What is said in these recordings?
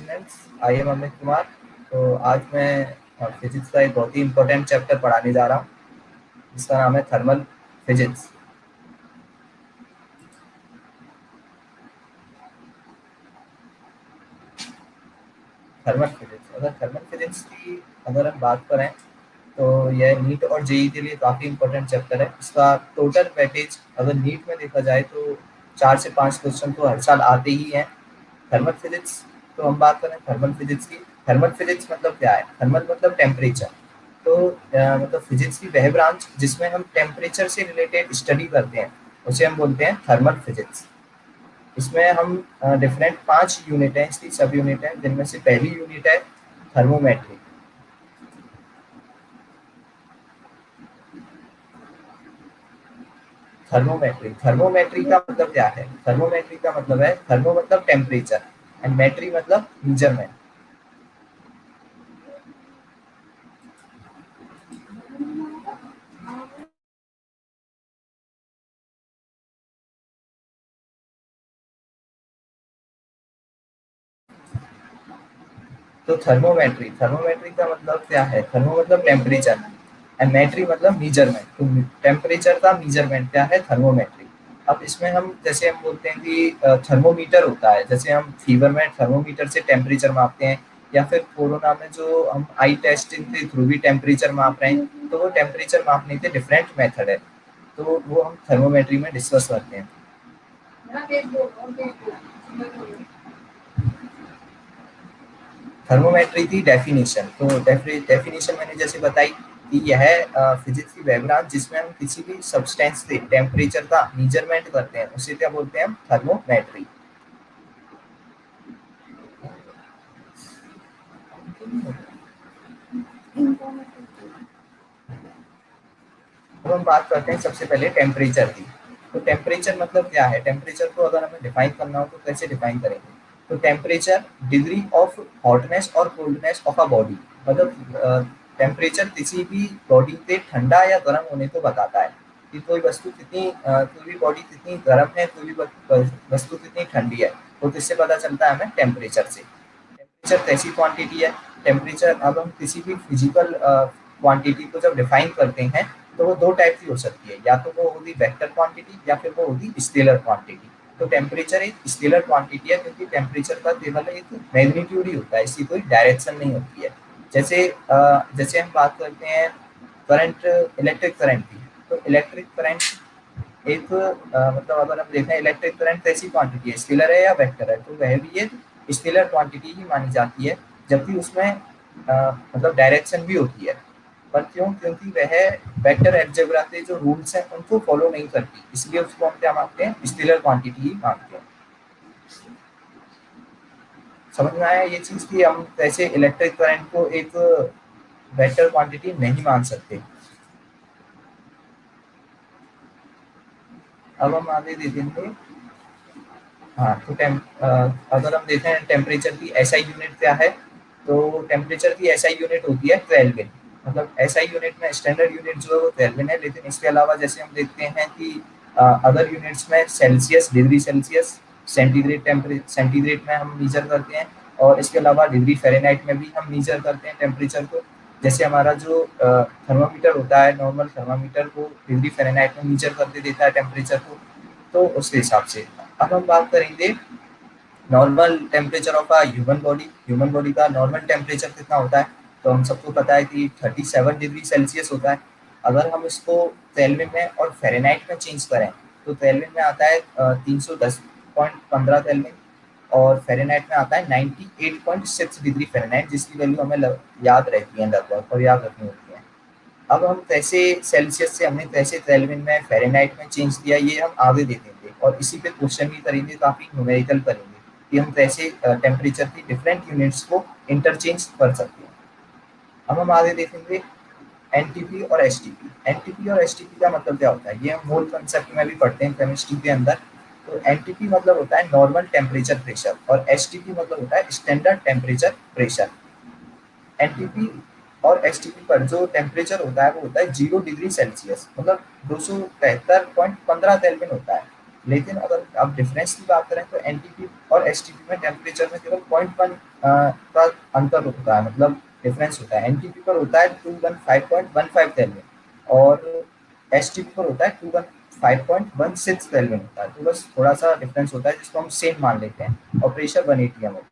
Students, I am Amit Kumar. तो आज मैं फिजिक्स का एक बहुत ही इम्पोर्टेंट चैप्टर पढ़ाने जा रहा हूँ, जिसका नाम है थर्मल फिजिक्स। थर्मल फिजिक्स, अगर थर्मल फिजिक्स की अगर हम बात करें तो यह नीट और जेई के लिए काफ़ी इम्पोर्टेंट चैप्टर है। इसका टोटल वेटेज अगर नीट में देखा जाए तो 4 से 5 क्वेश्चन तो हर साल आते ही हैं थर्मल फिजिक्स। तो हम बात करें थर्मल फिजिक्स की। थर्मल फिजिक्स मतलब क्या है? थर्मल मतलब टेम्परेचर। तो मतलब फिजिक्स की वह ब्रांच जिसमें हम टेम्परेचर से रिलेटेड स्टडी करते हैं, उसे हम बोलते हैं थर्मल फिजिक्स। इसमें हम डिफरेंट 5 यूनिट हैं, इसकी सब यूनिट हैं, जिनमें से पहली यूनिट है थर्मोमेट्री। थर्मोमेट्री थर्मोमेट्री का मतलब क्या है? थर्मोमेट्री का मतलब है, थर्मो मतलब टेम्परेचर एंड मेट्री मतलब मेजरमेंट। तो थर्मोमेट्री थर्मोमेट्री का मतलब क्या है? थर्मो मतलब टेम्परेचर एंड मेट्री मतलब मेजरमेंट। तो टेम्परेचर का मेजरमेंट क्या है? थर्मोमेट्री। अब इसमें हम जैसे हम बोलते हैं कि थर्मोमीटर होता है, जैसे हम फीवर में थर्मोमीटर से टेम्परेचर मापते हैं, या फिर कोरोना में जो हम आई टेस्टिंग के थ्रू भी टेम्परेचर माप रहे हैं, तो वो टेम्परेचर मापने के डिफरेंट मेथड है। तो वो हम थर्मोमेट्री में डिस्कस करते हैं। थर्मोमेट्री की डेफिनेशन, तो डेफिनेशन मैंने जैसे बताई कि यह फिजिक्स की वह ब्रांच जिसमें हम किसी भी सब्सटेंस से टेम्परेचर का मेजरमेंट करते हैं, उसे क्या बोलते हैं? हम थर्मोमेट्री। अब हम बात करते हैं सबसे पहले टेम्परेचर की। तो टेम्परेचर मतलब क्या है? टेम्परेचर को अगर हमें डिफाइन करना हो तो कैसे डिफाइन करेंगे? तो टेम्परेचर डिग्री ऑफ हॉटनेस और कोल्डनेस ऑफ अ बॉडी। मतलब टेम्परेचर किसी भी बॉडी के ठंडा या गर्म होने को बताता है कि कोई वस्तु कितनी कोई भी बॉडी कितनी गर्म है, कोई भी वस्तु कितनी ठंडी है। तो किससे पता चलता है? हमें टेम्परेचर से। टेम्परेचर कैसी क्वांटिटी है? टेम्परेचर, अब हम किसी भी फिजिकल क्वांटिटी को जब डिफाइन करते हैं तो वो दो टाइप की हो सकती है, या तो वो होगी वेक्टर क्वांटिटी या फिर वो होगी स्केलर क्वांटिटी। तो टेम्परेचर एक स्केलर क्वांटिटी है, क्योंकि टेम्परेचर का केवल एक मैग्नीट्यूड ही होता है, इसकी कोई डायरेक्शन नहीं होती है। जैसे हम बात करते हैं करंट, इलेक्ट्रिक करंट की। तो इलेक्ट्रिक करंट एक मतलब अगर हम देखें इलेक्ट्रिक करंट कैसी क्वांटिटी है, स्केलर है या वेक्टर है, तो वह भी एक स्केलर क्वांटिटी ही मानी जाती है। जबकि उसमें मतलब डायरेक्शन भी होती है। पर क्यों? क्योंकि वह वेक्टर अलजेब्रा के जो रूल्स हैं उनको फॉलो नहीं करती, इसलिए उसको हम क्या मानते हैं? स्केलर क्वांटिटी ही मानते हैं। समझ में आया ये चीज कि हम कैसे इलेक्ट्रिक करंट को एक वेक्टर क्वांटिटी नहीं मान सकते। अब हम आगे देखेंगे। हाँ, तो अगर हम देखें टेम्परेचर की एसआई यूनिट क्या है, तो टेम्परेचर की एसआई यूनिट होती है केल्विन। मतलब एसआई यूनिट में स्टैंडर्ड यूनिट जो है वो केल्विन है, लेकिन इसके अलावा जैसे हम देखते हैं कि अदर यूनिट्स में Celsius, degree Celsius, centigrade, temperature centigrade में हम मीजर करते हैं, और इसके अलावा डिग्री फ़ारेनहाइट में भी हम मीजर करते हैं टेम्परेचर को। जैसे हमारा जो थर्मामीटर होता है, नॉर्मल थर्मामीटर को डिग्री फ़ारेनहाइट में मीजर करके देता है टेम्परेचर को। तो उसके हिसाब से अब हम बात करेंगे normal temperature of a human body. Human body का नॉर्मल टेम्परेचर कितना होता है? तो हम सबको पता है कि 37 डिग्री सेल्सियस होता है। अगर हम इसको केल्विन में और फ़ारेनहाइट में चेंज करें, तो केल्विन में आता है 310.15 केल्विन, और फ़ारेनहाइट में आता है 98.6 डिग्री फ़ारेनहाइट, जिसकी वैल्यू हमें याद रहती है लगभग, और याद रखनी होती है। अब हम कैसे सेल्सियस से हमने कैसे केल्विन में, फ़ारेनहाइट में चेंज किया, ये हम आगे देखेंगे, और इसी पे क्वेश्चन भी करेंगे, काफ़ी न्यूमेरिकल करेंगे कि हम कैसे टेम्परेचर की डिफरेंट यूनिट्स को इंटरचेंज कर सकते हैं। अब हम आगे देखेंगे एनटीपी और एसटीपी। एनटीपी और एसटीपी का मतलब क्या होता है, ये हम मोल कंसेप्ट में भी पढ़ते हैं केमिस्ट्री के अंदर। तो एनटीपी मतलब होता है नॉर्मल टेम्परेचर प्रेशर, और एसटीपी मतलब होता है स्टैंडर्ड टेम्परेचर प्रेशर। एनटीपी और एसटीपी पर जो टेम्परेचर होता है वो होता है 0 डिग्री सेल्सियस, मतलब 273.15 केल्विन होता है। लेकिन अगर आप डिफरेंस की बात करें तो एनटीपी और एसटीपी में टेम्परेचर में केवल 0.1 का अंतर होता है, मतलब डिफरेंस होता है। एनटीपी पर होता है 215.15 केल्विन और एसटीपी पर होता है 215.16 केल्विन होता है। तो बस थोड़ा सा डिफरेंस होता है जिसको हम सेम मान लेते हैं और प्रेशर 1 atm है।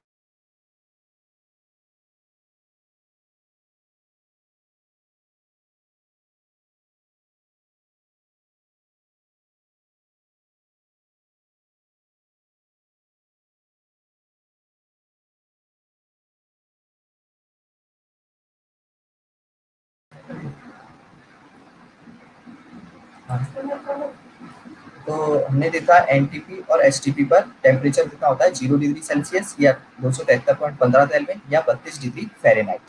तो हमने देखा एनटीपी और एसटीपी पर टेम्परेचर कितना होता है, 0 डिग्री सेल्सियस या 273.15 केल्विन या 32 डिग्री फ़ारेनहाइट।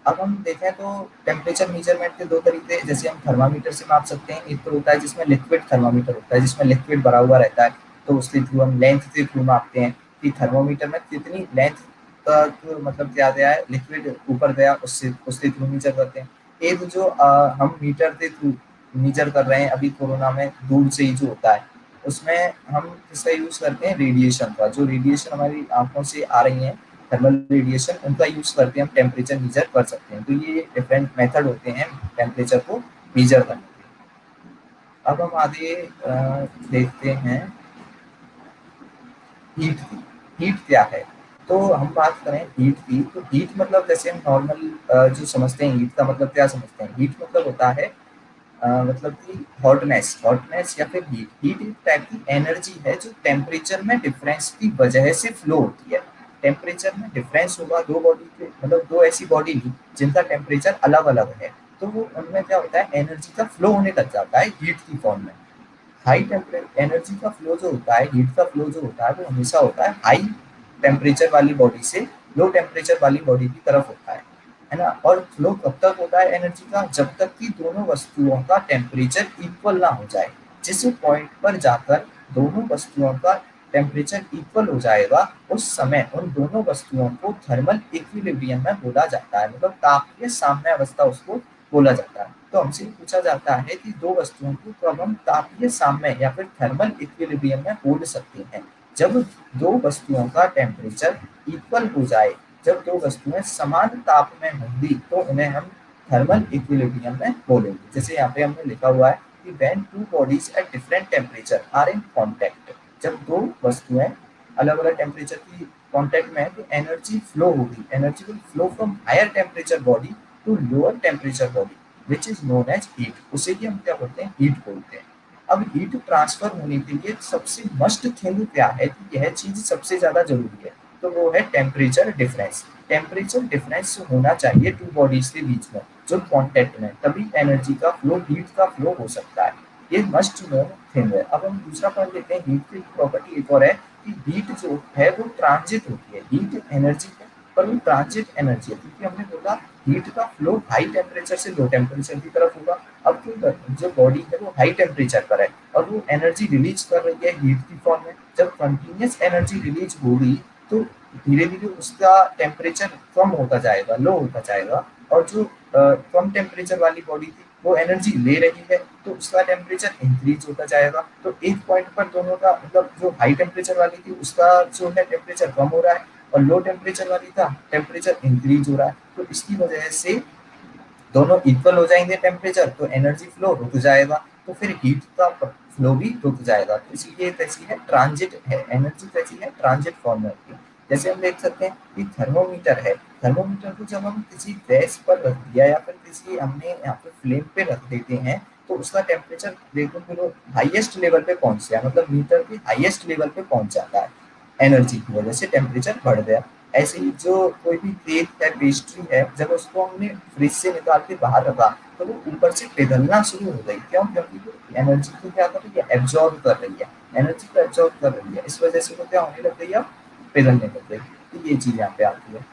अब हम देखें तो टेम्परेचर मेजरमेंट के दो तरीके, जैसे हम थर्मामीटर से माप सकते हैं। एक तो होता है जिसमें लिक्विड थर्मामीटर होता है, जिसमें लिक्विड भरा हुआ रहता है, तो उसके थ्रू हम लेंथ के थ्रू मापते हैं कि थर्मोमीटर में कितनी लेंथ तक मतलब क्या गया है, लिक्विड ऊपर गया, उससे उसके थ्रू मीजर करते हैं। एक जो हम मीटर के थ्रू मीजर कर रहे हैं अभी कोरोना में, दूर से ही जो होता है, उसमें हम किसका यूज करते हैं, रेडिएशन का। जो रेडिएशन हमारी आंखों से आ रही है, थर्मल रेडिएशन, उनका यूज करके हम टेम्परेचर मीजर कर सकते हैं। तो ये डिफरेंट मेथड होते हैं टेम्परेचर को मीजर करने के। अब हम आगे देखते हैं हीट की। हीट क्या है, तो हम बात करें हीट की, तो हीट मतलब जैसे हम नॉर्मल जो समझते हैं, हीट का मतलब क्या समझते हैं, हीट मतलब होता है मतलब कि हॉटनेस, हॉटनेस या फिर हीट। हीट एक टाइप की एनर्जी है जो टेम्परेचर में डिफरेंस की वजह से फ्लो होती है। टेम्परेचर में डिफरेंस होगा दो बॉडी के, मतलब दो ऐसी बॉडी ली जिनका टेम्परेचर अलग अलग है, तो वो उनमें क्या होता है, एनर्जी का फ्लो होने लग जाता है हीट की फॉर्म में। हाई टेम्परेचर एनर्जी का फ्लो जो होता है, हीट का फ्लो जो होता है, वो हमेशा होता है हाई टेम्परेचर वाली बॉडी से लो टेम्परेचर वाली बॉडी की तरफ होता है ना। और फ्लो कब तक होता है एनर्जी का, जब तक कि दोनों वस्तुओं का टेम्परेचर इक्वल ना हो जाए। जिस पॉइंट पर जाकर दोनों वस्तुओं का टेम्परेचर इक्वल हो जाएगा, उस समय उन दोनों वस्तुओं को थर्मल इक्विलिब्रियम में बोला जाता है, मतलब तापीय साम्यावस्था उसको बोला जाता है। तो हमसे पूछा जाता है कि दो वस्तुओं को कब हम तापीय साम्य या फिर थर्मल इक्विलिब्रियम में बोल सकते हैं, जब दो वस्तुओं का टेम्परेचर इक्वल हो जाए। जब दो वस्तुएं समान ताप में होंगी तो उन्हें हम थर्मल इक्विलिब्रियम में बोलेंगे। जैसे यहाँ पे हमने लिखा हुआ है कि when two bodies at different temperature are in contact, जब दो वस्तुएं अलग अलग टेम्परेचर की कांटेक्ट में है तो एनर्जी फ्लो होगी, energy will flow from higher temperature body to lower temperature body which is known as heat. उसे ही हम क्या बोलते हैं, हीट बोलते हैं। अब हीट ट्रांसफर होने के लिए सबसे मस्ट थिंग क्या है कि यह चीज सबसे ज्यादा जरूरी है, तो वो है टेम्परेचर डिफरेंस। टेम्परेचर डिफरेंस होना चाहिए टू बॉडीज के बीच में जो कांटेक्ट में, तभी एनर्जी का फ्लो, हीट का फ्लो हो सकता है। ये मस्ट नो थिंग है। अब हम दूसरा पॉइंट लेते हैं, हीट की प्रॉपर्टी एक और है कि हीट जो है वो ट्रांजिट होती है। हीट एनर्जी है पर वो ट्रांजिट एनर्जी है, क्योंकि हमने बोला हीट का फ्लो हाई टेम्परेचर से लो टेम्परेचर की तरफ होगा। अब जो बॉडी है वो हाई टेम्परेचर पर है और वो एनर्जी रिलीज कर रही है हीट की फॉर्म में। जब कंटिन्यूस एनर्जी रिलीज होगी तो धीरे धीरे उसका टेम्परेचर कम होता जाएगा, लो होता जाएगा। और जो कम टेम्परेचर वाली बॉडी थी वो एनर्जी ले रही है तो उसका टेम्परेचर इंक्रीज होता जाएगा। तो एक पॉइंट पर दोनों का मतलब जो हाई टेम्परेचर वाली थी उसका जो है टेम्परेचर कम हो रहा है और लो टेम्परेचर वाली का टेम्परेचर इंक्रीज हो रहा है। तो इसकी वजह से दोनों इक्वल हो जाएंगे टेम्परेचर, तो एनर्जी फ्लो रुक जाएगा, तो फिर हीट का फ्लो भी रुक जाएगा। तो इसीलिए कैसी है, ट्रांजिट है, एनर्जी कैसी है, ट्रांजिट फॉर्म में होती है। जैसे हम देख सकते हैं कि थर्मोमीटर है, थर्मोमीटर को जब हम किसी गैस पर रख दिया या फिर किसी हमने यहाँ पे फ्लेम पे रख देते हैं तो उसका टेम्परेचर देखो फिर हाईएस्ट लेवल पे पहुंच गया, मतलब मीटर के हाईएस्ट लेवल पे पहुंच जाता है, एनर्जी की वजह से टेम्परेचर बढ़ गया। ऐसे ही जो कोई भी केक है, पेस्ट्री है, जब उसको हमने फ्रिज से निकाल के बाहर रखा तो वो ऊपर से पिघलना शुरू हो गई। क्यों? क्योंकि वो एनर्जी को क्या कर रही है, एब्जॉर्ब कर रही है, एनर्जी को एब्जॉर्ब कर रही है, इस वजह से वो क्या होने लग गई, अब पिघलने लग गई। तो ये चीज यहाँ पे आती है।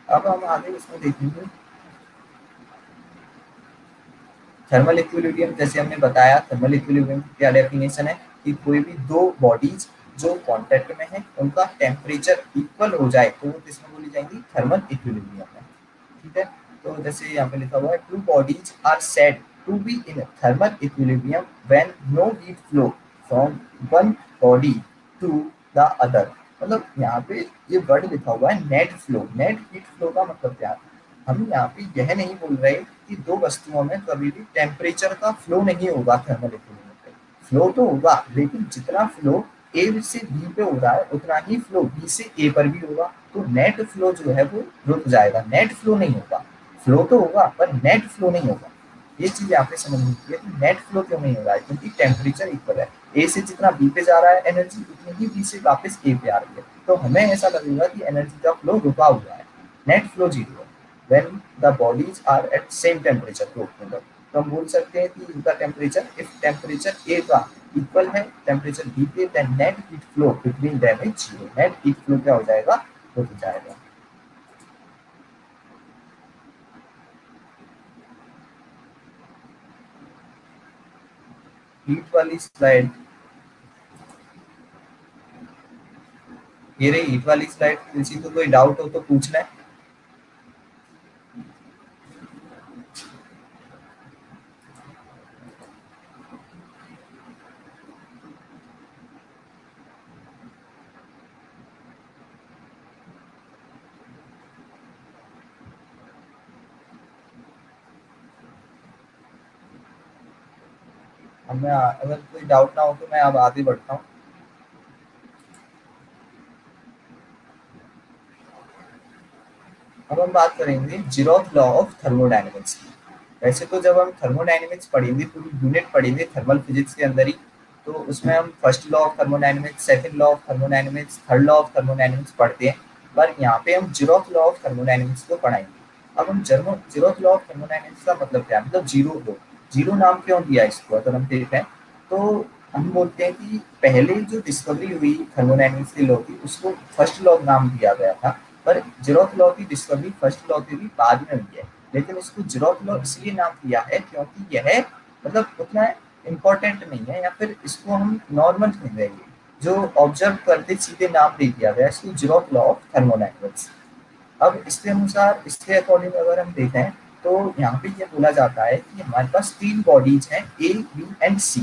अब हम आगे इसमें देखेंगे थर्मल इक्विलिब्रियम। जैसे हमने बताया थर्मल इक्विलिब्रियम की क्या डेफिनेशन है कि कोई भी दो बॉडीज जो कांटेक्ट में है उनका टेम्परेचर इक्वल हो जाए तो वो किसमें बोली जाएंगी, थर्मल इक्विलिब्रियम में। ठीक है, तो जैसे यहाँ पे लिखा हुआ है two bodies are said to be in thermal equilibrium when no heat flow from one body to the other. मतलब यहाँ पे ये वर्ड लिखा हुआ है net flow. Net heat flow का मतलब क्या है? हम यहाँ पे यह नहीं बोल रहे कि दो वस्तुओं में कभी भी टेम्परेचर का फ्लो नहीं होगा थर्मल इक्विलिब्रियम पे। फ्लो तो होगा, लेकिन जितना फ्लो ए से बी पे हो रहा है उतना ही फ्लो बी से ए पर भी होगा। तो नेट फ्लो जो है वो रुक जाएगा, नेट फ्लो नहीं होगा। फ्लो तो होगा पर नेट फ्लो नहीं होगा। ये चीज यहाँ पे समझनी चाहिए कि नेट फ्लो क्यों नहीं हो रहा है, क्योंकि टेम्परेचर इक्वल है। ए से जितना बी पे जा रहा है एनर्जी, उतनी ही बी से वापस ए पे आ रही है। तो हमें ऐसा लगेगा कि एनर्जी का फ्लो रुका हुआ है। नेट फ्लो जीरो है when the bodies are at same temperature group में। तो हम बोल सकते हैं कि इनका टेम्परेचर, इफ टेम्परेचर ए का इक्वल है टेम्परेचर बी पे, then net heat flow between them is zero. Net heat flow क्या हो जाएगा? रुक जाएगा। हीट वाली स्लाइड, ये रही हीट वाली स्लाइड। किसी को कोई डाउट हो तो पूछना है। अब मैं, अगर कोई डाउट ना हो तो मैं अब आगे बढ़ता हूँ। अब हम बात करेंगे जीरोथ लॉ ऑफ थर्मोडायनेमिक्स की। वैसे तो जब हम थर्मोडायनेमिक्स पढ़ेंगे, पूरी यूनिट पढ़ेंगे थर्मल फिजिक्स के अंदर ही, तो उसमें हम first law of thermodynamics, second law of thermodynamics, third law of thermodynamics पढ़ते हैं। पर यहाँ पे हम जीरोथ लॉ ऑफ थर्मोडायनेमिक्स को पढ़ाएंगे। अब हम जीरोथ लॉ ऑफ थर्मोडायनेमिक्स का मतलब क्या है, मतलब जीरो लो। जीरो नाम क्यों दिया इसको अगर हम देखें तो हम बोलते हैं कि पहले जो डिस्कवरी हुई थर्मोडायनेमिक्स के लॉ की, उसको फर्स्ट लॉ नाम दिया गया था। पर जीरोथ लॉ की डिस्कवरी फर्स्ट लॉ के भी बाद में हुई है। लेकिन इसको जीरोथ लॉ इसलिए नाम दिया है क्योंकि यह मतलब उतना इम्पोर्टेंट नहीं है, या फिर इसको हम नॉर्मल कह रहे हैं। जो ऑब्जर्व करते सीधे नाम दे दिया गया इसको जीरोथ लॉ ऑफ थर्मोडायनेमिक्स। अब इसके अनुसार, इसके अकॉर्डिंग अगर हम देखें तो यहाँ पे ये बोला जाता है कि हमारे पास तीन बॉडीज हैं, ए बी एंड सी।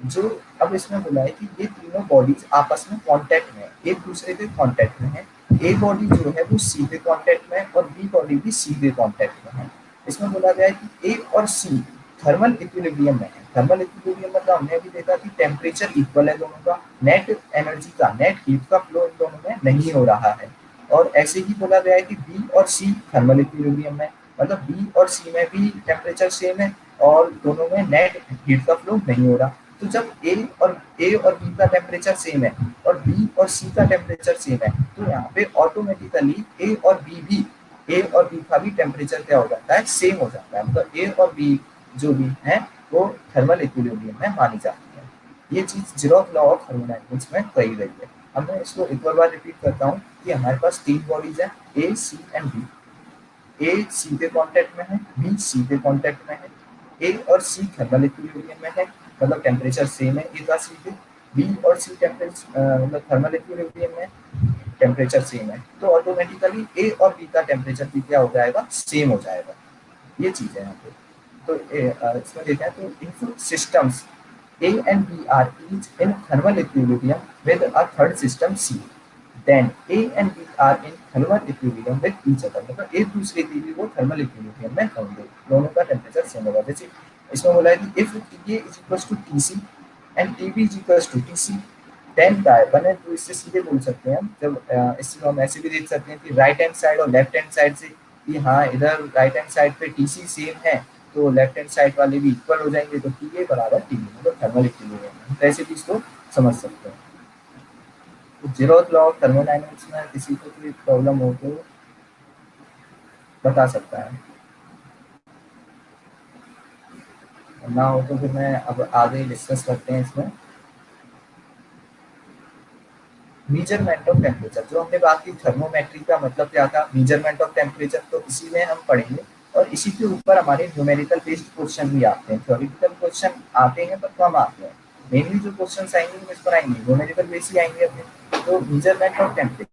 जो अब इसमें बोला है कि ये तीनों बॉडीज आपस में कांटेक्ट में, एक दूसरे के कांटेक्ट में है। ए बॉडी जो है वो सी के कांटेक्ट में, और बी बॉडी भी सी के कांटेक्ट में है। इसमें बोला गया है कि ए और सी थर्मल इक्विलिब्रियम में है। थर्मल इक्विलिब्रियम मतलब हमने अभी देखा कि टेम्परेचर इक्वल है दोनों का, नेट एनर्जी का, नेट हीट का फ्लो इन दोनों में नहीं हो रहा है। और ऐसे ही बोला गया है कि बी और सी थर्मल इक्विलिब्रियम में, मतलब बी और सी में भी टेम्परेचर सेम है और दोनों में नेट हीट का फ्लो नहीं हो रहा। तो जब ए और बी का टेम्परेचर सेम है और बी और सी का टेम्परेचर सेम है, तो यहाँ पे ऑटोमेटिकली ए और बी भी, ए और बी का भी टेम्परेचर क्या हो जाता है? सेम हो जाता है। मतलब ए और बी जो भी है वो थर्मल इक्विलिब्रियम में मानी जाती है। ये चीज जीरोथ लॉ ऑफ थर्मोडायनेमिक्स में कही गई है। अब मैं इसको एक और बार रिपीट करता हूँ कि हमारे पास तीन बॉडीज है, ए सी एंड बी। ए सी के कांटेक्ट में है, बी सी के कांटेक्ट में है। ए और सी थर्मल इक्विलिब्रियम में है, मतलब टेम्परेचर सेम है ए का सी के। बी और सी टेम्परेचर मतलब थर्मल इक्विलिब्रियम में, टेम्परेचर सेम है, तो ऑटोमेटिकली ए और बी का टेम्परेचर भी क्या हो जाएगा? सेम हो जाएगा। ये चीज है यहाँ पे। तो इसमें देखा है तो इन systems A and B are each in thermal equilibrium with a third system C. Then A and B are in thermal equilibrium with each other. मतलब एक दूसरे के लिए वो थर्मल इक्विलिब्रियम में होंगे, दोनों का टेम्परेचर सेम होगा। जैसे इसमें बोला है कि if TA is equals to TC and TB is equals to TC, then क्या है बने, तो इससे सीधे बोल सकते हैं हम, जब इससे हम ऐसे भी देख सकते हैं कि राइट हैंड साइड और लेफ्ट हैंड साइड से, कि हाँ इधर राइट हैंड साइड पे TC सेम है तो लेफ्ट हैंड साइड वाले भी इक्वल हो जाएंगे, तो TA बराबर TB, मतलब थर्मल इक्विलिब्रियम। तो ऐसे भी इसको समझ सकते हैं। तो जीरोथ लॉ ऑफ थर्मोडायनेमिक्स में किसी को कोई प्रॉब्लम हो तो बता सकता है, ना हो तो फिर मैं अब आगे डिस्कस करते हैं इसमें। मेजरमेंट ऑफ टेम्परेचर, जो हमने बात की थर्मोमेट्री का मतलब क्या था, मेजरमेंट ऑफ टेम्परेचर, तो इसी में हम पढ़ेंगे। और इसी के ऊपर हमारे न्यूमेरिकल बेस्ड क्वेश्चन भी आते हैं। थ्योरेटिकल क्वेश्चन आते हैं पर कम आते हैं। मेनली जो क्वेश्चन आएंगे वो इस पर आएंगे, न्यूमेरिकल बेस ही आएंगे अपने। तो मेजरमेंट ऑफ टेम्परेचर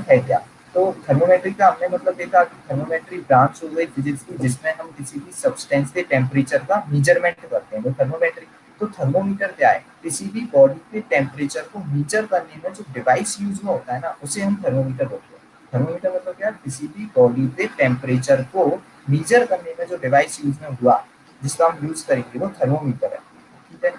है क्या? तो थर्मोमेट्री का हमने मतलब देखा कि थर्मोमेट्री ब्रांच हो गई फिजिक्स की, जिसमें हम किसी भी सब्सटेंस के टेम्परेचर का मेजरमेंट करते हैं। तो थर्मोमेट्री तो थर्मोमीटर क्या है, किसी भी बॉडी के टेम्परेचर को मीजर करने में जो डिवाइस यूज में होता है ना, उसे हम थर्मोमीटर बोलते हैं। थर्मोमीटर मतलब क्या, किसी भी बॉडी के टेम्परेचर को मीजर करने में जो डिवाइस यूज में हुआ, जिसका हम यूज करेंगे, वो थर्मोमीटर है। ठीक है,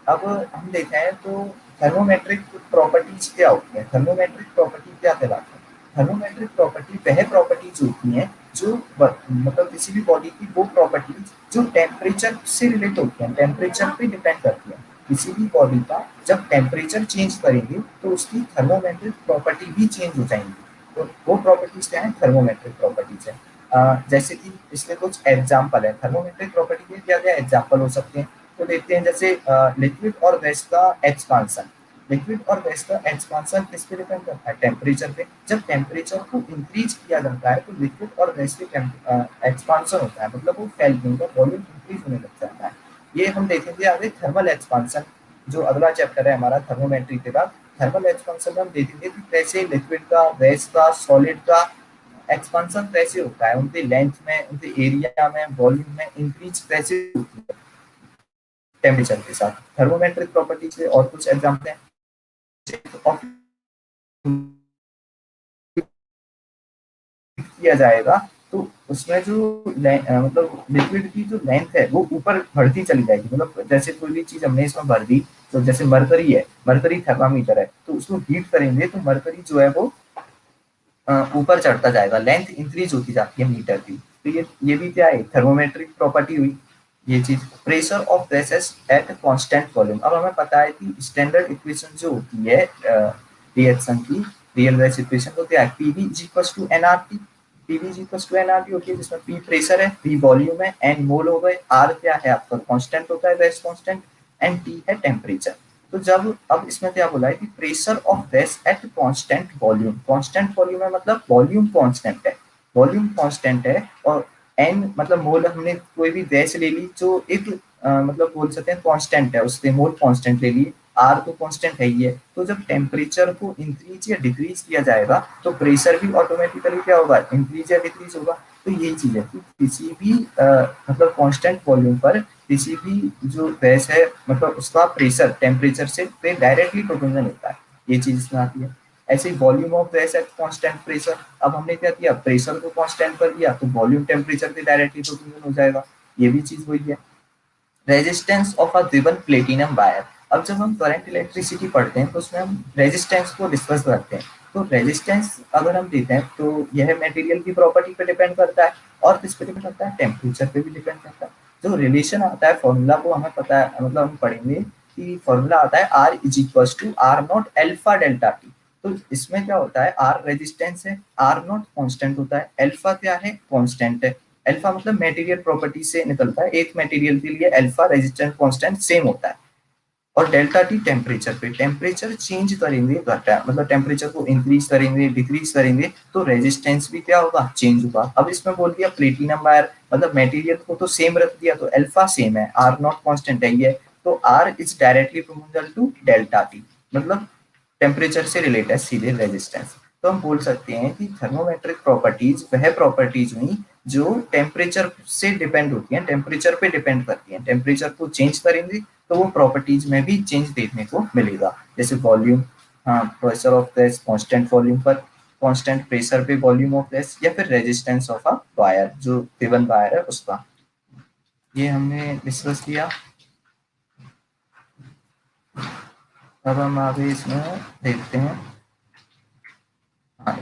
अब हम देखते हैं तो थर्मोमेट्रिक प्रॉपर्टीज क्या होती है, थर्मोमेट्रिक प्रॉपर्टी क्या कहलाती है। थर्मोमेट्रिक प्रॉपर्टी वह प्रॉपर्टीज होती हैं जो मतलब किसी भी बॉडी की वो प्रॉपर्टीज जो टेम्परेचर से रिलेट होती हैं, टेम्परेचर पे डिपेंड करती हैं। किसी भी बॉडी का जब टेम्परेचर चेंज करेंगे तो उसकी थर्मोमेट्रिक प्रॉपर्टी भी चेंज हो जाएंगी। तो वो प्रॉपर्टीज क्या है, थर्मोमेट्रिक प्रॉपर्टीज है। जैसे कि इसके कुछ एग्जाम्पल है, थर्मोमेट्रिक प्रॉपर्टी के क्या क्या एग्जाम्पल हो सकते हैं, तो देखते हैं। जैसे लिक्विड और गैस का एक्सपांसन, लिक्विड और गैस का एक्सपांसन किस पे डिपेंड करता है, टेम्परेचर पे। जब टेम्परेचर को इंक्रीज किया जाता है तो लिक्विड और गैस के एक्सपांसन होता है, मतलब वो फैलने का वॉल्यूम इंक्रीज होने लग जाता है। ये हम देखेंगे आगे थर्मल एक्सपांसन, जो अगला चैप्टर है हमारा थर्मोमेट्री के बाद। थर्मल एक्सपांसन हम देखेंगे कि कैसे लिक्विड का, गैस का, सॉलिड का एक्सपांसन कैसे होता है, उनके लेंथ में, उनके एरिया में, वॉल्यूम में इंक्रीज कैसे होती है टेम्परेचर के साथ। थर्मोमेट्रिक प्रॉपर्टी से और कुछ एग्जाम्पल हैं, किया जाएगा तो उसमें जो मतलब लिक्विड की जो लेंथ है वो ऊपर बढ़ती चली जाएगी। मतलब जैसे कोई भी चीज हमने इसमें भर दी, तो जैसे मरकरी है, मरकरी थर्मामीटर है, तो उसको हीट करेंगे तो मरकरी जो है वो ऊपर चढ़ता जाएगा, लेंथ इंक्रीज होती जाती है मीटर की। तो ये भी क्या है, थर्मोमेट्रिक प्रॉपर्टी हुई ये चीज। Pressure of gases at constant volume, अब हमें पता है कि स्टैंडर्ड इक्वेशन जो होती है रिएक्शन की, रियल गैस इक्वेशन को क्या है, PV is equals to NRT. PV is equals to NRT होती है, जिसमें पी प्रेशर है, पी वॉल्यूम है, एन मोल हो गए, आर क्या है आपका कांस्टेंट होता है, गैस कांस्टेंट, एंड टी है टेम्परेचर। तो जब अब इसमें क्या बोला है कि pressure of gas at constant volume, constant volume है मतलब वॉल्यूम कांस्टेंट है, वॉल्यूम कांस्टेंट है, और एन मतलब मोल, हमने कोई भी गैस ले ली जो एक मतलब बोल सकते हैं कांस्टेंट है, उसके मोल कांस्टेंट ले लिए, आर तो कांस्टेंट है ही है। तो जब टेम्परेचर को इंक्रीज या डिक्रीज किया जाएगा तो प्रेशर भी ऑटोमेटिकली क्या होगा, इंक्रीज या डिक्रीज होगा। तो यही चीज है कि किसी भी मतलब कांस्टेंट वॉल्यूम पर किसी भी जो गैस है, मतलब उसका प्रेशर टेम्परेचर से डायरेक्टली प्रोपोर्शनल होता है, ये चीज इसमें आती है। ऐसे ही volume of gas at constant pressure, अब हमने क्या किया, प्रेशर को कांस्टेंट कर दिया तो वॉल्यूम टेम्परेचर से डायरेक्टली प्रोपोर्शनल हो जाएगा, ये भी चीज वही है। Resistance of a given platinum wire, अब जब हम करंट इलेक्ट्रिसिटी पढ़ते हैं तो उसमें हम रेजिस्टेंस को डिस्कस करते हैं। तो रेजिस्टेंस अगर हम देते हैं तो यह मटेरियल की प्रॉपर्टी पे डिपेंड करता है, और किस पे डिपेंड करता है, टेम्परेचर पे भी डिपेंड करता है। जो रिलेशन आता है फॉर्मूला वो हमें पता है, मतलब हम पढ़ेंगे कि फॉर्मूला आता है R is equal to R not alpha delta T. तो इसमें क्या होता है, आर रेजिस्टेंस है, आर नॉट कांस्टेंट होता है, एल्फा क्या है, कांस्टेंट है। अल्फा मतलब मटेरियल प्रॉपर्टी से निकलता है, एक मटेरियल के लिए अल्फा रेजिस्टेंस कांस्टेंट सेम होता है। और डेल्टा टी टेम्परेचर पे, टेम्परेचर चेंज करेंगे घटा, मतलब टेम्परेचर को इंक्रीज करेंगे डिक्रीज करेंगे तो रेजिस्टेंस भी क्या होगा, चेंज होगा। अब इसमें बोल दिया प्लेटिनम वायर, मतलब मटेरियल को तो सेम रख दिया तो अल्फा सेम है, आर नॉट कांस्टेंट है ये, तो R is directly proportional to delta T, मतलब टेम्परेचर से रिलेटेड है सीधे रेजिस्टेंस। तो हम बोल सकते हैं कि थर्मोमेट्रिक प्रॉपर्टीज वह प्रॉपर्टीज हुई जो टेम्परेचर से डिपेंड होती हैं, टेम्परेचर पे डिपेंड करती हैं। टेम्परेचर को चेंज करेंगे तो वो प्रॉपर्टीज में भी चेंज देखने को मिलेगा, जैसे वॉल्यूम, हाँ pressure of gas constant volume पर, कांस्टेंट प्रेशर पे वॉल्यूम ऑफ गैस, या फिर रेजिस्टेंस ऑफ अ वायर, जो गिवन वायर है उसका, ये हमने डिस्कस किया। अब हम आगे इसमें देखते हैं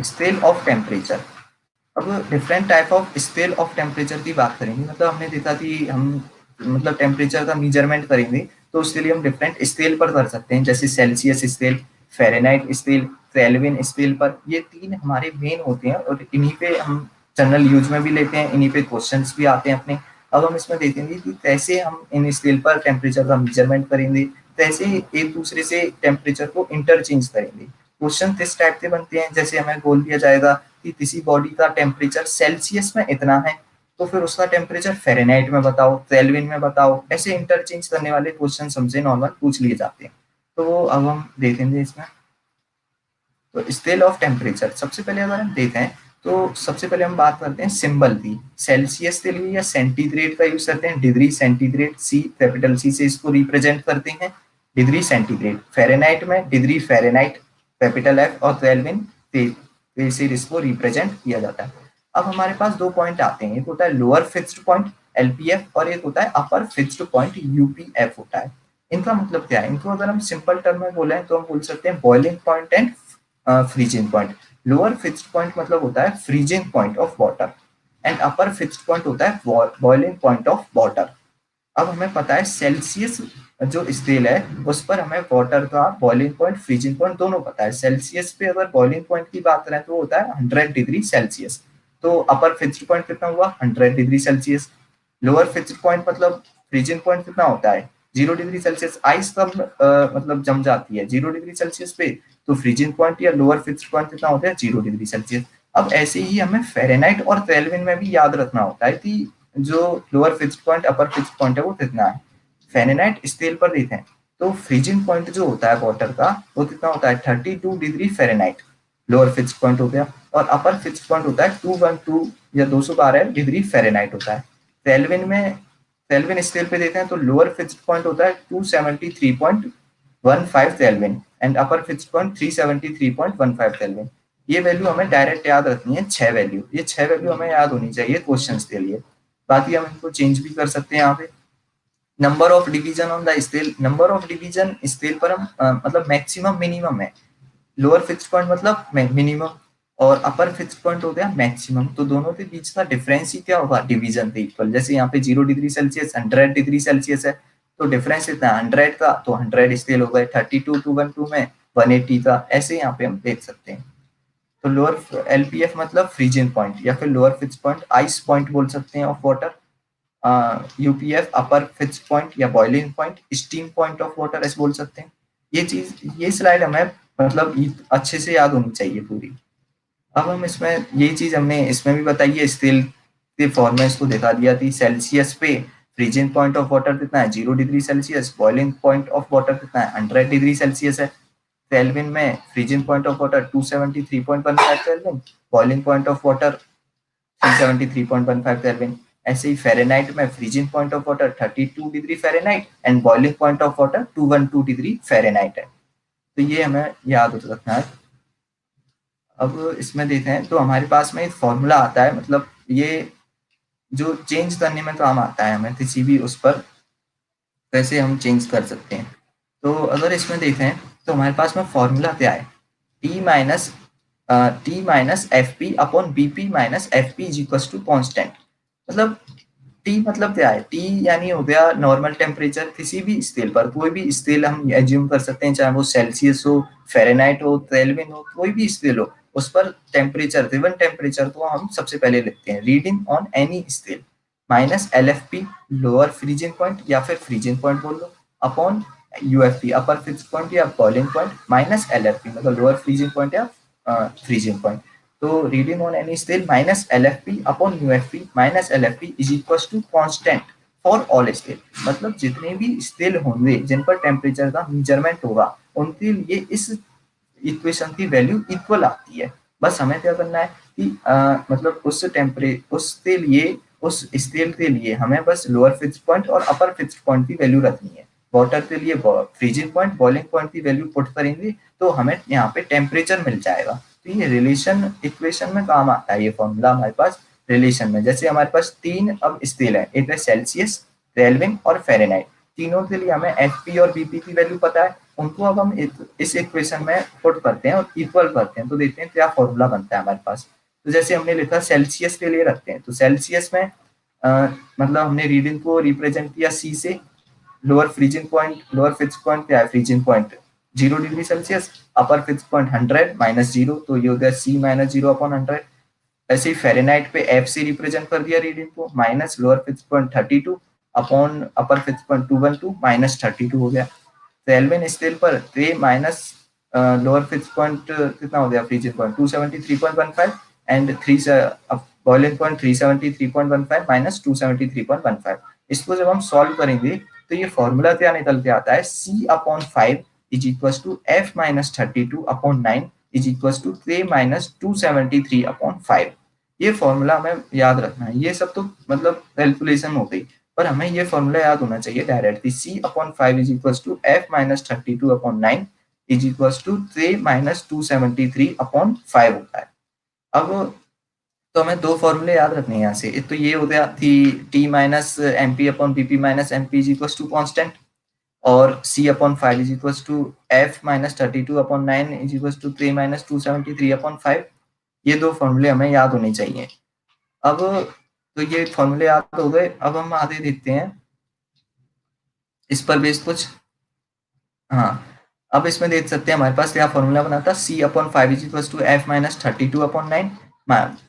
स्केल ऑफ टेम्परेचर। अब different type of scale of temperature की बात करेंगे, मतलब हमने देखा कि हम मतलब टेम्परेचर का मेजरमेंट करेंगे तो उसके लिए हम डिफरेंट स्केल पर कर सकते हैं, जैसे Celsius scale, Fahrenheit scale, kelvin scale पर। ये तीन हमारे मेन होते हैं और इन्हीं पे हम जनरल यूज में भी लेते हैं, इन्हीं पे क्वेश्चंस भी आते हैं अपने। अब हम इसमें देखेंगे कि कैसे हम इन स्केल पर टेम्परेचर का मेजरमेंट करेंगे, कैसे एक दूसरे से टेम्परेचर को इंटरचेंज करेंगे। क्वेश्चन किस टाइप के बनते हैं, जैसे हमें बोल दिया जाएगा कि किसी बॉडी का टेम्परेचर सेल्सियस में इतना है, तो फिर उसका टेम्परेचर फ़ारेनहाइट में बताओ, केल्विन में बताओ, ऐसे इंटरचेंज करने वाले क्वेश्चन हमसे नॉर्मल पूछ लिए जाते हैं। तो अब हम देखेंगे इसमें, तो स्केल ऑफ टेम्परेचर सबसे पहले अगर हम देखें तो सबसे पहले हम बात करते हैं सिंबल की। सेल्सियस के लिए या सेंटीग्रेड का यूज करते हैं, डिग्री सेंटीग्रेड, सी कैपिटल सी से इसको रिप्रेजेंट करते हैं, डिग्री सेंटीग्रेड। फ़ारेनहाइट में डिग्री फ़ारेनहाइट कैपिटल एफ और केल्विन से इसको रिप्रेजेंट किया जाता है। अब हमारे पास दो पॉइंट आते हैं, एक होता है लोअर फिक्स्ड पॉइंट एलपीएफ और एक होता है अपर फिक्स्ड पॉइंट यूपीएफ होता है। इनका मतलब क्या है? इनको अगर हम सिंपल टर्म में बोले तो हम बोल सकते हैं boiling point and freezing point. Lower fixed point मतलब होता है freezing point of water and upper fixed point होता है बॉइलिंग पॉइंट ऑफ वाटर। अब हमें पता है सेल्सियस जो स्केल है उस पर हमें वाटर का बॉइलिंग पॉइंट फ्रीजिंग पॉइंट दोनों पता है। सेल्सियस पे अगर बॉइलिंग पॉइंट की बात करें तो होता है 100 डिग्री सेल्सियस, तो अपर फिक्स्ड पॉइंट कितना हुआ 100 degree Celsius. Lower fixed point मतलब फ्रीजिंग पॉइंट कितना होता है 0 डिग्री सेल्सियस। आइस कब मतलब जम जाती है 0 डिग्री सेल्सियस पे, तो फ्रीजिंग पॉइंट या लोअर फिक्स्ड पॉइंट कितना होता है 0 डिग्री सेल्सियस। अब ऐसे ही हमें फ़ारेनहाइट और केल्विन में भी याद रखना होता है कि जो लोअर फिक्स्ड पॉइंट अपर फिक्स्ड पॉइंट है वो कितना है। फ़ारेनहाइट स्केल पर देखें तो फ्रीजिंग पॉइंट जो होता है वाटर का वो कितना होता है 32 degree Fahrenheit, lower fixed point हो गया। और अपर फिक्स्ड पॉइंट होता है 212 या 212 डिग्री फ़ारेनहाइट होता है। केल्विन में केल्विन स्केल पे देखें तो लोअर फिक्स्ड पॉइंट होता है 273.15 kelvin and upper fixed point 373.15 kelvin. ये वैल्यू हमें डायरेक्ट याद रखनी है, 6 वैल्यू, ये 6 वैल्यू हमें याद होनी चाहिए क्वेश्चंस के लिए। बाकी हम इनको चेंज भी कर सकते हैं यहाँ पे। Number of division on the scale, number of division scale पर हम मतलब मैक्सिमम मिनिमम है। लोअर फिक्स्ड पॉइंट मतलब मिनिमम और अपर फिक्स्ड पॉइंट हो गया मैक्सिमम, तो दोनों के बीच का डिफरेंस ही क्या होगा डिवीजन थे इक्वल। जैसे यहाँ पे 0 डिग्री सेल्सियस 100 डिग्री सेल्सियस है, तो डिफरेंस इतना 100 का, तो 100 स्केल हो गए। 32 212 में 180 का, ऐसे यहाँ पे हम देख सकते हैं। तो लोअर एलपीएफ मतलब फ्रीजिंग पॉइंट या फिर lower fixed point ice point बोल सकते हैं of water. UPF upper fixed point या boiling point steam point of water ऐसे बोल सकते हैं। ये चीज, ये स्लाइड हमें मतलब अच्छे से याद होनी चाहिए पूरी। अब हम इसमें ये चीज हमने इसमें भी बताई है, स्केल के फॉर्मेट्स को दिखा दिया थी। सेल्सियस पे फ्रीजिंग पॉइंट ऑफ वाटर कितना है 0 degree Celsius, boiling point of water कितना है 100 डिग्री सेल्सियस है। केल्विन में freezing point of water 273.15 kelvin, boiling point of water 373.15 kelvin. ऐसे ही फ़ारेनहाइट में freezing point of water 32 degree Fahrenheit and boiling point of water 212 degree Fahrenheit है। तो ये हमें याद रखना है। अब इसमें देखें तो हमारे पास में एक फॉर्मूला आता है, मतलब ये जो चेंज करने में काम आता है हमें किसी भी उस पर कैसे हम चेंज कर सकते हैं। तो अगर इसमें देखें तो हमारे पास में फॉर्मूला क्या है, T minus F P upon B P minus F P is equal to constant. मतलब टी मतलब क्या है, टी यानी हो गया नॉर्मल टेम्परेचर किसी भी स्केल पर, कोई भी स्केल हम एज्यूम कर सकते हैं, चाहे वो सेल्सियस हो, फ़ारेनहाइट हो, केल्विन हो, कोई भी स्केल हो, उस पर टेम्परेचर, गिवन टेम्परेचर को हम सबसे पहले लिखते हैं reading on any scale, minus L F P lower freezing point या फिर फ्रीजिंग पॉइंट बोल लो, upon U F P upper fixed point या boiling point, minus L F P मतलब लोअर फ्रीजिंग पॉइंट या फ्रीजिंग पॉइंट। तो reading on any scale minus L F P upon U F P minus L F P is equal to constant for all scale. मतलब जितने भी scale होंगे जिन पर temperature का measurement होगा उनके लिए इस इक्वेशन की वैल्यू इक्वल आती है। बस हमें क्या करना है कि मतलब उसके लिए उस स्केल के लिए हमें बस लोअर फिक्स्ड पॉइंट और अपर फिक्स्ड पॉइंट की वैल्यू रखनी है। वाटर के लिए फ्रीजिंग पॉइंट बॉइलिंग पॉइंट की वैल्यू पुट करेंगे तो हमें यहाँ पे टेम्परेचर मिल जाएगा। तो ये रिलेशन इक्वेशन में काम आता है, ये फॉर्मूला हमारे पास रिलेशन में। जैसे हमारे पास 3 अब स्केल है, एक है सेल्सियस, केल्विन और फ़ारेनहाइट। तीनों के लिए हमें एफ पी और बीपी की वैल्यू पता है, उनको अब हम इस इक्वेशन में पुट करते हैं और इक्वल करते हैं तो देखते हैं क्या फॉर्मूला बनता है हमारे पास। तो जैसे हमने लिखा सेल्सियस के लिए रखते हैं, तो सेल्सियस में मतलब हमने रीडिंग को रिप्रेजेंट किया सी से। Lower freezing point, lower fixed point क्या है फ्रीजिंग पॉइंट 0 डिग्री सेल्सियस, अपर फिक्स्ड पॉइंट 100 माइनस 0, तो ये हो गया सी माइनस 0 अपॉन 100। ऐसे ही फ़ारेनहाइट पे एफ से रिप्रेजेंट कर दिया रीडिंग को, minus lower fixed point 32 upon upper fixed point 212 minus 32 हो गया। केल्विन स्केल पर ए माइनस लोअर फिक्स्ड पॉइंट कितना हो गया freezing point 273.15 and boiling point 373.15 minus 273.15। इसको जब हम सॉल्व करेंगे तो ये फॉर्मूला क्या निकल के आता है, C upon 5 is equal to F minus 32 upon 9 is equal to K minus 273/5। ये फॉर्मूला हमें याद रखना है। ये सब तो मतलब कैलकुलेशन हो गई, पर हमें ये फॉर्मूला याद होना चाहिए directly. C/5 is equal to F minus 32/9 is equal to K minus 273/5 होता है। अब तो हमें दो फॉर्मूले याद रखने हैं यहाँ से। एक तो ये हो गया थी T minus M P upon P P minus M P is equal to constant, और C/5 is equal to F minus 32/9 is equal to K minus 273/5। ये दो फॉर्मूले हमें याद होने चाहिए। अब तो ये फॉर्मूले याद हो गए। अब हम आगे देखते हैं इस पर बेस कुछ। हाँ, अब इसमें देख सकते हैं हमारे पास क्या फॉर्मूला बना था। C/5 is equal to F minus 32/9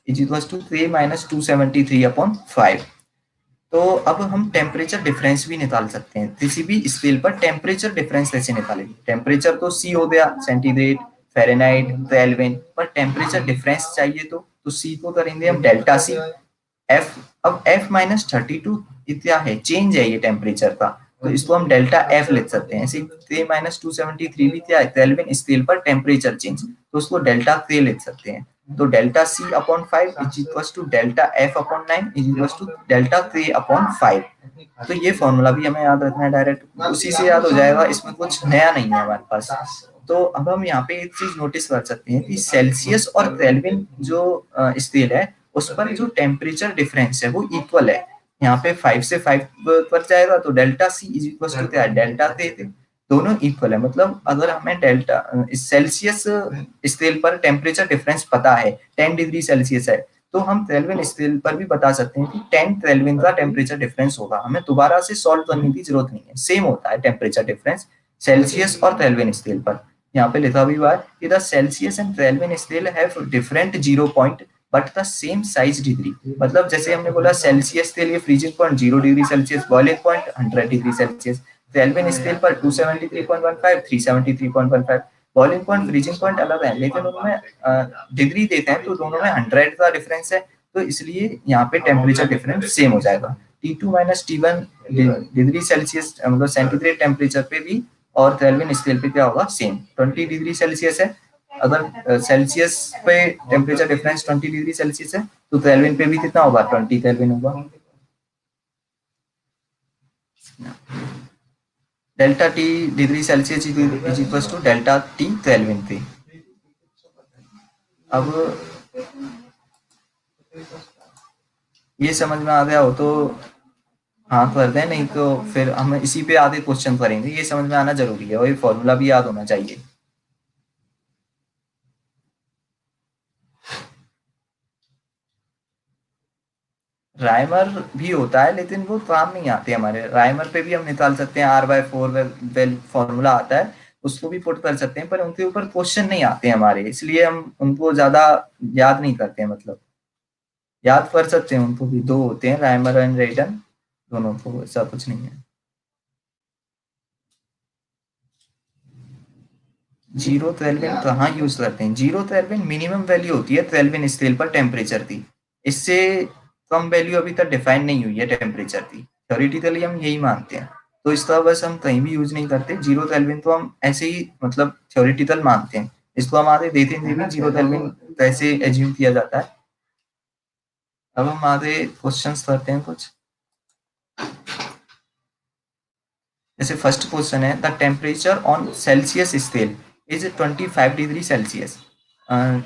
is equal to K minus 273/5। तो अब हम टेम्परेचर डिफरेंस भी निकाल सकते हैं। किसी भी स्केल पर टेम्परेचर डिफरेंस कैसे निकालेंगे? टेम्परेचर तो C हो गया, सेंटीग्रेड, फ़ारेनहाइट, केल्विन, पर टेम्परेचर डिफरेंस चाहिए तो C को करेंगे हम डेल्टा C। एफ, अब F माइनस 32 क्या है? चेंज है ये टेम्परेचर का, तो इसको हम डेल्टा F लिख सकते हैं। ऐसे K माइनस 273 भी क्या है? केल्विन स्केल पर टेम्परेचर चेंज, तो उसको डेल्टा K लिख सकते हैं। तो delta C/5 is equal to delta F/9 is equal to delta K/5। तो ये फॉर्मूला भी हमें याद रखना है, डायरेक्ट उसी से याद हो जाएगा, इसमें कुछ नया नहीं है हमारे पास। तो अब हम यहाँ पे एक चीज नोटिस कर सकते हैं कि सेल्सियस और केल्विन जो स्केल है उस पर जो टेम्परेचर डिफरेंस है वो इक्वल है। यहाँ पे 5 से 5 पर जाएगा तो delta C is equal to क्या है? Delta K। दोनों इक्वल है, मतलब अगर हमें डेल्टा सेल्सियस स्केल पर टेम्परेचर डिफरेंस पता है 10 डिग्री सेल्सियस है, तो हम केल्विन स्केल पर भी बता सकते हैं कि 10 केल्विन का टेम्परेचर डिफरेंस होगा। हमें दोबारा से सॉल्व करने की जरूरत नहीं है, सेम होता है टेम्परेचर डिफरेंस सेल्सियस और केल्विन स्केल पर। यहाँ पे लिखा भी हुआ है कि the Celsius and kelvin scale have different 0 point but the same size degree. मतलब जैसे हमने बोला सेल्सियस के लिए freezing point 0 degree Celsius, boiling point 100 degree Celsius. Kelvin scale पर 273.15 373.15। बॉइलिंग पॉइंट फ्रीजिंग पॉइंट अलग है, लेकिन उनमें डिग्री देते हैं तो दोनों में 100 का डिफरेंस है, तो इसलिए यहाँ पे टेम्परेचर डिफरेंस सेम हो जाएगा। T2 minus T1 degree Celsius मतलब सेंटीग्रेड टेम्परेचर पे भी और केल्विन स्केल पे क्या होगा? सेम 20 डिग्री सेल्सियस है। अगर सेल्सियस पे टेम्परेचर डिफरेंस 20 डिग्री सेल्सियस है तो केल्विन पे भी कितना होगा? 20 केल्विन होगा। Delta T degree Celsius is equal to delta T Kelvin पे। अब ये समझ में आ गया हो तो हाँ कर दें, नहीं तो फिर हम इसी पे आधे क्वेश्चन करेंगे। ये समझ में आना जरूरी है और ये फॉर्मूला भी याद होना चाहिए। राइमर भी होता है लेकिन वो काम नहीं आते हमारे। राइमर पे भी हम निकाल सकते हैं, R/4 वेल फॉर्मूला आता है, उसको भी पुट कर सकते हैं, पर उनके ऊपर क्वेश्चन नहीं आते हमारे, इसलिए हम उनको ज्यादा याद नहीं करते हैं। मतलब याद कर सकते हैं उनको भी, दो होते हैं राइमर एंड रेडन, दोनों को, ऐसा कुछ नहीं है। 0 केल्विन कहाँ यूज करते हैं? 0 केल्विन मिनिमम वैल्यू होती है केल्विन स्केल पर टेम्परेचर की। इससे कम वैल्यू अभी तक डिफाइन नहीं हुई है टेम्परेचर की। थ्योरेटिकली हम यही मानते हैं, तो इसका बस हम कहीं भी यूज नहीं करते। 0 केल्विन तो हम ऐसे ही मतलब थ्योरेटिकल मानते हैं। इसको हम आगे देखेंगे भी 0 केल्विन कैसे एज्यूम किया जाता है। अब हम आगे क्वेश्चंस करते हैं कुछ। जैसे फर्स्ट क्वेश्चन है, the temperature on Celsius scale is 25 degree Celsius.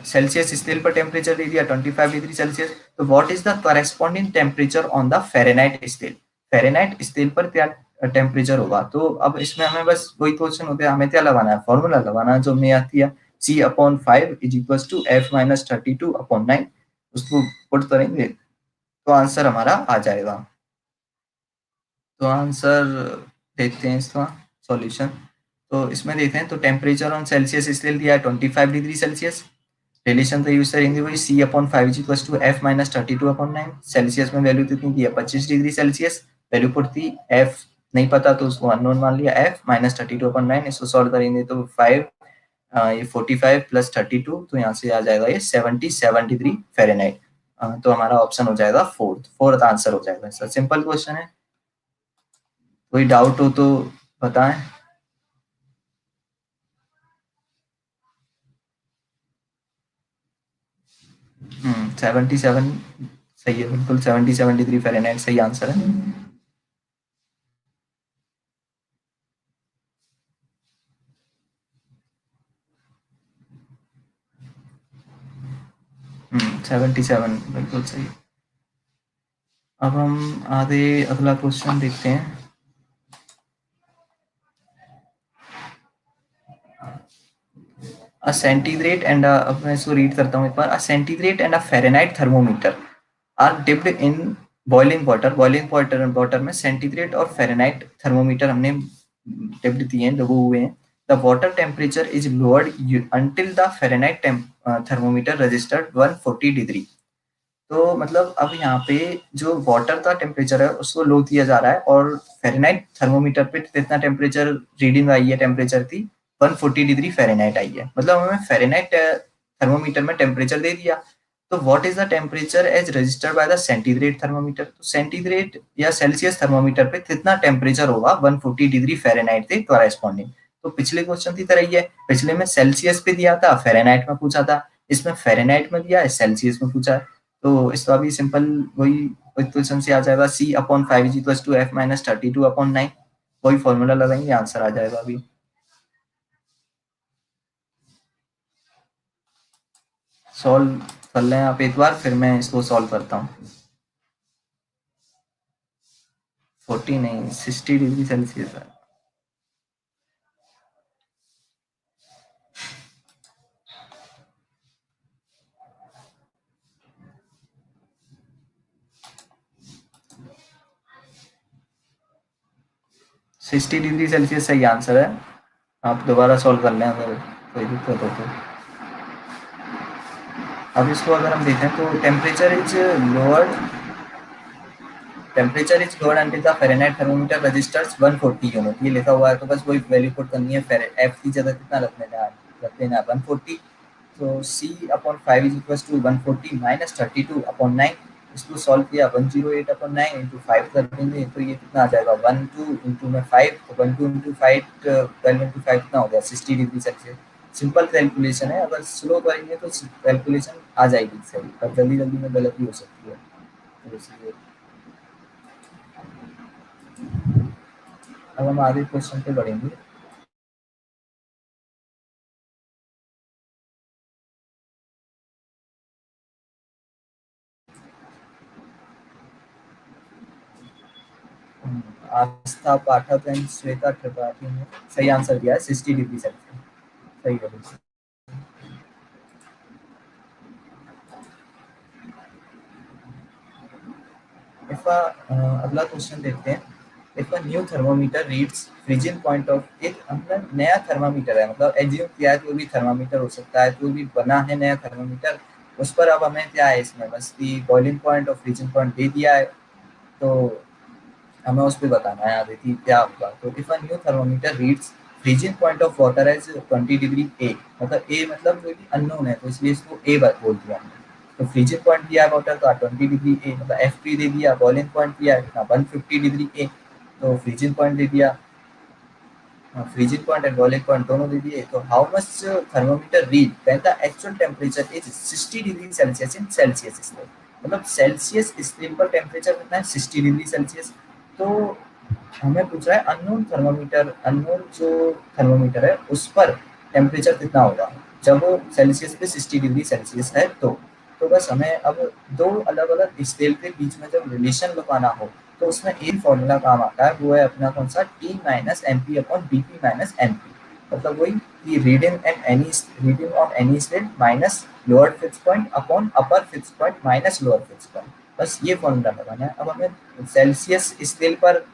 Celsius scale पर टेम्परेचर दे दिया 25 डिग्री सेल्सियस, तो what is the corresponding temperature on the Fahrenheit scale? Fahrenheit scale पर क्या टेम्परेचर होगा? तो अब इसमें हमें बस वही क्वेश्चन होता है, हमें क्या लगाना है? फॉर्मूला लगाना है जो हमने याद किया, C/5 is equal to F minus 32/9। उसको पुट करेंगे तो आंसर हमारा आ जाएगा। तो आंसर देखते हैं इसका सॉल्यूशन। तो इसमें देखते हैं, तो टेम्परेचर ऑन सेल्सियस स्केल दिया है 25 डिग्री सेल्सियस। रिलेशन तो यूज करेंगे वही, C/5 is equal to F minus 32/9। Celsius में वैल्यू कितनी दी है? 25 डिग्री सेल्सियस। वैल्यू पुट दी, F नहीं पता तो उसको अननोन मान लिया, F माइनस 32/9। इसको सॉल्व करेंगे तो 5 ये 45 प्लस 32, तो यहाँ से आ जाएगा ये 77 डिग्री फ़ारेनहाइट। तो हमारा ऑप्शन हो जाएगा फोर्थ आंसर हो जाएगा। सर सिंपल क्वेश्चन है, कोई डाउट हो तो बताएं। 77 सही है, बिल्कुल 77 डिग्री फ़ारेनहाइट सही आंसर है। 77 बिल्कुल सही। अब हम आगे अगला क्वेश्चन देखते हैं। अ सेंटीग्रेड एंड अब मैं इसको रीड करता हूँ एक बार। A centigrade and a Fahrenheit thermometer are dipped in boiling water. Boiling water water में सेंटीग्रेड और फ़ारेनहाइट थर्मोमीटर हमने डिप्ड दिए हैं, डुबो हुए हैं। The water temperature is lowered until the Fahrenheit thermometer registered 140 degree. तो मतलब अब यहाँ पे जो वाटर का टेम्परेचर है उसको लो दिया जा रहा है और फ़ारेनहाइट थर्मोमीटर पे कितना टेम्परेचर रीडिंग आई है, टेम्परेचर थी 140 डिग्री फ़ारेनहाइट आई है। मतलब हमें फ़ारेनहाइट थर्मोमीटर में टेम्परेचर दे दिया। तो what is the temperature as registered by the centigrade thermometer. तो सेंटीग्रेड या सेल्सियस थर्मोमीटर पे कितना टेम्परेचर होगा 140 डिग्री फ़ारेनहाइट के कॉरेस्पॉन्डिंग। तो पिछले क्वेश्चन की तरह ही है, पिछले में सेल्सियस पे दिया था, फ़ारेनहाइट में पूछा था, इसमें फ़ारेनहाइट में दिया है, सेल्सियस में पूछा है। तो इसका भी सिंपल वही इक्वेशन से आ जाएगा, c upon 5 is equal to f minus 32 upon 9। वही फॉर्मूला लगाएंगे, आंसर आ जाएगा अभी। सॉल्व कर लें आप एक बार, फिर मैं इसको सॉल्व करता हूँ। 40 नहीं, 60 डिग्री सेल्सियस है। 60 डिग्री सेल्सियस सही आंसर है। आप दोबारा सॉल्व कर लें अगर कोई दिक्कत हो तो। अब इसको अगर हम देखें तो temperature is lowered until the Fahrenheit thermometer registers 140 unit, ये लिखा हुआ है। तो बस वही वैल्यू पुट करनी है, एफ की जगह कितना रख देना है 140। तो C upon 5 is equal to 140 minus 32 upon 9। इसको सॉल्व किया 108 अपॉन 9 इंटू 5 कर देंगे तो ये कितना आ जाएगा 12 इंटू में 5, तो 12 इंटू 5 12 इंटू 5 कितना हो गया 60 डिग्री सेल्सियस। सिंपल कैलकुलेशन है, अगर स्लो करेंगे तो कैलकुलेशन आ जाएगी सही, पर जल्दी जल्दी में गलत भी हो सकती है। तो इसलिए अब हम आगे क्वेश्चन पे बढ़ेंगे। आस्था पाठक एंड श्वेता त्रिपाठी ने सही आंसर दिया है 60 डिग्री सेल्सियस। सही है बिल्कुल। इफ अगला क्वेश्चन देखते हैं। If a new thermometer reads freezing point of, एक हमने नया थर्मामीटर है, मतलब एज्यूम किया है कोई भी थर्मामीटर हो सकता है, कोई भी बना है नया थर्मामीटर, उस पर अब हमें क्या है इसमें बस की बॉइलिंग पॉइंट और फ्रीजिंग पॉइंट दे दिया है। तो हमें उस पे बताना है आगे कि क्या होगा। तो if a new thermometer reads freezing point of water as 20 degree A, मतलब ए मतलब कोई भी अननोन है तो इसलिए इसको ए बोल दिया हमने। तो फ्रीजिंग पॉइंट दिया है वाटर का 20 डिग्री ए, मतलब एफ पी दे दिया, बॉइलिंग पॉइंट दिया है कितना 150 डिग्री ए, तो फ्रीजिंग पॉइंट दे दिया। Freezing point and boiling point दोनों दे दिए। तो how much thermometer read when the actual temperature is 60 degree Celsius in Celsius scale, मतलब सेल्सियस स्केल पर टेम्परेचर कितना है 60 डिग्री सेल्सियस। तो हमें पूछ रहा है अननोन थर्मोमीटर, अननोन जो थर्मोमीटर है उस पर टेम्परेचर कितना होगा जब वो सेल्सियस पे 60 डिग्री सेल्सियस है। तो बस हमें अब दो अलग अलग स्केल के बीच में जब रिलेशन लगाना हो तो उसमें एक फॉर्मूला काम आता है, वो है अपना कौन सा T minus M P upon B P minus M P. मतलब वही कि reading on any scale minus lower fix point upon upper fix point minus lower fix point. बस ये फॉर्मूला लगाना है। अब हमें सेल्सियस स्केल पर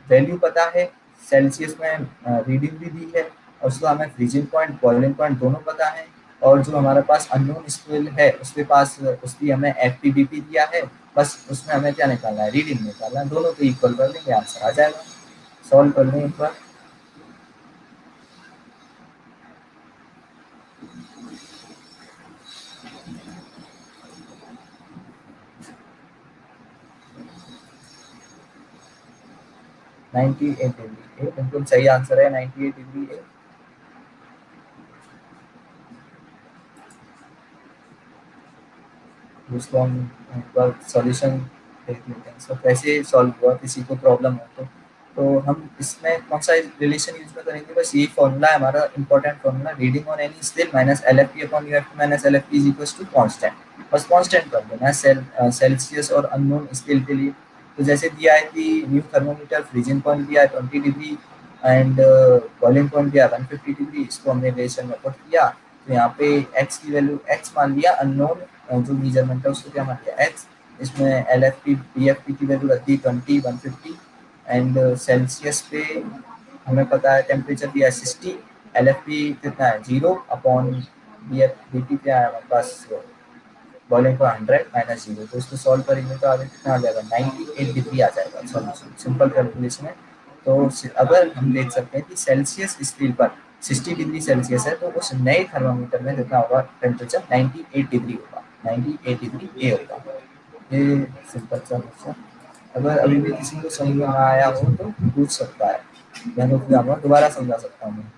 वैल्यू पता है, सेल्सियस में रीडिंग भी दी है, और उसको हमें फ्रीजिंग पॉइंट बॉइलिंग पॉइंट दोनों पता है। और जो हमारे पास अननोन स्केल है उसके पास उसकी हमें एफ पी बी पी दिया है। बस उसमें हमें क्या निकालना है, रीडिंग निकालना है, दोनों को इक्वल कर देंगे आंसर आ जाएगा। सॉल्व कर दें एक बार। 98 डिग्री ए बिल्कुल सही आंसर है, 98 डिग्री ए। उसको हम एक बार सॉल्यूशन देख लेते हैं। सो कैसे सॉल्व हुआ, किसी को प्रॉब्लम हो तो हम इसमें कौन सा रिलेशन यूज में करेंगे, बस यही फॉर्मूला है हमारा important formula, reading on any scale minus L F P upon U F minus L F P is equal to constant. बस कॉन्स्टेंट कर देना है सेल्सियस और अननोन स्केल के लिए। तो जैसे दिया है कि न्यू थर्मोमीटर फ्रीजिंग पॉइंट दिया है 20 डिग्री एंड बॉइलिंग पॉइंट दिया 150 डिग्री, इसको हमने रिलेशन में पुट किया। तो यहाँ पे एक्स की वैल्यू एक्स मान लिया, अननोन जो मेजरमेंट है उसको क्या मान लिया एक्स। इसमें L F P B F P की वैल्यू रख दी 20 150 एंड सेल्सियस पे हमें पता है टेम्परेचर दिया है 60, एल एफ पी कितना है 0 upon B F B P क्या है हमारे पास बॉइलिंग पर 100 - 0। तो इसको सॉल्व करेंगे तो आगे कितना आ जाएगा 98 डिग्री आ जाएगा सॉल्यूशन, सिंपल कैलकुलेशन है। तो अगर हम देख सकते हैं कि सेल्सियस स्केल पर 60 डिग्री सेल्सियस है तो उस नए थर्मामीटर में कितना होगा टेम्परेचर 98 डिग्री होगा, 98 डिग्री ए होगा। ये सिंपल सा क्वेश्चन, अगर अभी भी किसी को समझ में ना आया हो तो पूछ सकता है, मैं रुक जाऊंगा दोबारा समझा सकता हूँ।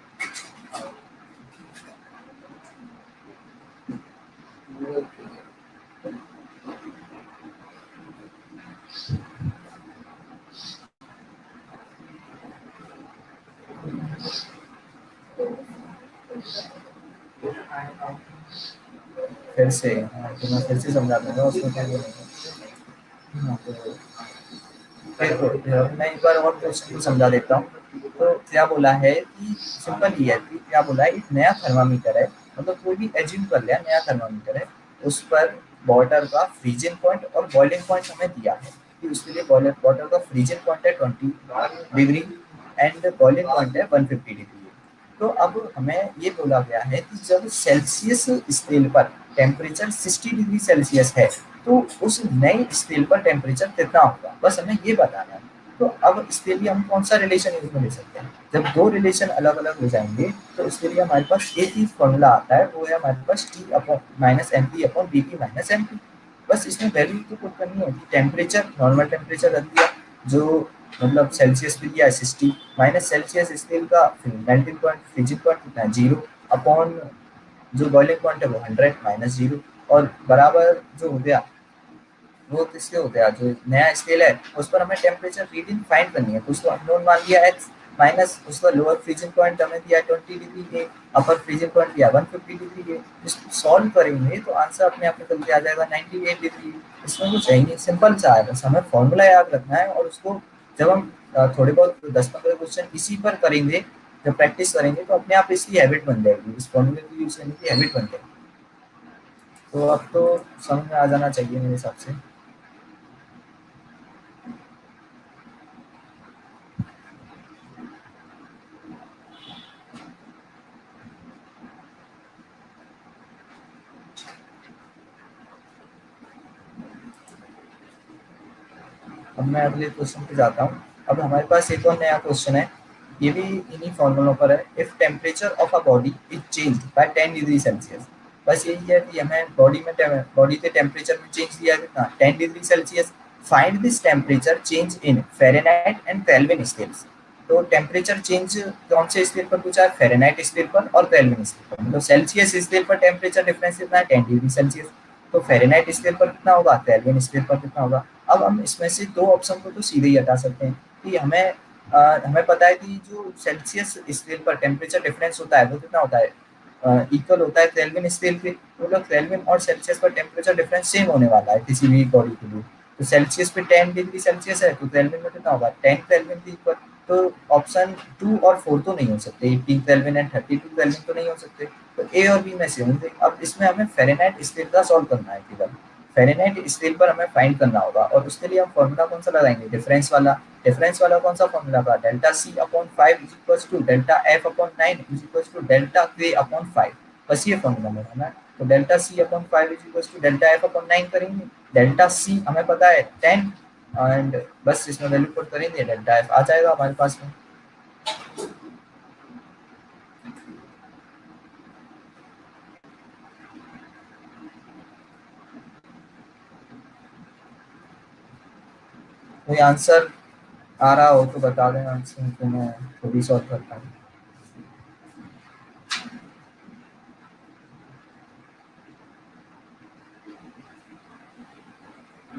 फिर से हाँ, तो मैं फिर से समझा दूंगा उसमें क्या बोलेंगे। हाँ, तो मैं एक बार और क्वेश्चन को समझा देता हूँ। तो क्या बोला है कि सिंपल ही है कि क्या बोला है, एक नया थर्मामीटर है, मतलब कोई भी एज्यूम कर लिया नया थर्मामीटर है, उस पर वाटर का फ्रीजिंग पॉइंट और बॉइलिंग पॉइंट हमें दिया है कि उसके लिए वाटर का फ्रीजिंग पॉइंट है 20 डिग्री एंड बॉइलिंग पॉइंट है 150 डिग्री। तो अब हमें ये बोला गया है कि जब सेल्सियस स्केल पर टेम्परेचर 60 डिग्री सेल्सियस है तो उस नए स्केल पर टेम्परेचर कितना होगा, बस हमें ये बताना है। तो अब इसके लिए हम कौन सा रिलेशन यूज में ले सकते हैं, जब दो रिलेशन अलग अलग हो जाएंगे तो उसके लिए हमारे पास एक ही फॉर्मूला आता है, वो है हमारे पास T upon minus M P upon B P minus M P. बस इसमें वैल्यू तो पुट करनी है, टेम्परेचर नॉर्मल टेम्परेचर रख दिया जो मतलब सेल्सियस पे दिया है 60 माइनस सेल्सियस स्केल का मेल्टिंग पॉइंट फ्रीजिंग पॉइंट कितना है 0 अपॉन जो बॉइलिंग पॉइंट है वो 100 - 0 और बराबर जो हो गया वो किसके होते हैं, जो नया स्केल है उस पर हमें टेम्परेचर रीडिंग फाइंड करनी है, तो उसको अननोन मान लिया एक्स माइनस उसका लोअर फ्रीजिंग पॉइंट हमें दिया 20 डिग्री के, अपर फ्रीजिंग पॉइंट दिया 150 डिग्री के। इसको सॉल्व करेंगे तो आंसर अपने आप निकल के आ जाएगा 98 डिग्री। इसमें कुछ है ही नहीं, सिंपल सा है, बस हमें फॉर्मूला याद रखना है और उसको जब हम थोड़े बहुत 10 15 क्वेश्चन इसी पर करेंगे, जब प्रैक्टिस करेंगे तो अपने आप इसकी हैबिट बन जाएगी, इस फॉर्मूले को यूज करने की हैबिट बन जाएगी। तो अब तो समझ में आ जाना चाहिए मेरे हिसाब से। अब मैं अगले क्वेश्चन पे जाता हूँ। अब हमारे पास एक और नया क्वेश्चन है, ये भी इन्हीं फॉर्मूलों पर है। If temperature of a body is change bye 10 degree Celsius, बस यही है कि हमें बॉडी के टेम्परेचर में चेंज दिया है कितना 10 degree Celsius. Find this temperature change in Fahrenheit and kelvin scales. तो टेम्परेचर चेंज कौन से स्केल पर पूछा है, फ़ारेनहाइट स्केल पर और केल्विन स्केल पर। मतलब सेल्सियस स्केल पर टेम्परेचर डिफरेंस कितना है 10 डिग्री सेल्सियस, तो फ़ारेनहाइट स्केल पर कितना होगा, केल्विन स्केल पर कितना होगा। अब हम इसमें से दो ऑप्शन को तो सीधे ही हटा सकते हैं कि हमें पता है कि जो सेल्सियस स्केल पर टेम्परेचर डिफरेंस होता है वो कितना होता है, इक्वल होता है केल्विन स्केल के। तो मतलब केल्विन और सेल्सियस पर टेम्परेचर डिफरेंस सेम होने वाला है किसी भी बॉडी के लिए। तो सेल्सियस पे 10 डिग्री सेल्सियस है तो केल्विन में कितना होगा 10 केल्विन के इक्वल। तो ऑप्शन 2 और 4 तो नहीं हो सकते, 18 केल्विन एंड 32 केल्विन तो नहीं हो सकते। तो ए और बी में से होंगे। अब इसमें हमें फ़ारेनहाइट स्केल का सॉल्व करना है केवल, फ़ारेनहाइट स्केल पर हमें फाइंड करना होगा और उसके लिए हम फॉर्मूला कौन सा लगाएंगे, डिफरेंस वाला। डिफरेंस वाला कौन सा फॉर्मूला का, delta C upon 5 is equal to delta F upon 9 is equal to delta K upon 5। बस ये फॉर्मूला लगाना है। तो delta C upon 5 is equal to delta F upon 9 करेंगे। डेल्टा सी हमें पता है 10 एंड बस इसमें वैल्यू पुट करेंगे डेल्टा एफ आ जाएगा हमारे पास में। कोई आंसर आ रहा हो तो बता दें आंसर, तो मैं खुद ही सॉल्व करता हूँ।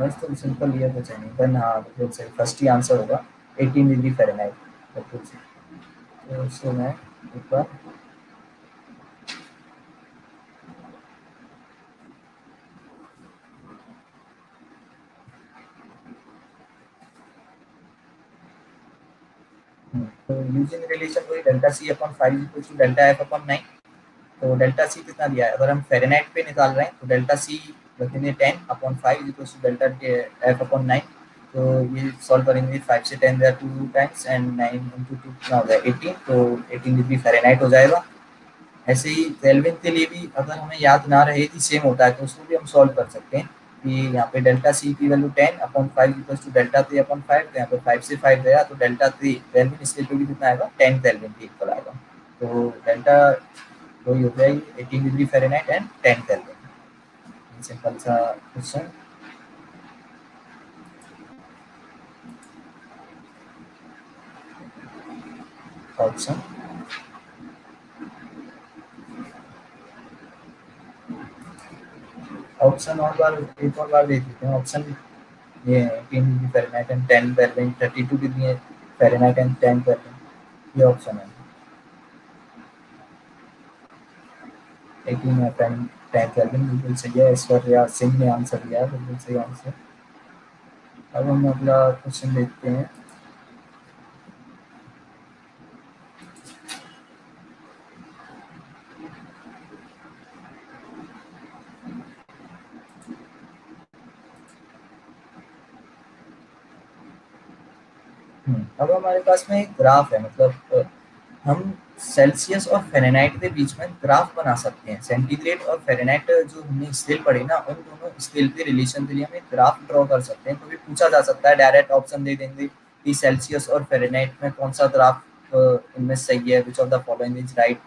बस तो सिंपल ये तो चाहिए देन। हाँ बिल्कुल सही, फर्स्ट ही आंसर होगा 18 डिग्री फ़ारेनहाइट। बिल्कुल सही। तो इसको मैं एक बार तो यूजिंग रिलेशन वही delta C upon 5 equal to delta F upon 9। तो डेल्टा सी कितना दिया है, अगर हम फ़ारेनहाइट पे निकाल रहे हैं तो डेल्टा सी रखेंगे 10 upon 5 equal to delta F upon 9। तो ये सॉल्व करेंगे, 5 से 10 दिया 2 टाइम्स एंड 9 इंटू 2 कितना हो जाएगा 18। तो 18 डिग्री फ़ारेनहाइट हो जाएगा। ऐसे ही केल्विन के लिए भी अगर हमें याद ना रहे कि सेम होता है तो उसको भी हम सॉल्व कर सकते हैं कि यहाँ पे डेल्टा सी की value 10 upon 5 equals to delta T upon 5। तो यहाँ पे 5 से 5 गया तो डेल्टा टी केल्विन इसके लिए भी कितना आएगा 10 केल्विन के इक्वल आएगा। तो डेल्टा वही हो जाएगी 18 degree Fahrenheit and 10 kelvin. Simple सा क्वेश्चन। ऑप्शन ऑप्शन और बार एक और बार देख लेते हैं ऑप्शन। ये 18 degree Fahrenheit and 10 kelvin, 32 degree Fahrenheit and 10 kelvin, ये ऑप्शन है। 18 या 10 10 केल्विन बिल्कुल सही है। ईश्वर या सिंह ने आंसर दिया है, बिल्कुल सही आंसर। अब हम अगला क्वेश्चन देखते हैं। अब हमारे पास में एक ग्राफ है, मतलब हम सेल्सियस और फ़ारेनहाइट के बीच में ग्राफ बना सकते हैं। सेंटीग्रेड और फ़ारेनहाइट जो हमने स्केल पढ़ी ना, उन दोनों स्केल के रिलेशन के लिए हम एक ग्राफ ड्रॉ कर सकते हैं। तो भी पूछा जा सकता है, डायरेक्ट ऑप्शन दे देंगे कि सेल्सियस और फ़ारेनहाइट में कौन सा ग्राफ इनमें सही है, which of the following is right,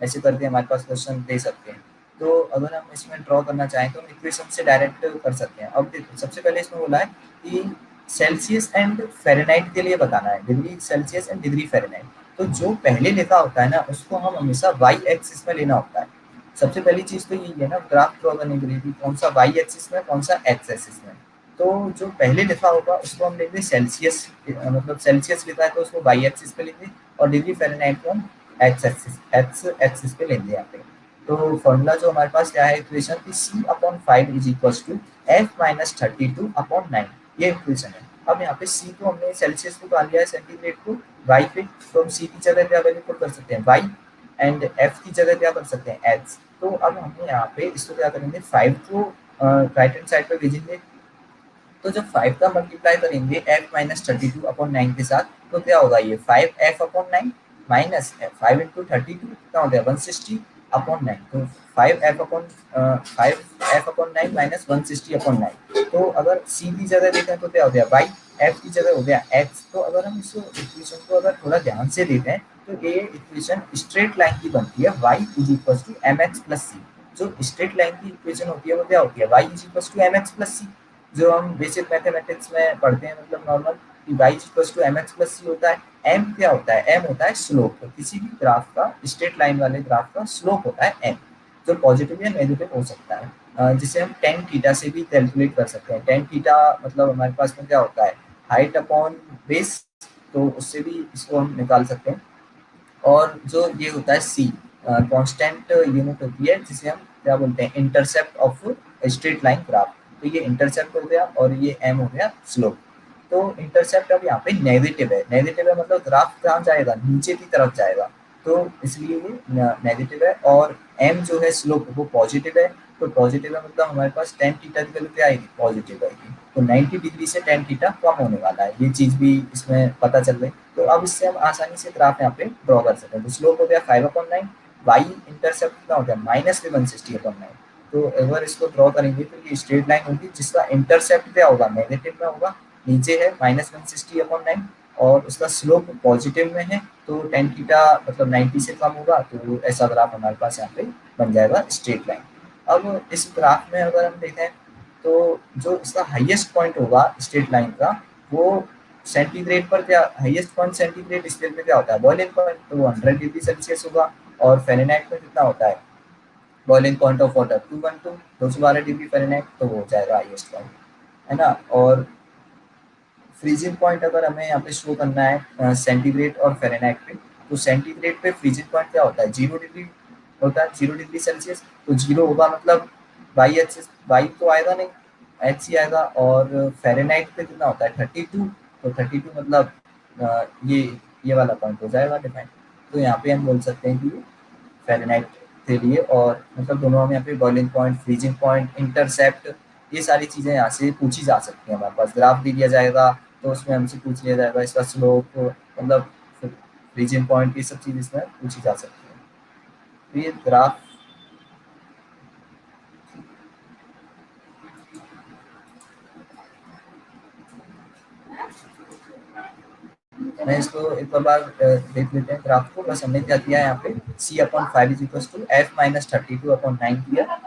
ऐसे करके हमारे पास क्वेश्चन दे सकते हैं। तो अगर हम इसमें ड्रॉ करना चाहें तो हम इक्वेशन से डायरेक्ट कर सकते हैं। अब देखो सबसे पहले इसमें बोला है कि सेल्सियस एंड फ़ारेनहाइट के लिए बताना है, degree Celsius and degree Fahrenheit. तो जो पहले लिखा होता है ना उसको हम हमेशा वाई एक्सिस में लेना होता है। सबसे पहली चीज तो यही है ना ग्राफ ड्रॉ करने के लिए कि कौन सा वाई एक्सिस में कौन सा एक्स एक्सिस में। तो जो पहले लिखा होगा उसको हम लेंगे सेल्सियस, मतलब सेल्सियस लिखा है तो उसको वाई एक्सिस पे लेंगे, और डिग्री फ़ारेनहाइट को हम एक्स एक्सिस पे लेंगे यहाँ पे। तो फॉर्मूला जो हमारे पास क्या है इक्वेशन की, C upon 5 is equals to F minus 32 upon 9, ये इक्वेशन है। अब यहाँ पे सी को हमने सेल्सियस को डाल लिया है, सेंटीग्रेड को वाई पे, तो हम सी की जगह क्या वैल्यू पुट कर सकते हैं वाई, एंड एफ की जगह क्या कर सकते हैं एक्स। तो अब हम यहाँ पे इसको क्या करेंगे 5 को राइट हैंड साइड पे भेजेंगे। तो जब 5 का मल्टीप्लाई करेंगे एफ माइनस 32 अपॉन 9 के साथ, तो क्या होगा ये 5 एफ अपॉन 9 माइनस 5 इंटू 32 कितना होता है 160 अपॉन 9। तो 5 एफ अपॉन 9 माइनस 160 अपॉन 9। तो अगर सी की जगह देखें तो क्या हो गया वाई, एफ की जगह हो गया एक्स। तो अगर हम इस इक्वेशन को अगर थोड़ा ध्यान से देखें तो ये इक्वेशन स्ट्रेट लाइन की बनती है, Y is equal to M X plus C. जो स्ट्रेट लाइन की इक्वेशन होती है वो क्या होती है Y is equal to M X plus C. जो हम बेसिक मैथमेटिक्स में पढ़ते हैं, मतलब नॉर्मल कि Y equal to M X plus C होता है। एम क्या होता है, एम होता है स्लोप। तो किसी भी ग्राफ का, स्ट्रेट लाइन वाले ग्राफ का स्लोप होता है एम, जो पॉजिटिव या नेगेटिव हो सकता है। जिसे हम टेन थीटा से भी कैलकुलेट कर सकते हैं। टेन थीटा मतलब हमारे पास में क्या होता है हाइट अपॉन बेस, तो उससे भी इसको हम निकाल सकते हैं। और जो ये होता है सी, कांस्टेंट यूनिट होती है जिसे हम क्या बोलते हैं intercept of straight line graph. तो ये इंटरसेप्ट हो गया और ये एम हो गया स्लोप। तो इंटरसेप्ट अब यहाँ पे नेगेटिव है, नेगेटिव है मतलब ग्राफ कहाँ जाएगा नीचे की तरफ जाएगा, तो इसलिए ये नेगेटिव है। और एम जो है स्लोप वो पॉजिटिव है। तो पॉजिटिव है मतलब हमारे पास टेन थीटा की वैल्यू क्या आएगी पॉजिटिव आएगी। तो 90 डिग्री से टेन थीटा कम होने वाला है, ये चीज भी इसमें पता चल रही। तो अब इससे हम आसानी से ग्राफ यहाँ पे ड्रॉ कर सकते हैं। तो स्लोप हो गया 5/9, वाई इंटरसेप्ट कितना हो गया -160/9। तो अगर इसको ड्रॉ करेंगे तो ये स्ट्रेट लाइन होगी जिसका इंटरसेप्ट क्या होगा नेगेटिव में होगा, नीचे है -160/9, और उसका स्लोप पॉजिटिव में है। तो टेन थीटा मतलब 90 से कम होगा, तो ऐसा ग्राफ हमारे पास यहाँ पे बन जाएगा स्ट्रेट लाइन। अब इस ग्राफ में अगर हम देखें तो जो इसका हाईएस्ट पॉइंट होगा स्ट्रेट लाइन का, वो सेंटीग्रेड पर क्या हाईएस्ट पॉइंट सेंटीग्रेड स्केल पे क्या होता है बॉइलिंग पॉइंट, तो वो 100 डिग्री सेल्सियस होगा। और फ़ारेनहाइट में कितना होता है boiling point of water 212 212 degree Fahrenheit, तो वो हो जाएगा हाईएस्ट पॉइंट। है ना। और फ्रीजिंग पॉइंट अगर हमें यहाँ पे शो करना है सेंटीग्रेड और फ़ारेनहाइट पे, तो सेंटीग्रेड पे फ्रीजिंग पॉइंट क्या होता है, 0 डिग्री होता है, 0 डिग्री सेल्सियस। तो 0 होगा मतलब वाई एच, वाई तो आएगा नहीं, एच सी आएगा। और फ़ारेनहाइट पे कितना होता है 32, तो 32 मतलब ये वाला पॉइंट हो जाएगा डिफाइन। तो यहाँ पे हम बोल सकते हैं कि फ़ारेनहाइट के लिए, और मतलब दोनों हम यहाँ पे boiling point, freezing point, intercept, ये सारी चीज़ें यहाँ से पूछी जा सकती हैं। हमारे पास ग्राफ दे दिया जाएगा तो उसमें हमसे पूछ लिया जाएगा इसका स्लोप, मतलब फ्रीजिंग पॉइंट, ये सब चीज़ इसमें पूछी जा सकती है। तो ये ग्राफ मैं इसको एक बार देख लेते हैं ग्राफ को। बस हमने क्या किया है यहाँ पे C upon 5 is equal to F minus 32 upon 9 किया।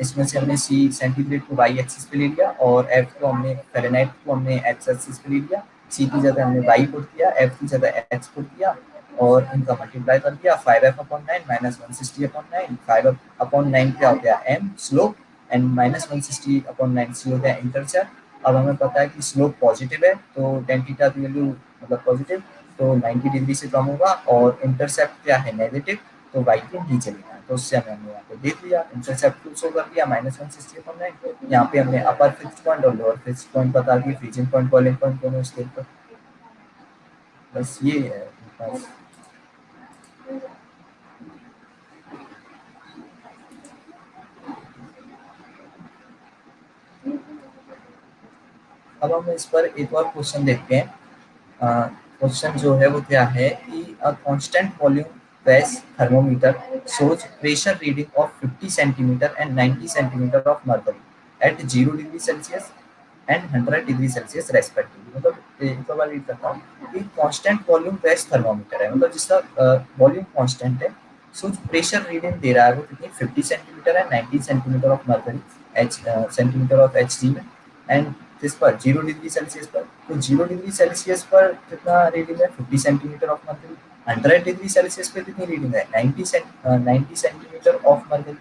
इसमें से हमने सी सेंटीग्रेड को वाई एक्सिस पे ले लिया, और एफ को हमने फ़ारेनहाइट को हमने एक्स एक्सिस पे ले लिया। सी की जगह हमने वाई पुट किया, एफ की जगह एक्स पुट किया, और इनका मल्टीप्लाई कर दिया। 5f upon 9 minus 160 upon 9, 5 upon 9 क्या हो गया M slope, and minus 160 upon 9 C हो गया इंटरसेप्ट। अब हमें पता है कि स्लोप पॉजिटिव है, तो टेन थीटा की वैल्यू मतलब पॉजिटिव, तो 90 डिग्री से कम होगा। और इंटरसेप्ट क्या है नेगेटिव, तो वाई के नीचे लेना है। तो उससे हमने यहाँ पे देख लिया, इंटरसेप्ट को शो कर दिया माइनस 160 अपॉन 9। यहाँ पे हमने अपर फिक्स पॉइंट और लोअर फिक्स पॉइंट बता दिए, फ्रीजिंग पॉइंट, बॉइलिंग पॉइंट दोनों स्केल पर। बस ये है बस। अब हम इस पर एक और क्वेश्चन देखते हैं। क्वेश्चन जो है वो क्या है कि a constant volume press thermometer shows pressure reading of 50 centimeter and 90 centimeter of mercury at 0 degree Celsius and 100 degree Celsius respectively. मतलब एक बार रीड करता हूँ कि कांस्टेंट वॉल्यूम प्रेस थर्मोमीटर है, मतलब जिसका वॉल्यूम कांस्टेंट है, सो प्रेशर रीडिंग दे रहा है वो कितनी 50 सेंटीमीटर है, 90 centimetre of mercury, H centimetre of H G में, एंड किस पर 0 डिग्री सेल्सियस पर। तो 0 डिग्री सेल्सियस पर कितना रीडिंग है 50 centimetre of mercury, 100 degree Celsius पे कितनी रीडिंग है 90 सेंटीमीटर ऑफ मर्करी।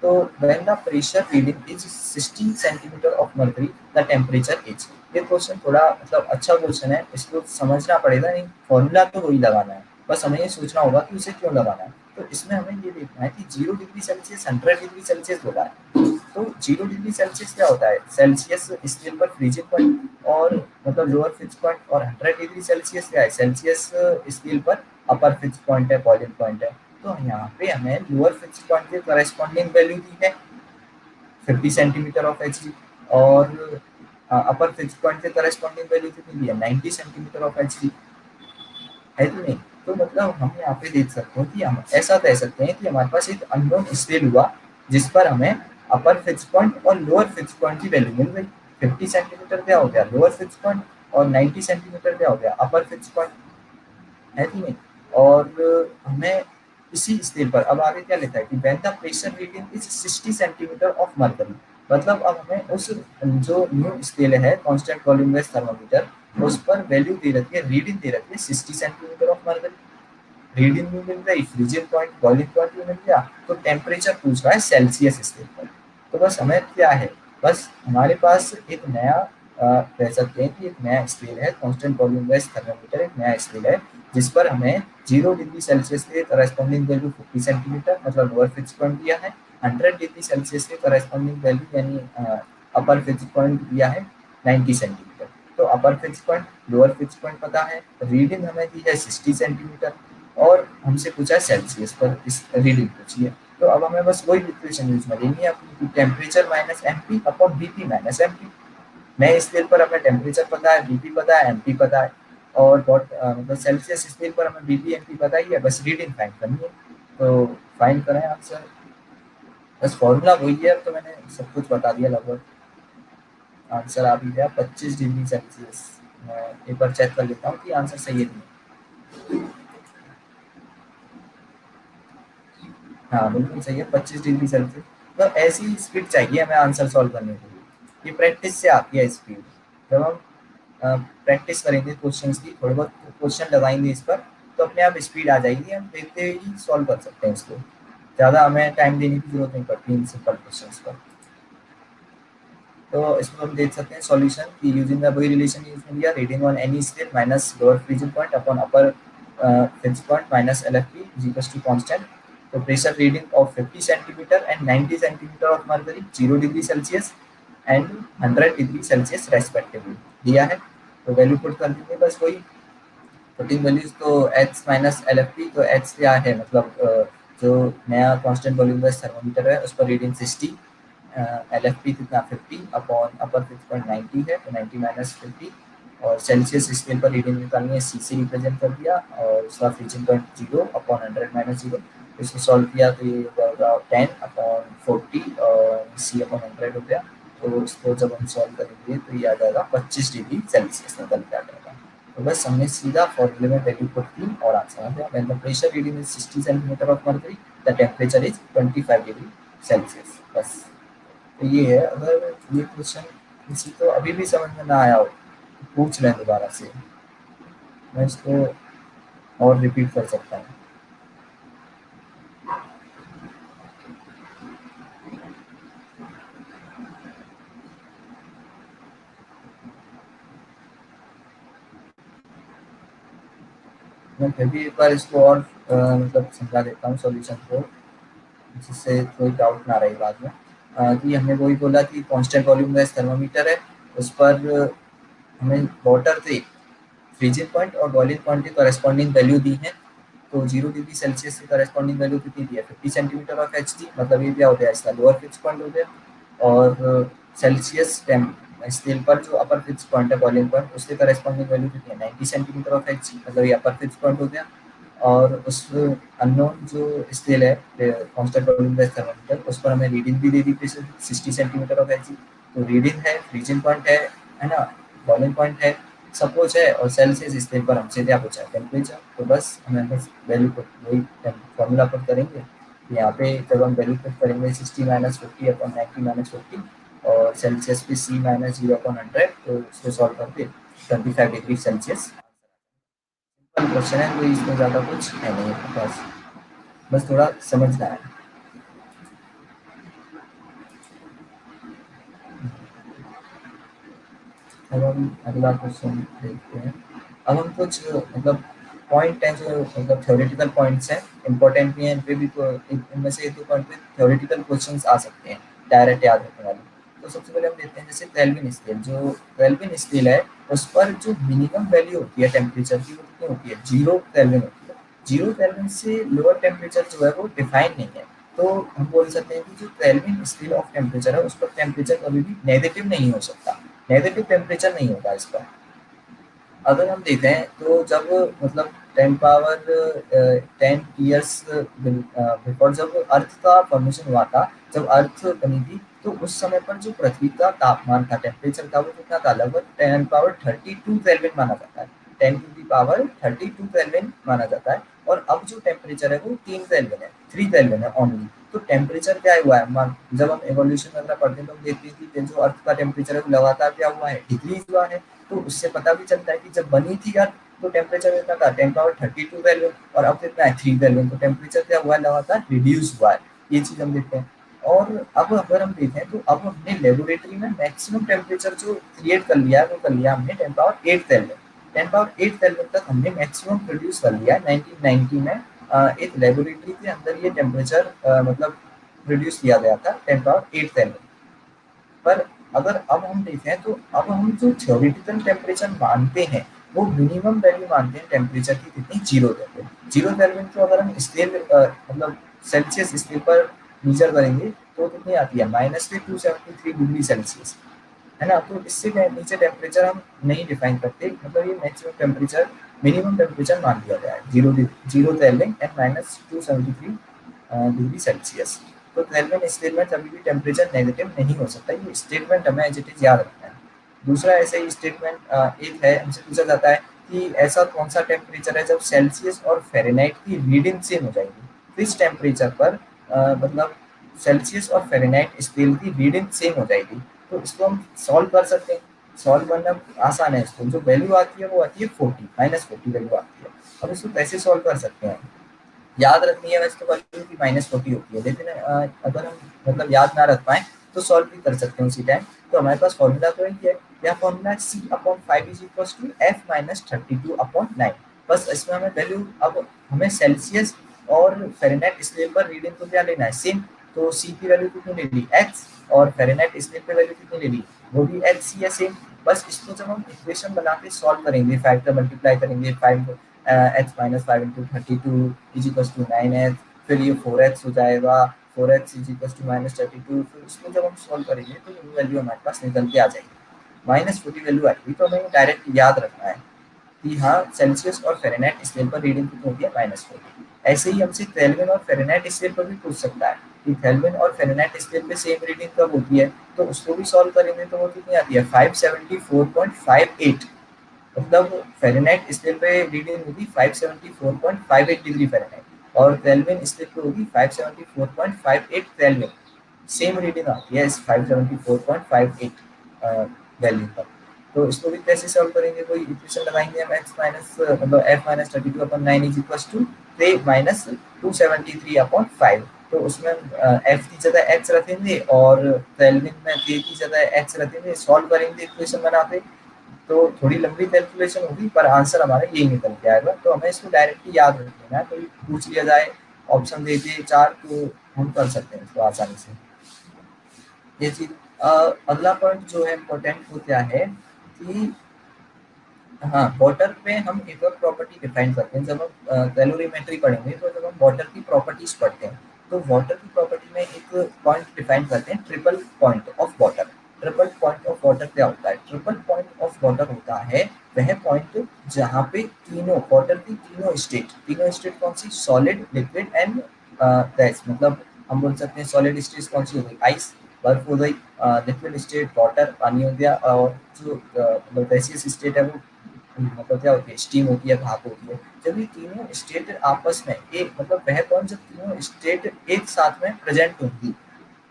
तो when the pressure reading is 60 centimeter of mercury, the temperature is। ये क्वेश्चन थोड़ा मतलब अच्छा क्वेश्चन है, इसको समझना पड़ेगा, नहीं फॉर्मूला तो वही लगाना है, बस हमें ये सोचना होगा कि उसे क्यों लगाना है। तो इसमें हमें ये देखना है कि 0 डिग्री सेल्सियस 100 डिग्री सेल्सियस बोला है, तो 0 डिग्री सेल्सियस क्या होता है सेल्सियस स्केल पर फ्रीजिंग पॉइंट, और मतलब लोअर फिक्स पॉइंट, और 100 डिग्री सेल्सियस क्या है सेल्सियस स्केल पर अपर फिक्स पॉइंट है, बॉइलिंग पॉइंट है। तो यहाँ पे हमें लोअर फिक्स पॉइंट के करस्पॉन्डिंग वैल्यू दी है 50 सेंटीमीटर ऑफ एच जी, और अपर फिक्स पॉइंट के करस्पॉन्डिंग वैल्यू कितनी दी है 90 सेंटीमीटर ऑफ एच जी, है कि नहीं। तो मतलब हम यहाँ पे देख सकते हैं कि हम ऐसा कह सकते हैं कि हमारे पास एक अननोन स्केल हुआ जिस पर हमें अपर फिक्स पॉइंट और लोअर फिक्स पॉइंट की वैल्यू मिल गई। 50 सेंटीमीटर क्या हो गया लोअर फिक्स पॉइंट, और 90 सेंटीमीटर क्या हो गया अपर फिक्स पॉइंट, है कि नहीं। और हमें इसी स्केल पर अब आगे क्या लिखा है कि when the pressure reading is 60 centimetre of mercury, मतलब अब हमें उस जो न्यू स्केल है कांस्टेंट वॉल्यूम बेस्ड थर्मामीटर, उस पर वैल्यू दे रखी है, रीडिंग दे रखी है 60 सेंटीमीटर ऑफ मर्करी। रीडिंग भी मिल गई, फ्रीजिंग पॉइंट, बॉइलिंग पॉइंट भी मिल गया, तो टेम्परेचर पूछ रहा है सेल्सियस स्केल पर। तो बस हमें क्या है, बस हमारे पास एक नया कह सकते हैं कि एक नया स्केल है कांस्टेंट वॉल्यूम बेस्ड थर्मामीटर, एक नया स्केल है जिस पर हमें 0 डिग्री सेल्सियस के करस्पॉन्डिंग वैल्यू 50 सेंटीमीटर मतलब लोअर फिक्स पॉइंट दिया है, 100 डिग्री सेल्सियस के करस्पॉन्डिंग वैल्यू यानी अपर फिक्स पॉइंट दिया है 90 सेंटीमीटर। तो अपर fix point lower fix point पता है, रीडिंग हमें दी है 60 सेंटीमीटर, और हमसे पूछा है सेल्सियस पर इस रीडिंग पूछी है। तो अब हमें बस वही इक्वेशन यूज में लेनी है अपनी, temperature minus M P upon B P minus M P. नए स्केल पर हमें टेम्परेचर पता है, बीपी पता है, एमपी पता है, और मतलब सेल्सियस स्केल पर हमें बीपी एमपी पता ही है, बस रीडिंग फाइंड करनी है। तो फाइंड करें आंसर, बस फॉर्मूला वही है, अब तो मैंने सब कुछ बता दिया लगभग। आंसर आ भी गया 25 डिग्री सेल्सियस। मैं एक बार चेक कर लेता हूँ कि आंसर सही है नहीं। हाँ बिल्कुल सही है 25 डिग्री सेल्सियस। तो ऐसी स्पीड चाहिए हमें आंसर सॉल्व करने के लिए, ये प्रैक्टिस से आती है स्पीड। जब हम प्रैक्टिस करेंगे क्वेश्चंस की, थोड़े बहुत क्वेश्चन लगाएंगे इस पर, तो अपने आप स्पीड आ जाएगी, हम देखते ही सॉल्व कर सकते हैं इसको, ज़्यादा हमें टाइम देने की जरूरत नहीं पड़ती इन सिंपल क्वेश्चंस पर। तो इसमें हम देख सकते हैं सॉल्यूशन कि यूजिंग द वही रिलेशन यूज में दिया, reading on any scale minus lower freezing point upon upper fix point minus LFP is equals to constant. तो pressure reading of 50 centimetre and 90 centimetre of mercury 0 degree Celsius and 100 degree Celsius respectively दिया है। तो value put कर देंगे बस वही putting values. तो H minus LFP, तो H क्या है मतलब जो नया कांस्टेंट वॉल्यूम थर्मोमीटर है उस पर रीडिंग 60, LFP कितना 50 अपॉन अपर फिक्स पॉइंट 90 है तो 90 माइनस 50, और सेल्सियस स्केल पर रीडिंग निकालनी है, C से रिप्रेजेंट कर दिया और उसका फ्रीजिंग पॉइंट 0 अपॉन 100 माइनस 0। इसको सॉल्व किया तो ये होगा 10 अपॉन 40 और C अपॉन 100 हो गया। तो इसको जब हम सॉल्व करेंगे तो ये आ जाएगा 25 डिग्री सेल्सियस निकल के आ जाएगा। तो बस हमने सीधा फॉर्मूले में वैल्यू पुट की और आंसर आ गया। When the pressure reading is 60 centimetre of mercury the temperature is 25 degree Celsius. बस तो ये है। अगर ये क्वेश्चन किसी को अभी भी समझ में ना आया हो तो पूछ लें दोबारा से, मैं इसको और रिपीट कर सकता हूँ। मैं फिर भी एक बार इसको और मतलब समझा देता हूँ सॉल्यूशन को, जिससे कोई डाउट ना रहे बाद में। कि हमने वही बोला कि कांस्टेंट वॉल्यूम गैस थर्मामीटर है, उस पर हमें वाटर से फ्रीजिंग पॉइंट और बॉइलिंग पॉइंट की कॉरेस्पॉन्डिंग वैल्यू दी है। तो 0 डिग्री सेल्सियस की कॉरेस्पॉन्डिंग वैल्यू कितनी दी है 50 सेंटीमीटर ऑफ HT, मतलब ये क्या हो गया इसका लोअर फिक्स पॉइंट हो गया। और सेल्सियस स्केल पर जो अपर फिक्स पॉइंट है बॉइलिंग पॉइंट उसके कॉरेस्पॉन्डिंग वैल्यू कितनी है 90 सेंटीमीटर ऑफ HT, मतलब ये अपर फिक्स पॉइंट हो गया। और उस अननोन जो स्केल है कांस्टेंट वॉल्यूम गैस थर्मामीटर उस पर हमें रीडिंग भी दे दी थी 60 सेंटीमीटर ऑफ HT। तो रीडिंग है, फ्रीजिंग पॉइंट है ना, बॉइलिंग पॉइंट है, सब कुछ है, और सेल्सियस स्केल पर हमसे क्या पूछा है टेम्परेचर। तो बस हमें बस वैल्यू पुट वही फॉर्मूला पुट करेंगे। यहाँ पे जब हम वैल्यू पुट करेंगे 60 माइनस 50 अपॉन 90 माइनस 50 और सेल्सियस पे C माइनस 0 अपॉन 100, तो इसको सॉल्व करके 25 डिग्री सेल्सियस क्वेश्चन है। कोई इसमें ज़्यादा कुछ है नहीं बस थोड़ा समझना है। अब हम अगला क्वेश्चन देखते हैं। अब हम कुछ मतलब पॉइंट हैं जो मतलब थ्योरेटिकल पॉइंट्स हैं, इंपॉर्टेंट भी हैं, इन पे भी इनमें से एक दो पॉइंट पे थ्योरेटिकल क्वेश्चंस आ सकते हैं डायरेक्ट याद रखने वाले। तो सबसे पहले हम देखते हैं जैसे केल्विन स्केल, जो केल्विन स्केल है उस पर जो मिनिमम वैल्यू होती है टेम्परेचर की वो कितनी होती है 0 केल्विन होती है। 0 केल्विन से लोअर टेम्परेचर जो है वो डिफाइन नहीं है। तो हम बोल सकते हैं कि जो केल्विन स्केल ऑफ टेम्परेचर है उस पर टेम्परेचर कभी भी नेगेटिव नहीं हो सकता, नेगेटिव टेम्परेचर नहीं होगा इस पर। अगर हम देखें तो जब मतलब 10 ईयर्स बिफोर जब अर्थ का फॉर्मेशन हुआ था, जब अर्थ बनी थी, तो उस समय पर जो पृथ्वी का तापमान था टेम्परेचर था वो कितना था लगभग 10 पावर 32 केल्विन माना जाता है, 10 टू दी पावर 32 केल्विन माना जाता है। और अब जो टेम्परेचर है वो 3 केल्विन है, 3 केल्विन है ओनली। तो टेम्परेचर क्या हुआ है, जब हम एवोल्यूशन वगैरह पढ़ते हैं तो हम देखते हैं कि जो अर्थ का टेम्परेचर है वो लगातार क्या हुआ है डिक्रीज हुआ है। तो उससे पता भी चलता है कि जब बनी थी अर्थ तो टेम्परेचर कितना था 10 पावर 32 केल्विन, और अब कितना है 3 केल्विन। तो टेम्परेचर क्या हुआ है लगातार रिड्यूस हुआ है, ये चीज हम देखते हैं। और अब अगर हम देखें तो अब हमने लेबोरेटरी में मैक्सिमम टेम्परेचर जो क्रिएट कर लिया है वो कर लिया हमने 10 पावर 8 केल्विन। 10 पावर 8 केल्विन तक हमने मैक्सिमम प्रोड्यूस कर लिया है 1990 में। एक लेबोरेटरी के अंदर ये टेम्परेचर मतलब प्रोड्यूस किया गया था 10 पावर 8 केल्विन। पर अगर अब हम देखें तो अब हम जो थ्योरेटिकल टेम्परेचर मानते हैं वो मिनिमम वैल्यू मानते हैं टेम्परेचर की कितनी 0 केल्विन। 0 केल्विन को अगर हम स्केल मतलब सेल्सियस स्केल पर मेजर करेंगे तो कितनी आती है -273 डिग्री सेल्सियस, है ना। तो इससे नीचे टेम्परेचर हम नहीं डिफाइन करते, मतलब ये मैक्सिमम टेम्परेचर मिनिमम टेम्परेचर मान दिया गया है 0 केल्विन एंड -273 डिग्री सेल्सियस। तो केल्विन स्केल में कभी भी टेम्परेचर नेगेटिव नहीं हो सकता, ये स्टेटमेंट हमें एज इट इज याद रखना है। दूसरा ऐसे ही स्टेटमेंट एक है, हमसे पूछा जाता है कि ऐसा कौन सा टेम्परेचर है जब सेल्सियस और फ़ारेनहाइट की रीडिंग सेम हो जाएगी। तो इस टेम्परेचर पर मतलब सेल्सियस और फ़ारेनहाइट स्केल की रीडिंग सेम हो जाएगी। तो इसको हम सॉल्व कर सकते हैं, सॉल्व करना आसान है। इसको जो वैल्यू आती है वो आती है 40, -40 वैल्यू आती है। अब इसको कैसे सॉल्व कर सकते हैं, याद रखनी है वैसे तो वैल्यू की -40 होती है, लेकिन अगर हम मतलब याद ना रख पाए तो सॉल्व भी कर सकते हैं उसी टाइम। तो हमारे पास फॉर्मूला तो यही है, या formula C/5 is equal to F-32/9। बस इसमें हमें वैल्यू, अब हमें सेल्सियस और फ़ारेनहाइट स्केल पर रीडिंग को क्या लेना है, सेम। तो C की वैल्यू कितनी ले ली, x, और फ़ारेनहाइट स्केल पे वैल्यू कितनी ले ली, वो भी h C है सेम। बस इसको जब हम इक्वेशन बना के सॉल्व करेंगे, 5 का मल्टीप्लाई करेंगे, 5 h-5 into 32 is equal to 9h, फिर ये 4h हो जाएगा, 4h इज इक्वल टू -32, फिर उसको जब हम सॉल्व करेंगे तो वो वैल्यू हमारे पास निकल के आ जाएगी, -40 वैल्यू आएगी। तो हमें डायरेक्ट याद रखना है कि हाँ, सेल्सियस और फ़ारेनहाइट स्केल पर रीडिंग कितनी होती है, -40। ऐसे ही हमसे केल्विन और फ़ारेनहाइट स्केल पर भी पूछ सकता है कि केल्विन और फ़ारेनहाइट स्केल पे सेम रीडिंग कब होती है, तो उसको भी सॉल्व करेंगे तो वो कितनी आती है, 574.58। मतलब फ़ारेनहाइट स्केल पे रीडिंग होगी 574.58 डिग्री फ़ारेनहाइट, और केल्विन स्केल पे होगी 574.58 केल्विन। सेम रीडिंग आती है इस 574.58 वैल्यू पर। तो इसको भी कैसे सॉल्व करेंगे, कोई इक्वेशन लगाएंगे हम, x माइनस मतलब f-32/9 इज इक्वल टू -273/5। तो उसमें f की जगह x रखेंगे और केल्विन में k की जगह x रखेंगे, सॉल्व करेंगे इक्वेशन बनाते। तो थोड़ी लंबी कैलकुलेशन होगी पर आंसर हमारा यही निकल के आएगा। तो हमें इसको डायरेक्टली याद रख लेना है, कोई पूछ लिया जाए ऑप्शन दे दिए 4 तो हम कर सकते हैं इसको आसानी से, ये चीज। अगला पॉइंट जो है इम्पोर्टेंट वो क्या है कि हाँ, वाटर में हम एक और प्रॉपर्टी डिफाइन करते हैं जब हम कैलोरीमेट्री पढ़ेंगे। तो जब हम वाटर की प्रॉपर्टीज पढ़ते हैं तो वाटर की प्रॉपर्टी में एक पॉइंट डिफाइन करते हैं, triple point of water. Triple point of water क्या होता है, ट्रिपल पॉइंट ऑफ वाटर होता है वह पॉइंट जहाँ पे तीनों वाटर की तीनों स्टेट कौन सी, सॉलिड, लिक्विड एंड गैस। मतलब हम बोल सकते हैं सॉलिड स्टेट कौन सी हो गई, आइस, बर्फ हो गई, लिक्विड स्टेट वाटर, पानी हो गया, और जो मतलब गैसियस स्टेट है वो मतलब क्या होती है, स्टीम होती है, भाप होती है। जब ये तीनों स्टेट आपस में एक मतलब वह पॉइंट जब तीनों स्टेट एक साथ में प्रेजेंट होंगी,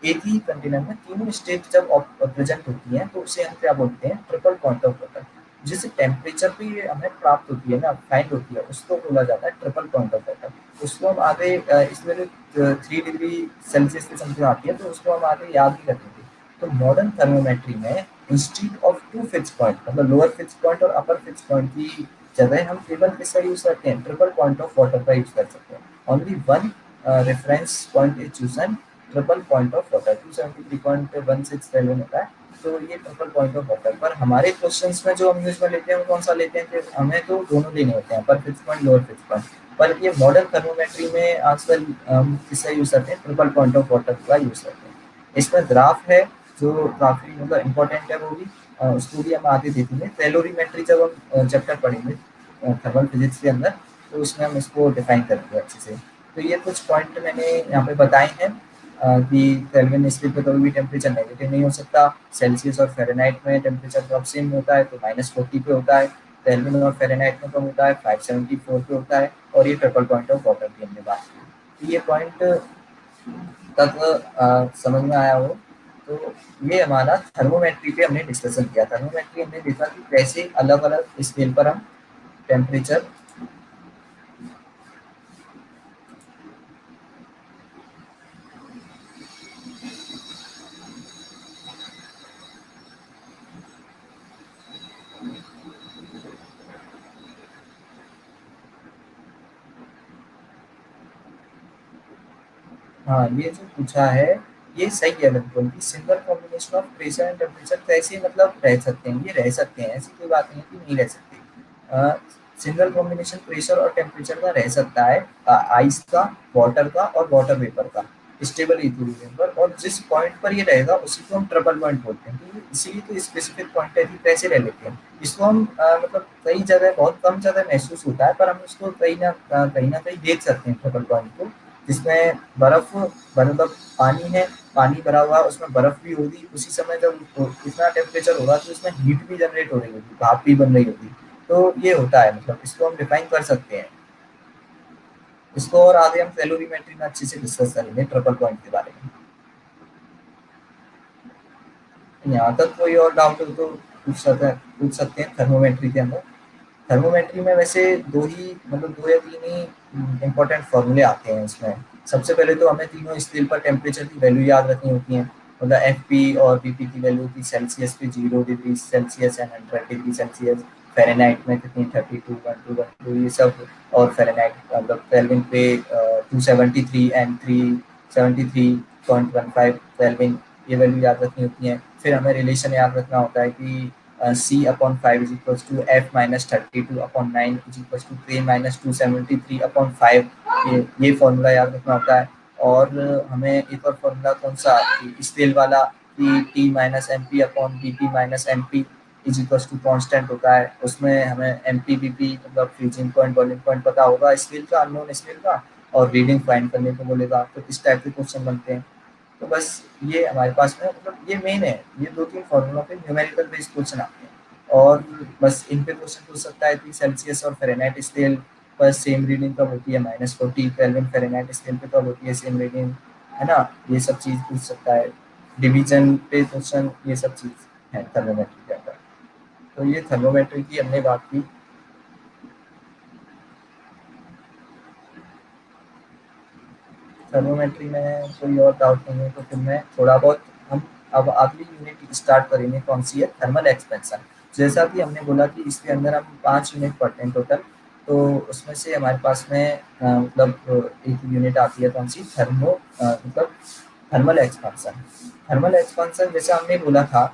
एक ही कंटेनर में तीनों स्टेट जब प्रेजेंट होती हैं, तो उसे हम क्या बोलते हैं, ट्रिपल पॉइंट ऑफ वाटर। जिस टेम्परेचर पे ये हमें प्राप्त होती है ना, फाइंड होती है, उसको बोला जाता है ट्रिपल पॉइंट ऑफ वाटर। उसको हम आगे इसमें 3 डिग्री सेल्सियस की समथिंग आती है, तो उसको हम आगे याद ही रखेंगे। तो मॉडर्न थर्मोमेट्री में इंस्टीड ऑफ 2 फिक्स पॉइंट, मतलब लोअर फिक्स पॉइंट और अपर फिक्स पॉइंट की जगह हम केवल किसका यूज करते हैं, ट्रिपल पॉइंट ऑफ वाटर का यूज कर सकते हैं। Only one reference point is chosen, triple point of water. 273.16 kelvin होता है। तो ये ट्रिपल पॉइंट ऑफ वाटर पर हमारे क्वेश्चंस में जो हम यूज में लेते हैं वो कौन सा लेते हैं, कि हमें तो दोनों लेने होते हैं, अपर fix point, lower fix point. पर ये मॉडर्न थर्मोमेट्री में आजकल हम किसका यूज करते हैं, ट्रिपल पॉइंट ऑफ वाटर का यूज करते हैं। इसमें ग्राफ है जो काफी मतलब इम्पोर्टेंट है, वो भी उसको भी हम आगे देखेंगे। कैलोरीमेट्री जब हम चैप्टर पढ़ेंगे थर्मल फिजिक्स के अंदर, तो उसमें हम इसको डिफाइन करेंगे अच्छे से। तो ये कुछ पॉइंट मैंने यहाँ पे बताए हैं कि केल्विन स्केल पे कभी भी टेम्परेचर नेगेटिव नहीं हो सकता। सेल्सियस और फ़ारेनहाइट में टेम्परेचर कब सेम होता है, तो -40 पे होता है। केल्विन और फ़ारेनहाइट में कब होता है, 574 पे होता है। और ये ट्रिपल पॉइंट ऑफ वाटर की हमने बात की। तो ये पॉइंट तक समझ में आया हो, तो ये हमारा थर्मोमेट्री पे हमने डिस्कशन किया। थर्मोमेट्री हमने देखा कि कैसे अलग अलग स्केल पर हम टेम्परेचर, हाँ ये जो पूछा है ये सही है बिल्कुल, कि single combination of pressure and temperature कैसे मतलब रह सकते हैं, ये रह सकते हैं, ऐसी कोई बात नहीं है कि नहीं रह सकते। सिंगल कॉम्बिनेशन प्रेशर और टेम्परेचर का रह सकता है, आइस का, वाटर का और वाटर वेपर का, स्टेबल इक्विलिब्रियम पर। और जिस पॉइंट पर ये रहेगा उसी को हम ट्रिपल पॉइंट बोलते हैं। तो इसीलिए तो स्पेसिफिक पॉइंट है कि कैसे रह लेते हैं। इसको हम मतलब कई जगह, बहुत कम जगह महसूस होता है, पर हम इसको कहीं ना कहीं देख सकते हैं ट्रिपल पॉइंट को, जिसमें बर्फ, मतलब पानी है, पानी भरा हुआ है, उसमें बर्फ भी होगी। उसी समय जब इतना टेम्परेचर होगा तो इसमें हीट भी जनरेट हो रही होगी, भाप भी बन रही होगी। तो ये होता है, मतलब इसको हम डिफाइन कर सकते हैं। इसको और आगे हम कैलोरीमेट्री में अच्छे से डिस्कस करेंगे ट्रिपल पॉइंट के बारे में। यहाँ तक कोई और डाउट हो तो पूछ सकते हैं थर्मोमेट्री के अंदर। थर्मोमेट्री में वैसे दो ही मतलब 2 या 3 ही इम्पोर्टेंट फॉर्मूले आते हैं इसमें। सबसे पहले तो हमें तीनों स्केल पर टेम्परेचर की वैल्यू याद रखनी होती है। मतलब एफ पी और बी पी की वैल्यू थी सेल्सियस पे 0 degree Celsius and 100 degree Celsius, Fahrenheit में कितनी 32 12 ये सब, और फ़ारेनहाइट मतलब केल्विन पे 273 एंड 373.15 केल्विन, ये वैल्यू याद रखनी होती है। फिर हमें रिलेशन याद रखना होता है कि C upon 5 is equal to F minus 32 upon 9 is equal to K minus 273 upon 5, ये फॉर्मूला याद रखना होता है। और हमें एक और फॉर्मूला कौन सा स्केल वाला, कि T minus M P upon B P minus M P is equal to constant होता है। उसमें हमें एम पी बी पी मतलब फ्रीजिंग पॉइंट बॉइलिंग पॉइंट पता होगा स्केल का, अननोन स्केल का, और रीडिंग फाइंड करने को बोलेगा। तो इस टाइप के क्वेश्चन बनते हैं। तो बस ये हमारे पास में मतलब ये मेन है, ये 2 3 फॉर्मूला पे न्यूमेरिकल बेस्ड क्वेश्चन आते हैं। और बस इन पे क्वेश्चन पूछ सकता है कि सेल्सियस और फ़ारेनहाइट स्केल पर सेम रीडिंग कब होती है, -40 केल्विन फ़ारेनहाइट स्केल पे कब होती है सेम रीडिंग, है ना, ये सब चीज़ पूछ सकता है। डिवीजन पे क्वेश्चन, ये सब चीज़ है थर्मोमेट्री के अंदर। तो ये थर्मोमेट्री की हमने बात की। थर्मोमेट्री में कोई और डाउट नहीं है तो फिर मैं थोड़ा बहुत, हम अब अगली यूनिट स्टार्ट करेंगे कौन सी है, थर्मल एक्सपेंशन। जैसा कि हमने बोला कि इसके अंदर हम 5 यूनिट पढ़ते हैं टोटल। तो उसमें से हमारे पास में मतलब एक यूनिट आती है कौन सी, मतलब थर्मल एक्सपेंशन। थर्मल एक्सपेंशन जैसा हमने बोला था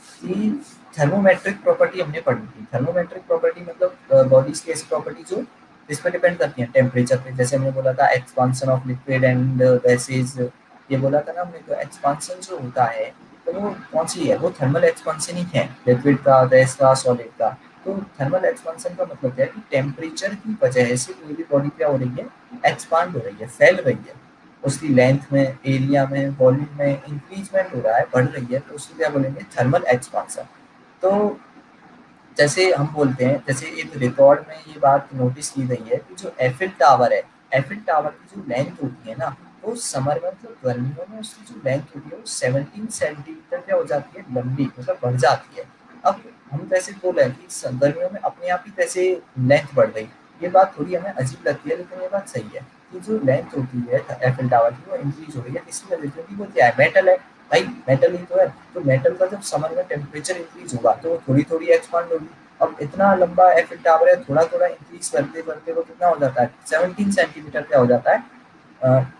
कि थर्मोमेट्रिक प्रॉपर्टी हमने पढ़ी थी। थर्मोमेट्रिक प्रॉपर्टी मतलब बॉडीज की ऐसी प्रॉपर्टी जो इस पर डिपेंड करती हैं टेम्परेचर पे। जैसे हमने बोला था expansion of liquid and gases, ये बोला था ना हमने। तो एक्सपांसन जो होता है तो वो कौन सी है, वो थर्मल एक्सपांसन ही है, लिक्विड का, गैस का, सॉलिड का। तो थर्मल एक्सपांसन का मतलब क्या है कि टेम्परेचर की वजह से कोई भी बॉडी क्या हो रही है, एक्सपांड हो रही है, फैल रही है। उसकी लेंथ में, एरिया में, वॉल्यूम में इंक्रीजमेंट हो रहा है, बढ़ रही है, तो उसको क्या बोलेंगे, थर्मल एक्सपांसन। तो जैसे हम बोलते हैं, जैसे एक रिकॉर्ड में ये बात नोटिस की गई है कि जो एफिल टावर है, एफिल टावर की जो लेंथ होती है ना, वो समर में मतलब गर्मियों में उसकी जो लेंथ होती है वो 17 सेंटीमीटर क्या हो जाती है, लंबी, मतलब बढ़ जाती है। अब हम जैसे बोल रहे हैं कि गर्मियों में अपने आप ही कैसे लेंथ बढ़ गई, ये बात थोड़ी हमें अजीब लगती है, लेकिन ये बात सही है कि जो लेंथ होती है एफिल टावर की वो इंक्रीज हो रही है। इसी वजह से, क्योंकि वो क्या है, मेटल है भाई, मेटल ही तो है। तो मेटल का जब समर में टेम्परेचर इंक्रीज होगा तो वो थोड़ी थोड़ी एक्सपांड होगी। अब इतना लंबा एफिल टावर है, थोड़ा थोड़ा इंक्रीज करते करते वो कितना हो जाता है, 17 सेंटीमीटर क्या हो जाता है,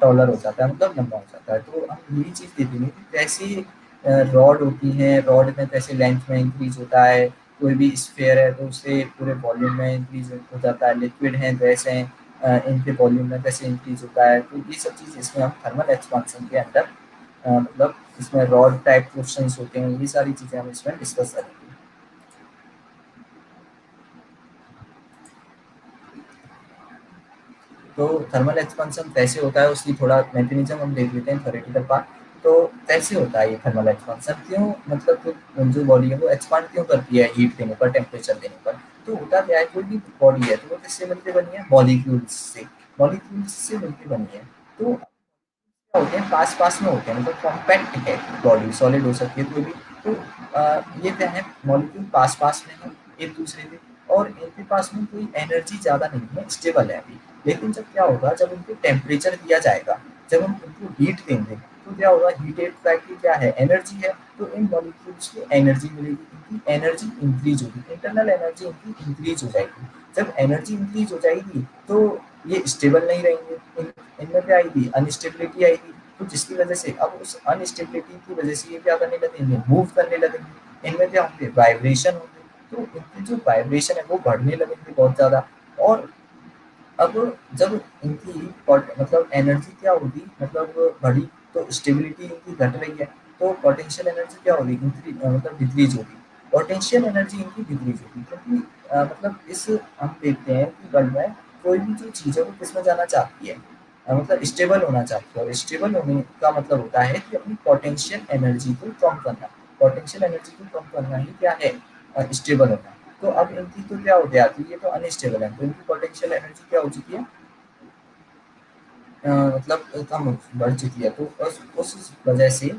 टॉलर हो जाता है, मतलब लंबा हो जाता है। तो हम यही चीज़ देखेंगे कि कैसी रॉड होती हैं, रॉड में कैसे लेंथ में इंक्रीज होता है। कोई भी स्फेयर है तो उससे पूरे वॉल्यूम में इंक्रीज हो जाता है, लिक्विड है, गैस है, इनके वॉल्यूम में कैसे इंक्रीज होता है। तो ये सब चीज़ इसमें हम थर्मल एक्सपांसन के अंदर मतलब इसमें रॉड टाइप क्वेश्चंस होते हैं, ये सारी चीज़ें हम इसमें डिस्कस करेंगे। तो थर्मल एक्सपेंशन कैसे होता है उसकी थोड़ा मैकेनिज्म हम देख लेते हैं, थ्योरेटिकल पार्ट। तो कैसे होता है ये थर्मल एक्सपेंशन, क्यों मतलब जो बॉडी है वो एक्सपांड क्यों करती है हीट देने पर, टेम्परेचर देने पर। तो होता क्या है, कोई भी बॉडी है तो वो किससे मिलकर बनी है, मॉलिक्यूल्स से, मॉलिक्यूल्स से मिलकर बनी है। तो क्या होते हैं, पास पास में होते हैं, मतलब कॉम्पैक्ट है बॉडी, सॉलिड हो सकती है कोई भी। तो ये क्या है, मॉलिक्यूल पास पास में है एक दूसरे के, और इनके पास में कोई एनर्जी ज़्यादा नहीं है, स्टेबल है अभी। लेकिन जब क्या होगा, जब इनको टेम्परेचर दिया जाएगा, जब हम इनको हीट देंगे, तो क्या होगा, हीट फैक्ट्री क्या है, एनर्जी है। तो इन मॉलिक्यूल्स को एनर्जी मिलेगी, इनकी एनर्जी इंक्रीज होगी, इंटरनल एनर्जी इनकी इंक्रीज हो जाएगी। जब एनर्जी इंक्रीज हो जाएगी तो ये स्टेबल नहीं रहेंगे, इनमें क्या आएगी, अनस्टेबिलिटी आएगी। तो जिसकी वजह से अब उस अनस्टेबिलिटी की वजह से ये क्या करने लगेंगे, मूव करने लगेंगे। इनमें क्या होंगे, वाइब्रेशन होंगे। तो इनकी जो वाइब्रेशन है वो बढ़ने लगेंगे बहुत ज़्यादा। और अब जब इनकी मतलब एनर्जी क्या होगी, मतलब बढ़ी, तो स्टेबिलिटी इनकी घट रही है, तो पोटेंशियल एनर्जी क्या होगी, मतलब डिक्रीज होगी। पोटेंशियल एनर्जी इनकी डिक्रीज होगी, क्योंकि मतलब इस, हम देखते हैं कि वर्ल्ड में कोई भी जो चीज़ है वो किसमें जाना चाहती है, मतलब स्टेबल होना चाहती है। और स्टेबल होने का मतलब होता है कि अपनी पोटेंशियल एनर्जी को कम करना। पोटेंशियल एनर्जी को कम करना ही क्या है, स्टेबल होना। तो अब इनकी तो क्या हो गया, तो ये तो अनस्टेबल है, तो इनकी पोटेंशियल एनर्जी क्या हो चुकी है, मतलब कम बढ़ चुकी है। तो उस वजह से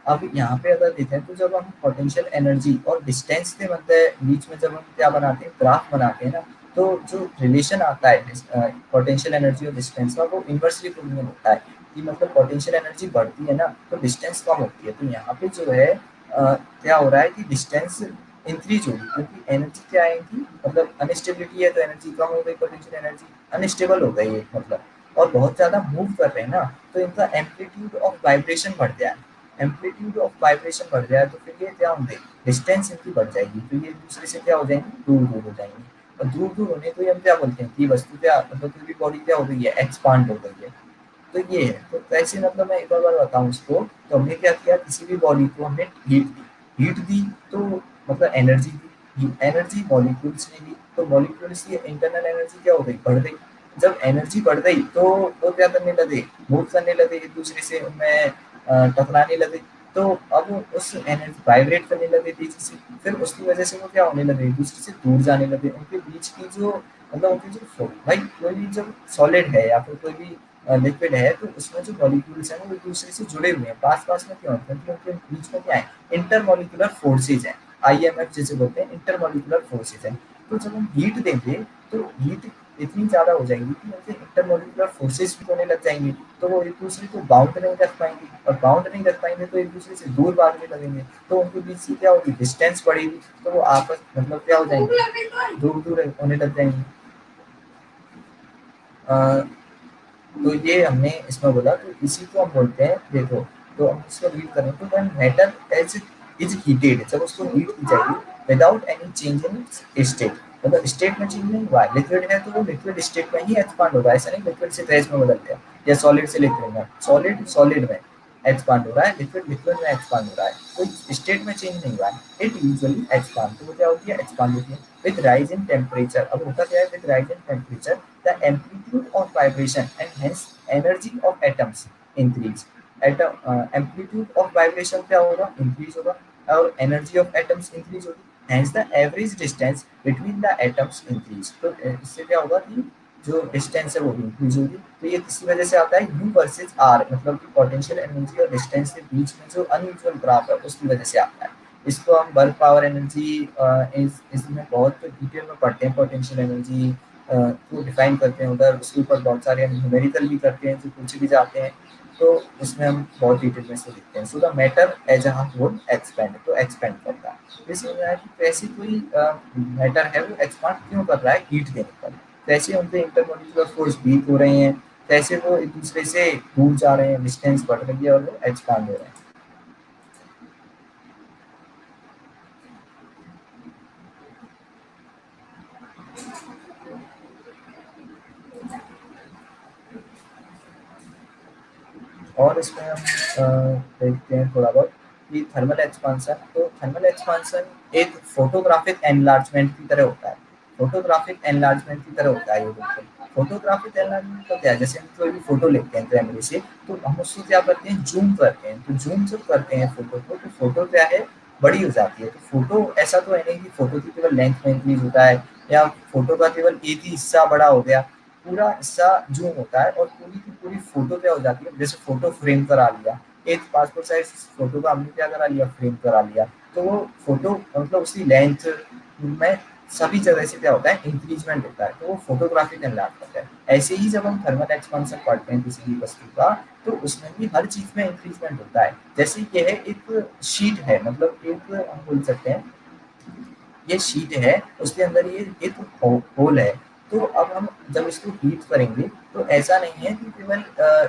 अब यहाँ पे अगर देखें, तो जब हम पोटेंशियल एनर्जी और डिस्टेंस के मतलब बीच में जब हम क्या बनाते हैं, ग्राफ बनाते हैं ना, तो जो रिलेशन आता है पोटेंशियल एनर्जी और डिस्टेंस का, वो इन्वर्सली प्रोपोर्शनल होता है। कि मतलब पोटेंशियल एनर्जी बढ़ती है ना तो डिस्टेंस कम होती है। तो यहाँ पे जो है क्या हो रहा है कि डिस्टेंस इंक्रीज होगी, क्योंकि एनर्जी क्या है कि मतलब अनस्टेबिलिटी है तो एनर्जी कम हो गई, पोटेंशियल एनर्जी अनस्टेबल हो गई है मतलब, और बहुत ज़्यादा मूव कर रहे हैं ना तो इनका एम्पलीट्यूड ऑफ वाइब्रेशन बढ़ गया है। एम्पलीट्यूड ऑफ वाइब्रेशन बढ़ गया है तो फिर ये क्या होंगे, डिस्टेंस इनकी बढ़ जाएगी, तो ये एक दूसरे से क्या हो जाएंगी, दूर दूर हो जाएंगी। और दूर दूर होने को हम क्या बोलते हैं कि वस्तु क्या मतलब पूरी बॉडी क्या हो गई है, एक्सपांड हो गई है। तो ये है, तो कैसे मतलब मैं एक और बार बताऊं इसको, तो हमने क्या किया, किसी भी बॉडी को हमने हीट दी तो मतलब एनर्जी दी, एनर्जी मॉलिक्यूल्स ने दी तो मॉलिक्यूल्स की इंटरनल एनर्जी क्या हो गई, बढ़ गई। जब एनर्जी बढ़ गई तो वो क्या करने लगे, मूव करने लगे एक दूसरे से, उनमें टकराने लगे। तो अब उस एनर्जी वाइब्रेट करने लगे तेजी से, फिर उसकी वजह से वो क्या होने लगे, एक दूसरे से दूर जाने लगे। उनके बीच की जो मतलब उनकी जो भाई कोई भी जब सॉलिड है या फिर कोई भी लिक्विड है तो उसमें जो मॉलिक्यूल्स हैं वो एक दूसरे से जुड़े हुए हैं, पास पास में क्यों होते हैं, क्योंकि उनके बीच में क्या है, इंटरमोलिकुलर फोर्सेज हैं, आईएमएफ जैसे बोलते हैं, इंटरमोलिकुलर फोर्सेज हैं। तो जब हम हीट देंगे तो हीट इतनी ज्यादा हो जाएगी कि उनके इंटरमोलिकुलर फोर्सेज भी होने लग जाएंगे, तो वो एक दूसरे को बाउंड नहीं रख पाएंगे, और बाउंड नहीं रख पाएंगे तो एक दूसरे से दूर भागने लगेंगे, तो उनके बीच की क्या होगी, डिस्टेंस बढ़ेगी, तो वो आपस मतलब क्या हो जाएंगे, दूर दूर होने लग जाएंगे। अ, तो ये हमने इसमें बोला, तो इसी को हम बोलते हैं, देखो तो हम इसको रीड करें तो when matter as is heated, जब उसको हीट की जाएगी without any change in state, मतलब स्टेट में चेंज नहीं हुआ है, लिक्विड है तो वो लिक्विड स्टेट में ही एक्सपांड होगा, ऐसा नहीं लिक्विड से गैस में बदल गया या सॉलिड से लिक्विड में, सॉलिड सॉलिड में एक्सपांड हो रहा है, लिक्विड लिक्विड में एक्सपांड हो रहा है, कोई स्टेट में चेंज नहीं हुआ है, इट यूजुअली एक्सपांड, तो वो क्या होती है, एक्सपांड होती है विद राइज इन टेम्परेचर। अब होता क्या है, with rise in temperature the amplitude of vibration and hence energy of atoms increase। amplitude of vibration क्या होगा, increase होगा, और energy of atoms increase होगी, hence the average distance between the atoms increase। तो इससे क्या होगा कि जो डिस्टेंस है वो भी इंक्रीज होगी। तो ये किसी वजह से आता है यू वर्सेज आर, मतलब कि पोटेंशियल एनर्जी और डिस्टेंस के बीच में जो अनयूजुअल ग्राफ है उसकी वजह से आता है। इसको हम वर्क पावर एनर्जी इसमें बहुत डिटेल में पढ़ते हैं, पोटेंशियल एनर्जी को डिफाइन करते हैं उधर, उसके ऊपर बहुत सारे हम न्यूमेरिकल भी करते हैं जो पूछे भी जाते हैं, तो उसमें हम बहुत डिटेल में से लिखते हैं। So the matter as a whole expand, तो एक्सपेंड करता है, ये समझ रहा है कि कैसे कोई मैटर है वो एक्सपांड क्यों कर रहा है हीट देने पर, कैसे उनके इंटरमोलिकुलर फोर्स वीक हो रहे हैं, कैसे वो एक दूसरे से दूर जा रहे हैं, डिस्टेंस बढ़ रही है और वो एक्सपांड हो रहे हैं। और इसमें हम देखते हैं थोड़ा बहुत कि थर्मल एक्सपांसन, तो थर्मल एक्सपांसन एक फोटोग्राफिक एनलार्जमेंट की तरह होता है, फोटोग्राफिक एनलार्जमेंट की तरह होता है ये बिल्कुल। फोटोग्राफिक एनलार्जमेंट का क्या है, जैसे हम कोई भी फोटो लेते हैं कैमरे से तो हम उसको क्या करते हैं, जूम करते हैं, तो जूम जब करते हैं फोटो को तो फोटो क्या है, बड़ी हो जाती है। तो फोटो ऐसा तो है नहीं कि फोटो की केवल लेंथ में इंक्रीज होता है या फोटो का केवल एक ही हिस्सा बड़ा हो गया, पूरा हिस्सा जूम होता है और पूरी की पूरी फोटो क्या हो जाती है, जैसे फोटो फ्रेम करा लिया, एक पासपोर्ट साइज फोटो का हमने क्या करा लिया, फ्रेम करा लिया, तो वो फोटो मतलब उसकी लेंथ में सभी जगह से क्या होता है, इंक्रीजमेंट होता है, तो वो फोटोग्राफिक एनलार्जमेंट है। ऐसे ही जब हम थर्मल एक्सपांशन पढ़ते हैं किसी भी वस्तु का तो उसमें भी हर चीज में इंक्रीजमेंट होता है। जैसे ये है एक शीट है, मतलब एक हम बोल सकते हैं ये शीट है, उसके अंदर ये एक होल है, तो अब हम जब इसको हीट करेंगे तो ऐसा नहीं है कि केवल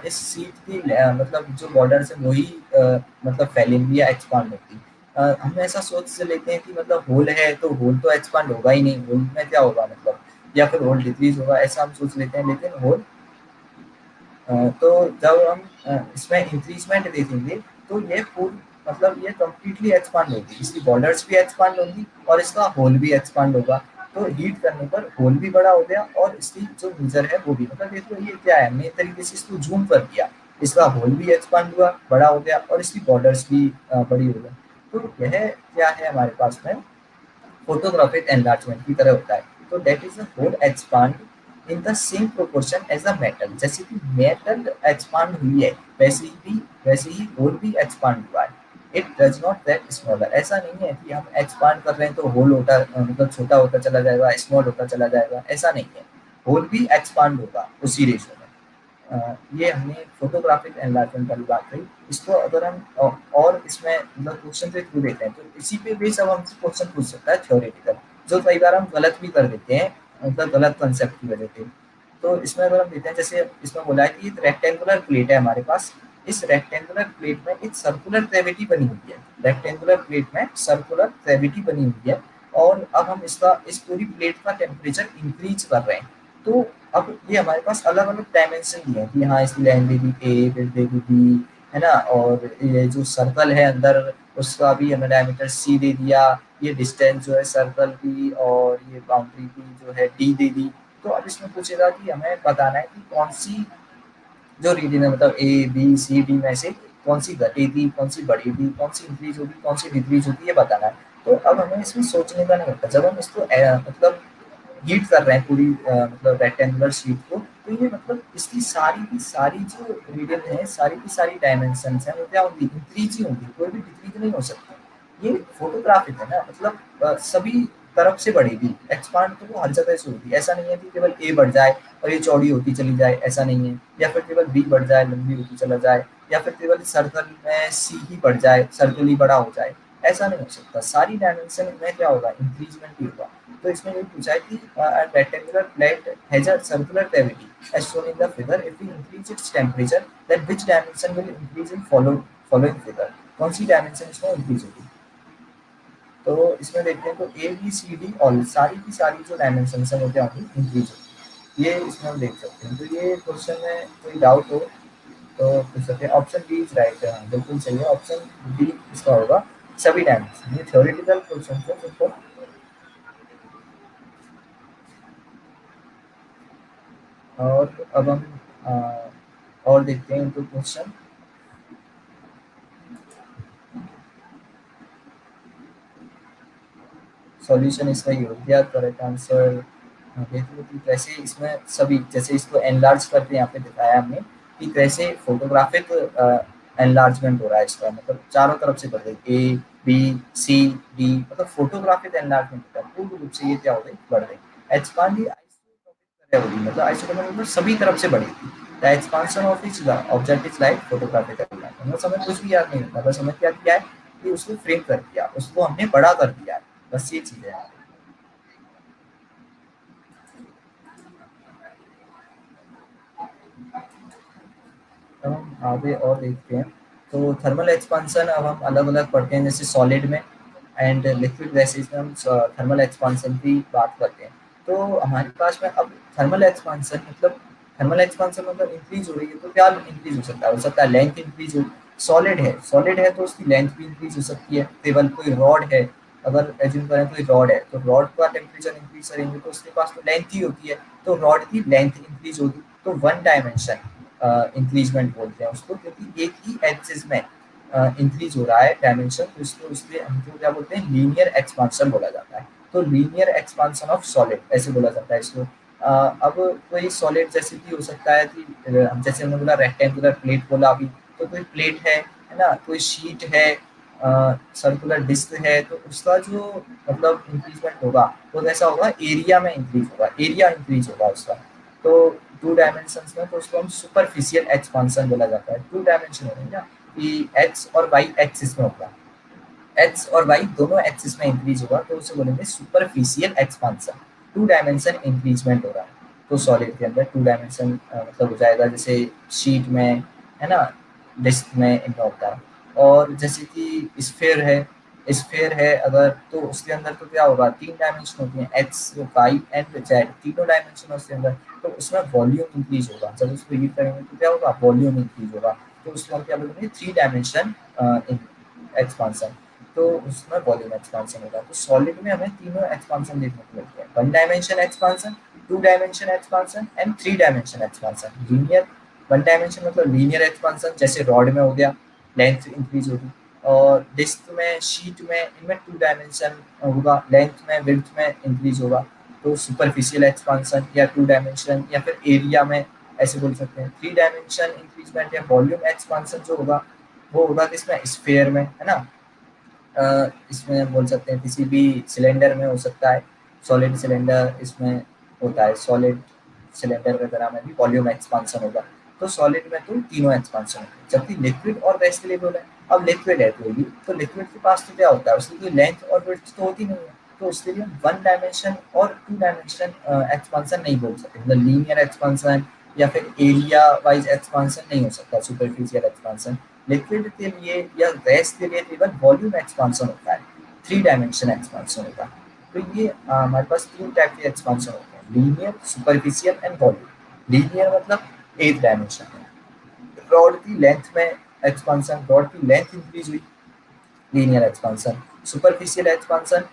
इस शीट की मतलब जो बॉर्डर है वही मतलब फैलेंगी या एक्सपांड होगी। हम ऐसा सोच से लेते हैं कि मतलब होल है तो होल तो एक्सपांड होगा ही नहीं, होल में क्या होगा मतलब, या फिर होल डिक्रीज होगा, ऐसा हम सोच लेते हैं, लेकिन होल तो जब हम इसमें इंक्रीजमेंट देखेंगे तो ये फूड मतलब ये कम्प्लीटली एक्सपांड होगी, इसकी बॉर्डर्स भी एक्सपांड होगी और इसका होल भी एक्सपांड होगा। तो हीट करने पर होल भी बड़ा हो गया और इसकी जो मीजर है वो भी, मतलब देखो ये क्या है, नए तरीके से इसको जूम कर दिया, इसका होल भी एक्सपांड हुआ, बड़ा हो गया और इसकी बॉर्डर्स भी बड़ी हो गई। तो यह क्या है हमारे पास में, फोटोग्राफिक एनलार्जमेंट की तरह होता है। तो that is a whole expand in the same proportion as a metal, जैसे कि मेटल एक्सपांड हुई है वैसे ही होल भी एक्सपांड हुआ है। It does not gate smaller, ऐसा नहीं है कि हम एक्सपांड कर रहे हैं तो होल होता मतलब छोटा होता चला जाएगा, स्मॉल होता चला जाएगा, ऐसा नहीं है, होल भी एक्सपांड होगा उसी रेशो में। ये हमने फोटोग्राफिक एनलार्जमेंट वाली बात कही। इसको अगर हम और इसमें मतलब क्वेश्चन के थ्रू देते हैं तो इसी पे बेस अब हमसे क्वेश्चन पूछ सकता है थ्योरेटिकल, जो कई बार हम गलत भी कर देते हैं, मतलब गलत कंसेप्ट की वजह से। तो इसमें अगर हम देते हैं, जैसे इसमें बोला है कि रेक्टेंगुलर प्लेट है हमारे पास, इस रेक्टेंगुलर प्लेट में एक सर्कुलर कैविटी बनी हुई है, रेक्टेंगुलर प्लेट में सर्कुलर कैविटी बनी हुई है, और अब हम इसका इस पूरी प्लेट का टेम्परेचर इंक्रीज कर रहे हैं। तो अब ये हमारे पास अलग अलग डायमेंशन दिए हैं कि हाँ इसकी लेंथ दे दी ए, फिर दे दी बी, है ना, और ये जो सर्कल है अंदर उसका भी हमें डायमीटर सी दे दिया, ये डिस्टेंस जो है सर्कल की और ये बाउंड्री की जो है डी दे दी। तो अब इसमें पूछेगा कि हमें बताना है कि कौन सी जो रीडिंग है, मतलब ए बी सी डी में से कौन सी घटेगी, कौन सी बढ़ेगी, कौन सी इंक्रीज होगी, कौन सी डिक्रीज होगी, ये बताना है। तो अब हमें इसमें सोचने का नहीं होता, जब हम इसको मतलब हीट कर रहे हैं पूरी मतलब रेक्टेंगुलर शीट को, तो ये मतलब इसकी सारी की सारी जो रीडियन है, सारी की सारी डायमेंशन है, वो क्या होंगी, इंक्रीज ही होंगी, कोई भी डिक्रीज नहीं हो सकती। ये फोटोग्राफी है ना, मतलब सभी तरफ से बढ़ेगी, एक्सपांड तो वो हर जगह से होगी। ऐसा नहीं है कि केवल ए बढ़ जाए और ये चौड़ी होती चली जाए, ऐसा नहीं है, या फिर केवल बी बढ़ जाए लंबी होती चला जाए, या फिर केवल सर्कल में सी ही बढ़ जाए, सर्कल ही बड़ा हो जाए, ऐसा नहीं हो सकता। सारी डायमेंशन में क्या होगा, इंक्रीजमेंट ही होगा। तो इसमें ये पूछा है कि rectangular plate has a circular cavity as shown in the figure, if we increase its temperature then which dimension will increase in following figure, कौन सी डायमेंशन इसमें इंक्रीज होगी। तो इसमें देखते हैं तो A B C D all सारी की सारी जो डायमेंशन है वो क्या होगी, इंक्रीज होगी। ये इसमें हम देख सकते हैं। तो ये क्वेश्चन में कोई डाउट हो तो पूछ सकते हैं। ऑप्शन बी इज राइट है, बिल्कुल सही है, ऑप्शन बी इसका होगा, सभी डायमेंशन। ये थ्योरेटिकल क्वेश्चन है सिंपल। और अब हम और देखते हैं इनको क्वेश्चन। सॉल्यूशन इसका ही हो गया करेक्ट आंसर। देखिए कि कैसे इसमें सभी, जैसे इसको एनलार्ज करके यहाँ पे दिखाया हमने कि कैसे फोटोग्राफिक एनलार्जमेंट हो रहा है इसका, मतलब चारों तरफ से बढ़ गई, ए बी सी डी, मतलब फोटोग्राफिक एनलार्जमेंट होता है, पूर्ण रूप से ये क्या हो गई, बढ़ गई। एक्सपांड होगी, मतलब आइसोटोपिक मतलब सभी तरफ से बढ़ेगी। The expansion of each object is like photographic enlargement, मतलब हमें कुछ भी याद नहीं होता, बस हमें क्या किया है कि उसको फ्रेम कर दिया, उसको हमने बड़ा कर दिया है, बस ये चीज है। अब हम आगे और देखते हैं। तो थर्मल एक्सपांशन अब हम अलग अलग पढ़ते हैं, जैसे सॉलिड में एंड लिक्विड गैसेज में हम थर्मल एक्सपांशन की बात करते हैं। तो हमारे पास में अब थर्मल एक्सपांशन मतलब इंक्रीज हो रही है, तो क्या इंक्रीज हो सकता है लेंथ इंक्रीज हो। सॉलिड है तो उसकी लेंथ भी इंक्रीज हो सकती है। केवल कोई रॉड है, अगर एज्यूम करें कोई रॉड है, तो रॉड का टेम्परेचर इंक्रीज करेंगे तो उसके पास तो लेंथ ही होती है, तो रॉड की लेंथ इंक्रीज होगी। तो वन डायमेंशन इंक्रीजमेंट बोलते हैं उसको, क्योंकि एक ही एक्सिस में इंक्रीज हो रहा है डायमेंशन, तो इसको इसलिए हमको क्या बोलते हैं, लीनियर एक्सपांशन बोला जाता है। तो लीनियर एक्सपांशन ऑफ सॉलिड ऐसे बोला जाता है इसको। अब कोई सॉलिड जैसे कि हो सकता है कि जैसे हमने बोला रेक्टेंगुलर प्लेट बोला अभी, तो कोई प्लेट है ना, कोई शीट है, सर्कुलर डिस्क है, तो उसका जो मतलब इंक्रीजमेंट होगा वो कैसा होगा, एरिया में इंक्रीज होगा, एरिया इंक्रीज होगा उसका। तो टू डायमेंशन में तो उसको हम सुपरफिशियल एक्सपांशन बोला जाता है। टू डायमेंशन हो गई ना, कि एक्स और वाई एक्सिस में होगा, एक्स और वाई दोनों एक्सिस में इंक्रीज होगा, तो उसे बोलेंगे superficial expansion. Two dimension increasement हो रहा है तो सॉलिड के अंदर टू डायमेंशन मतलब हो जाएगा, जैसे शीट में है ना, डिस्क में इनका होता है। और जैसे कि स्फेयर है अगर, तो उसके अंदर तो क्या होगा, तीन डायमेंशन होती हैं, एक्स वाई एंड जेड, तीनों डायमेंशन उसके अंदर। तो उसमें वॉल्यूम इंक्रीज होगा, जब उसको हीट करेंगे तो क्या होगा, वॉल्यूम इंक्रीज होगा। तो उसको हम क्या बोलेंगे, थ्री डायमेंशन एक्सपांशन। तो उसमें वॉल्यूम एक्सपांशन होगा। तो सॉलिड में हमें तीनों एक्सपांशन देखने को मिलते हैं, one dimension expansion, two dimension expansion and three dimension expansion. Linear, one dimension मतलब लीनियर एक्सपांशन, जैसे रॉड में हो गया, लेंथ इंक्रीज होगी। और डिस्क में, शीट में, इनमें टू डायमेंशन होगा, लेंथ में विड्थ में इंक्रीज होगा। तो सुपरफिशियल एक्सपांशन या टू डायमेंशन या फिर एरिया में ऐसे बोल सकते हैं। थ्री डायमेंशन इंक्रीजमेंट या वॉल्यूम एक्सपांशन जो होगा वो होगा किसमें, स्फेयर में, है ना। इसमें बोल सकते हैं किसी भी सिलेंडर में हो सकता है, सॉलिड सिलेंडर इसमें होता है, सॉलिड सिलेंडर वगैरह में भी वॉल्यूम एक्सपांशन होगा। तो सॉलिड में तो तीनों एक्सपांशन होते हैं, जबकि लिक्विड और गैस के लिए बोला है। अब लिक्विड है कोई भी, तो लिक्विड के पास तो क्या होता है, उसकी कोई लेंथ और विड्थ तो होती नहीं है, तो उसके लिए वन डायमेंशन और टू डायमेंशन एक्सपांशन नहीं बोल सकते, मतलब लीनियर एक्सपांशन या फिर एरिया वाइज एक्सपांशन नहीं हो सकता, सुपरफिशियल एक्सपांशन। लिक्विड के लिए या गैस के लिए केवल वॉल्यूम एक्सपांशन होता है, थ्री डायमेंशन एक्सपांशन होता है। तो ये हमारे पास तीन टाइप के एक्सपांशन होते हैं, linear, superficial and volume. Linear मतलब एक डायमेंशन है, रॉड की लेंथ में एक्सपांशन, रॉड की लेंथ इंक्रीज हुई, linear expansion. Superficial expansion,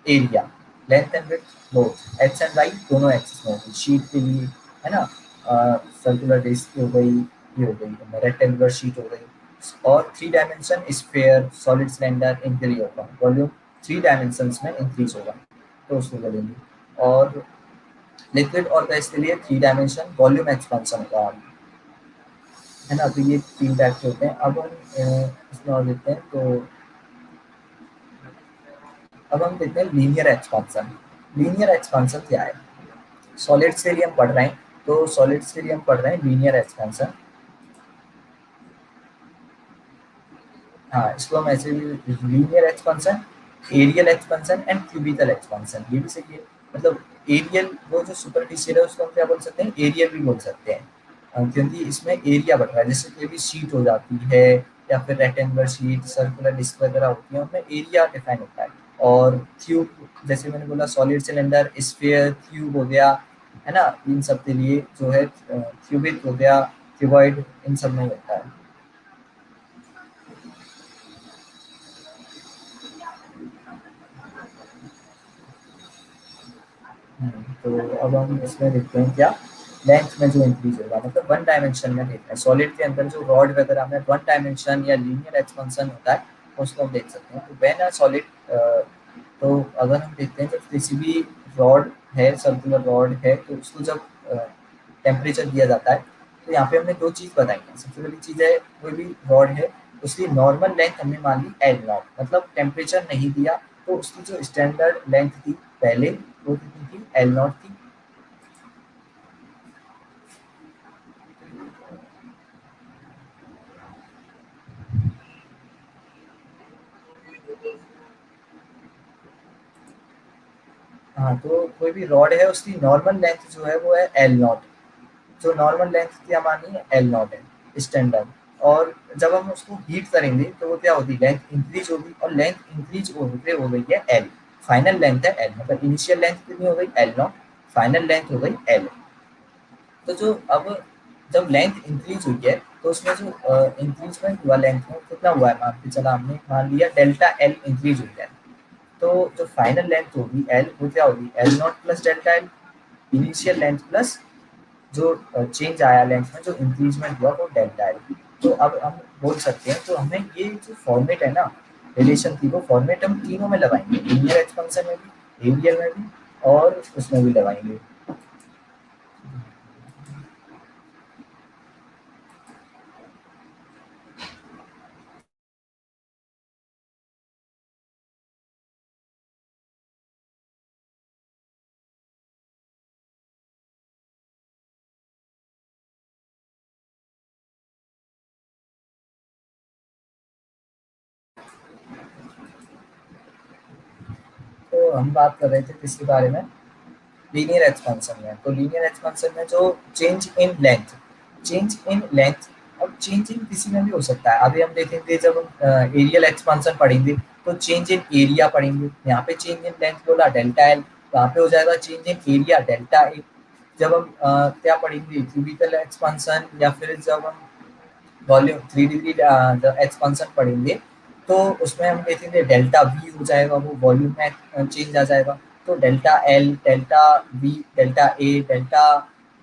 area, length and width both, X and Y दोनों एक्सिस में होती है, शीट के लिए है ना, सर्कुलर डिस्क हो गई, ये हो गई रेक्टेंगुलर शीट हो गई। और three dimension sphere, solid cylinder, इनके लिए होगा वॉल्यूम थ्री डायमेंशंस में इंक्रीज होगा, तो उसको बोलेंगे। और लिक्विड और गैस के लिए थ्री डायमेंशन वॉल्यूम एक्सपांशन होगा, है ना। तो ये तीन टाइप के होते हैं। अब हम इसमें और देखते हैं, तो अब हम देखते हैं लीनियर एक्सपांशन। लीनियर एक्सपांशन क्या है, सॉलिड्स के लिए हम पढ़ रहे हैं, तो सॉलिड्स के लिए हम पढ़ रहे हैं लीनियर एक्सपेंशन। हाँ, इसको हम ऐसे भी linear expansion, areal expansion and cubical expansion, ये भी सही है। मतलब एरियल वो जो सुपरफिशियल है उसको हम क्या बोल सकते हैं, एरियल भी बोल सकते हैं, क्योंकि इसमें एरिया बढ़ रहा है, जैसे कोई भी शीट हो जाती है या फिर रेक्टेंगुलर शीट, सर्कुलर डिस्क वगैरह होती है, उनमें एरिया डिफाइन होता है। और क्यूब, जैसे मैंने बोला सॉलिड सिलेंडर, स्फीयर, क्यूब हो गया, है ना, इन सब के लिए जो है क्यूबिक हो गया, क्यूबॉइड, इन सब में होता है। तो अब हम इसमें देखते हैं क्या, लेंथ में जो इंक्रीज होगा, मतलब वन डायमेंशन में देखते हैं, सॉलिड के अंदर जो रॉड वगैरह में वन डायमेंशन या लीनियर एक्सपेंशन होता है, उसको हम देख सकते हैं। तो व्हेन अ सॉलिड, तो अगर हम देखते हैं जब किसी भी रॉड है, सर्कुलर रॉड है, तो उसको जब टेम्परेचर दिया जाता है, तो यहाँ पे हमने दो चीज़ बताई है। सबसे पहली चीज़ है, कोई भी रॉड है उसकी नॉर्मल लेंथ हमने मान ली एल नॉट, मतलब टेम्परेचर नहीं दिया, तो उसकी जो स्टैंडर्ड लेंथ थी पहले, वो कितनी थी, एल नॉट थी। हाँ, तो कोई भी रॉड है उसकी नॉर्मल लेंथ जो है वो है एल नॉट, जो नॉर्मल लेंथ क्या मानी है, एल नॉट है स्टैंडर्ड। और जब हम उसको हीट करेंगे तो वो क्या होगी, लेंथ इंक्रीज होगी, और लेंथ इंक्रीज होते हो गई है एल, फाइनल लेंथ है एल, मतलब इनिशियल लेंथ कितनी हो गई, एल नॉट, फाइनल लेंथ हो गई एल। तो जो अब जब लेंथ इंक्रीज हुई है, तो उसमें जो इंक्रीजमेंट हुआ लेंथ में कितना हुआ है, मान के चला हमने, मान लिया डेल्टा एल इंक्रीज हुई है, तो जो फाइनल लेंथ होगी एल, वो क्या होगी, L not plus delta L, initial length plus जो चेंज आया लेंथ में, जो इंक्रीजमेंट हुआ वो डेल्टा एल। तो अब हम बोल सकते हैं, तो हमें ये जो फॉर्मेट है ना, रिलेशन थी, वो फॉर्मेट हम तीनों में लगाएंगे, लीनियर एक्सपेंशन में भी, एरियल में भी, और उसमें भी लगाएंगे। तो हम बात कर रहे थे किसके बारे में, लीनियर एक्सपेंशन में। तो लीनियर एक्सपेंशन में जो change in length, change in length, अब चेंज इन किसी में भी हो सकता है। अभी हम देखेंगे जब हम एरियल एक्सपेंशन पढ़ेंगे, तो चेंज इन एरिया पढ़ेंगे, यहाँ पे चेंज इन लेंथ बोला डेल्टा एल, वहाँ पे हो जाएगा change in area delta A. जब हम क्या पढ़ेंगे, क्यूबिकल एक्सपेंशन, या फिर जब हम वॉल्यूम थ्री डिग्री एक्सपेंशन पढ़ेंगे, तो उसमें हम देखेंगे डेल्टा वी हो जाएगा, वो वॉल्यूम में चेंज आ जाएगा। तो delta L, delta V, delta A, delta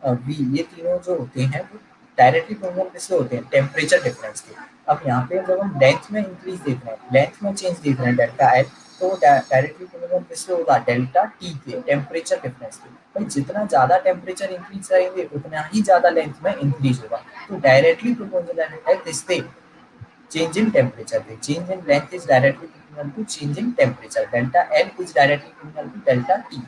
V, ये तीनों जो होते हैं वो डायरेक्टली प्रोपोर्शनल किससे होते हैं, टेम्परेचर डिफरेंस के। अब यहाँ पे जब हम लेंथ में इंक्रीज देख रहे हैं, लेंथ में चेंज देख रहे हैं डेल्टा एल, तो डायरेक्टली प्रोपोर्शनल किससे होगा, डेल्टा टी के, टेम्परेचर डिफरेंस के। भाई जितना ज़्यादा टेम्परेचर इंक्रीज रहेंगे उतना ही ज़्यादा लेंथ में इंक्रीज होगा। तो डायरेक्टली प्रोपोर्शनल है किससे, change in temperature पे, change in length is directly proportional to change in temperature, delta L is directly proportional to delta T,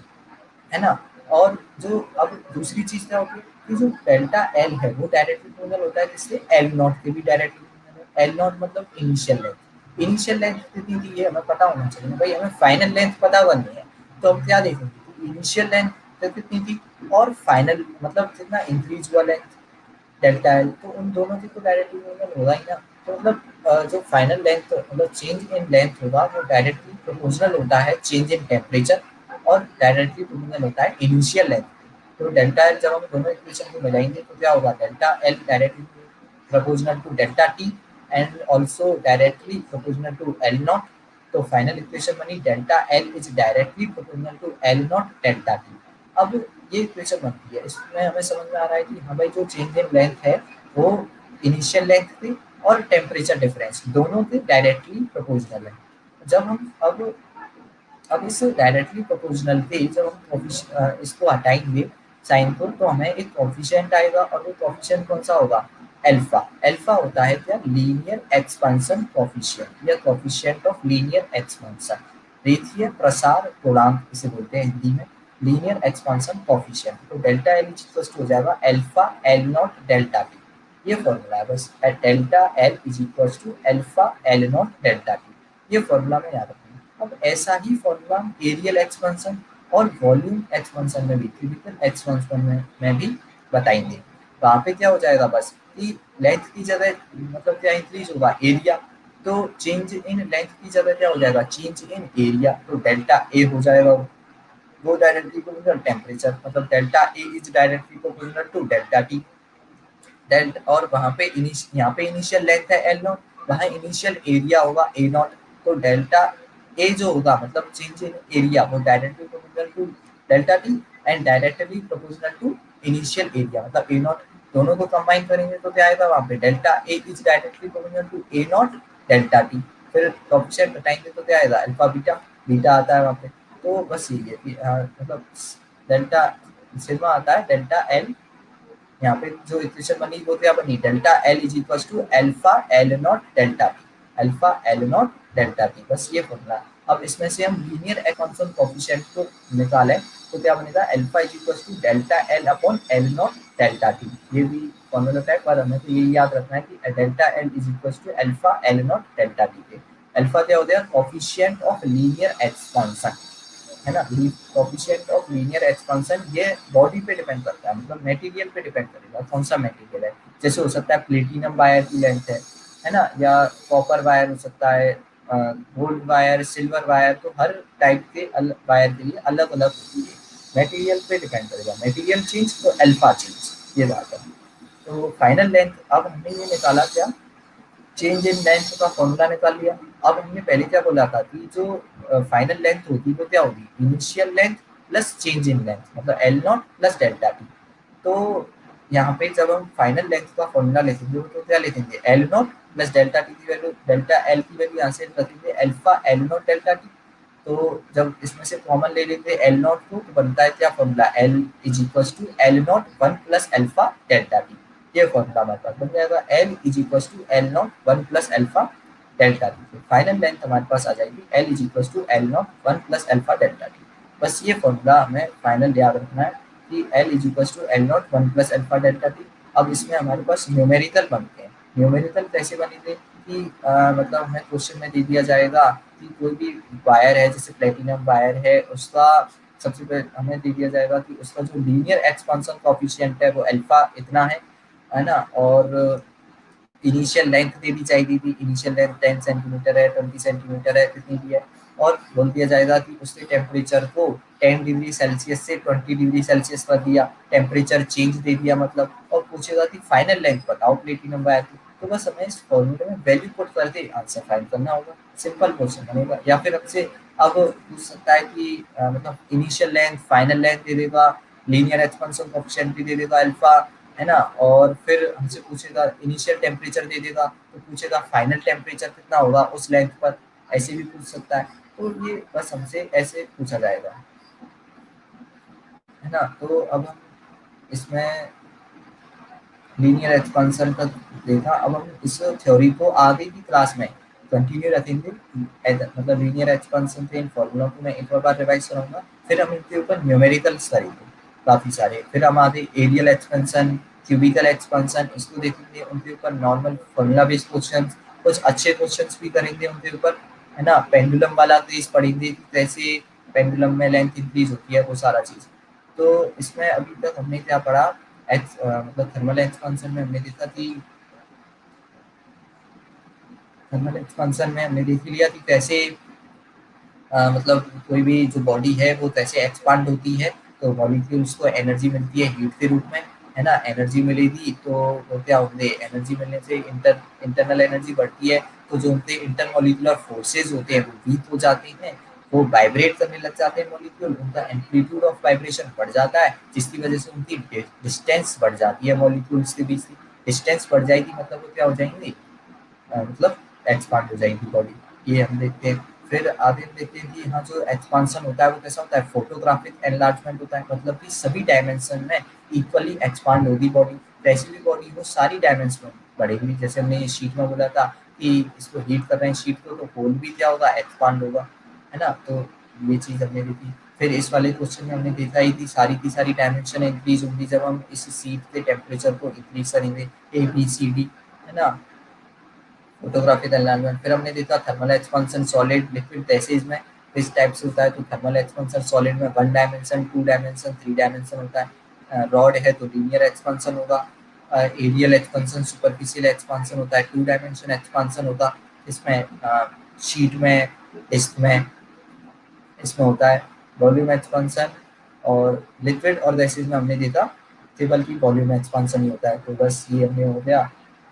है ना। और जो अब दूसरी चीज क्या होती है कि जो डेल्टा एल है वो डायरेक्टली प्रोपोर्शनल होता है जिससे एल नॉट के भी डायरेक्टली प्रोपोर्शनल है। एल नॉट मतलब इनिशियल लेंथ। इनिशियल लेंथ कितनी थी ये हमें पता होना चाहिए भाई, हमें फाइनल लेंथ पता करनी है। तो हम क्या देखेंगे, इनिशियल लेंथ कितनी थी और फाइनल मतलब कितना इंक्रीज हुआ लेंथ डेल्टा एल, तो उन दोनों की तो डायरेक्टली प्रोपोर्शनल होगा ही ना। तो मतलब जो फाइनल लेंथ मतलब चेंज इन लेंथ होगा वो डायरेक्टली प्रोपोर्शनल होता है चेंज इन टेम्परेचर और डायरेक्टली प्रोपोर्शनल होता है इनिशियल लेंथ। तो डेल्टा एल जब हम दोनों इक्वेशन को मिलाएंगे तो क्या होगा, delta L directly proportional to delta T and also directly proportional to L not. तो फाइनल इक्वेशन बनी delta L is directly proportional to L not delta T. अब ये इक्वेशन बनती है, इसमें हमें समझ में आ रहा है कि हाँ भाई जो चेंज इन लेंथ है वो इनिशियल लेंथ थी और टेम्परेचर डिफरेंस दोनों के डायरेक्टली प्रोपोर्शनल है। जब हम अब इस डायरेक्टली प्रोपोर्शनल पे जब हम इसको हटाएंगे साइन को, तो हमें एक कोफिशिएंट आएगा और वो कोफिशिएंट कौन सा होगा, अल्फा। अल्फा होता है क्या, लीनियर एक्सपेंशन कोफिशिएंट या कोफिशिएंट ऑफ लीनियर एक्सपेंशन, रेखीय प्रसार गुणांक इसे बोलते हैं हिंदी में, लीनियर एक्सपेंशन कोफिशिएंट। तो डेल्टा एल इज हो जाएगा alpha L not delta T. ये फॉर्मूला है बस, delta L is equal to alpha L not delta T. ये फॉर्मूला में याद रखना। अब ऐसा ही फॉर्मूला एरियल एक्सपेंशन और वॉल्यूम एक्सपेंशन में भी, क्यूबिकल एक्सपेंशन में भी बताएंगे। वहाँ पे क्या हो जाएगा बस कि लेंथ की जगह मतलब क्या इंक्रीज होगा, एरिया। तो चेंज इन लेंथ की जगह क्या हो जाएगा, चेंज इन एरिया। तो डेल्टा ए हो जाएगा वो डायरेक्टली प्रोपोर्शनल टेम्परेचर, मतलब delta A is directly proportional to delta T. Delta और वहाँ पे यहाँ पे इनिशियल लेंथ है एल नॉट, वहाँ इनिशियल एरिया होगा ए नॉट। तो डेल्टा ए जो होगा मतलब चेंज इन एरिया वो directly proportional to delta T and directly proportional to initial area मतलब ए नॉट। दोनों को कंबाइन करेंगे तो क्या आएगा वहाँ पे, delta A is directly proportional to A not delta T. फिर कोएफिशिएंट घटाएंगे तो क्या आएगा, अल्फा बीटा, बीटा आता है वहाँ पे। तो बस ये मतलब डेल्टा सिग्मा आता है डेल्टा एल। यहाँ पे जो इक्वेशन बनी वो क्या बनी, delta L is equal to alpha L not delta T, alpha L not delta T, बस ये फॉर्मूला। अब इसमें से हम लीनियर एक्सपेंशन कोएफिशिएंट को निकालें तो क्या बनेगा, alpha is equal to delta L upon L not delta T. ये भी फॉर्मूला है पर हमें तो ये याद रखना है कि delta L is equal to alpha L not delta T पे अल्फा क्या हो गया, कोएफिशिएंट ऑफ लीनियर एक्सपेंशन है ना। कोएफिशिएंट ऑफ लीनियर एक्सपेंशन ये बॉडी पे डिपेंड करता है, मतलब मटेरियल पे डिपेंड करेगा कौन सा मटेरियल है। जैसे हो सकता है प्लेटिनम वायर की लेंथ है ना, या कॉपर वायर हो सकता है, गोल्ड वायर, सिल्वर वायर। तो हर टाइप के वायर के लिए अलग अलग होती है, मटेरियल पे डिपेंड करेगा, मटेरियल चेंज तो अल्फा चेंज, ये बात है। तो फाइनल लेंथ अब हमने ये निकाला क्या, चेंज इन लेंथ का फॉर्मूला निकाल लिया। अब हमने पहले क्या बोला था कि जो फाइनल लेंथ होगी वो क्या होगी, initial length plus change in length मतलब L not plus delta T. तो यहाँ पे जब हम फाइनल लेंथ का फॉर्मूला लिखेंगे तो क्या लिखेंगे, L not plus delta T की वैल्यू, डेल्टा एल की वैल्यू यहाँ से रखेंगे alpha L not delta T. तो जब इसमें से कॉमन ले लेते हैं एल नॉट को तो बनता है क्या formula, L is equal to L not one plus alpha delta T. ये फॉर्मूला हमारे पास बन जाएगा, L is equal to L not one plus alpha delta T. Final length हमारे पास आ जाएगी L is equal to L not one plus alpha delta T. बस ये फॉर्मूला हमें फाइनल याद रखना है कि L is equal to L not one plus alpha delta T. अब इसमें हमारे पास न्यूमेरिकल बनते हैं। न्यूमेरिकल कैसे बने थे कि मतलब हमें क्वेश्चन में दे दिया जाएगा कि कोई भी वायर है, जैसे प्लेटिनम वायर है, उसका सबसे पहले हमें दे दिया जाएगा कि उसका जो लीनियर एक्सपेंशन कोएफिशिएंट है वो अल्फा इतना है ना। और इनिशियल लेंथ दे दी जाएगी कि इनिशियल लेंथ 10 सेंटीमीटर है, 20 सेंटीमीटर है, कितनी भी है। और बोल दिया जाएगा कि उसके टेम्परेचर को 10 डिग्री सेल्सियस से 20 डिग्री सेल्सियस कर दिया, टेम्परेचर चेंज दे दिया मतलब। और पूछेगा कि फाइनल लेंथ बताओ प्लेटिनम वायर की, तो बस हमें इस फॉर्मूले में वैल्यू पुट करके आंसर फाइंड करना होगा, सिंपल क्वेश्चन बनेगा। या फिर हमसे अब पूछ सकता है कि मतलब इनिशियल लेंथ फाइनल लेंथ दे देगा, लीनियर एक्सपेंशन कोएफिशिएंट भी दे देगा अल्फा है ना, और फिर हमसे पूछेगा इनिशियल टेम्परेचर दे देगा तो पूछेगा फाइनल टेम्परेचर कितना होगा उस लेंथ पर, ऐसे भी पूछ सकता है। तो ये बस हमसे ऐसे पूछा जाएगा है ना। तो अब हम इसमें लीनियर एक्सपेंशन का देखा, अब हम इस थ्योरी को आगे की क्लास में कंटिन्यू रखेंगे। मतलब लीनियर एक्सपेंशन के इन फॉर्मूलों को मैं एक और बार रिवाइज कराऊंगा, फिर हम इनके ऊपर न्यूमेरिकल्स करेंगे। काफी सारे। फिर हम आते एरियल एक्सपेंशन, क्यूबिकल एक्सपेंशन, इसको देखेंगे। उनके ऊपर नॉर्मल फॉर्मूला बेस्ड क्वेश्चन, कुछ अच्छे क्वेश्चंस भी करेंगे उनके ऊपर, है ना। पेंडुलम वाला केस पढ़ेंगे कि कैसे पेंडुलम में लेंथ इंक्रीज होती है, वो सारा चीज। तो इसमें अभी तक हमने क्या पढ़ा, मतलब थर्मल एक्सपेंशन में हमने देखा कि थर्मल एक्सपेंशन में हमने देख लिया कि कैसे मतलब कोई भी जो बॉडी है वो कैसे एक्सपांड होती है। तो मॉलिक्यूल्स को एनर्जी मिलती है हीट के रूप में, है ना। एनर्जी मिलेगी तो वो क्या होंगे, एनर्जी मिलने से इंटरनल एनर्जी बढ़ती है। तो जो उनके इंटरमोलिकुलर फोर्सेज होते हैं वो वीक हो जाते हैं, वो वाइब्रेट करने लग जाते हैं मॉलिक्यूल, उनका एम्पलीट्यूड ऑफ वाइब्रेशन बढ़ जाता है, जिसकी वजह से उनकी डिस्टेंस बढ़ जाती है मॉलिक्यूल्स के बीच की। डिस्टेंस बढ़ जाएगी मतलब वो क्या हो जाएंगे, मतलब एक्सपांड हो जाएगी बॉडी। ये हम देखते हैं। फिर आगे हम देखते हैं कि यहाँ जो एक्सपांशन होता है वो कैसा होता है, फोटोग्राफिक एनलार्जमेंट होता है, मतलब कि सभी डायमेंशन में इक्वली एक्सपांड होगी बॉडी। जैसी भी बॉडी हो सारी डायमेंशन में बढ़ेगी। जैसे हमने ये शीट में बोला था कि इसको हीट कर रहे हैं शीट को, तो होल भी क्या होगा, एक्सपांड होगा, है ना। तो ये चीज हमने देखी। फिर इस वाले क्वेश्चन में हमने देखा ही थी सारी की सारी डायमेंशन इंक्रीज होंगी जब हम इस सीट के टेम्परेचर को इंक्रीज करेंगे, ABCD, है ना। Photographic environment. फिर हमने देखा thermal expansion solid liquid gases में किस टाइप से होता है। तो थर्मल एक्सपेंशन सॉलिड में 1 डायमेंशन, 2 डायमेंशन, 3 डायमेंशन होता है। रॉड है तो लीनियर एक्सपेंशन होगा। एरियल एक्सपेंशन सुपरफिशियल एक्सपेंशन होता है, 2 डायमेंशन एक्सपेंशन होगा। इसमें शीट में, डिस्क में, इसमें होता है वॉल्यूम एक्सपेंशन। और लिक्विड और गैसेज में हमने देखा केवल की वॉल्यूम एक्सपेंशन ही होता है। तो बस ये हमने हो गया।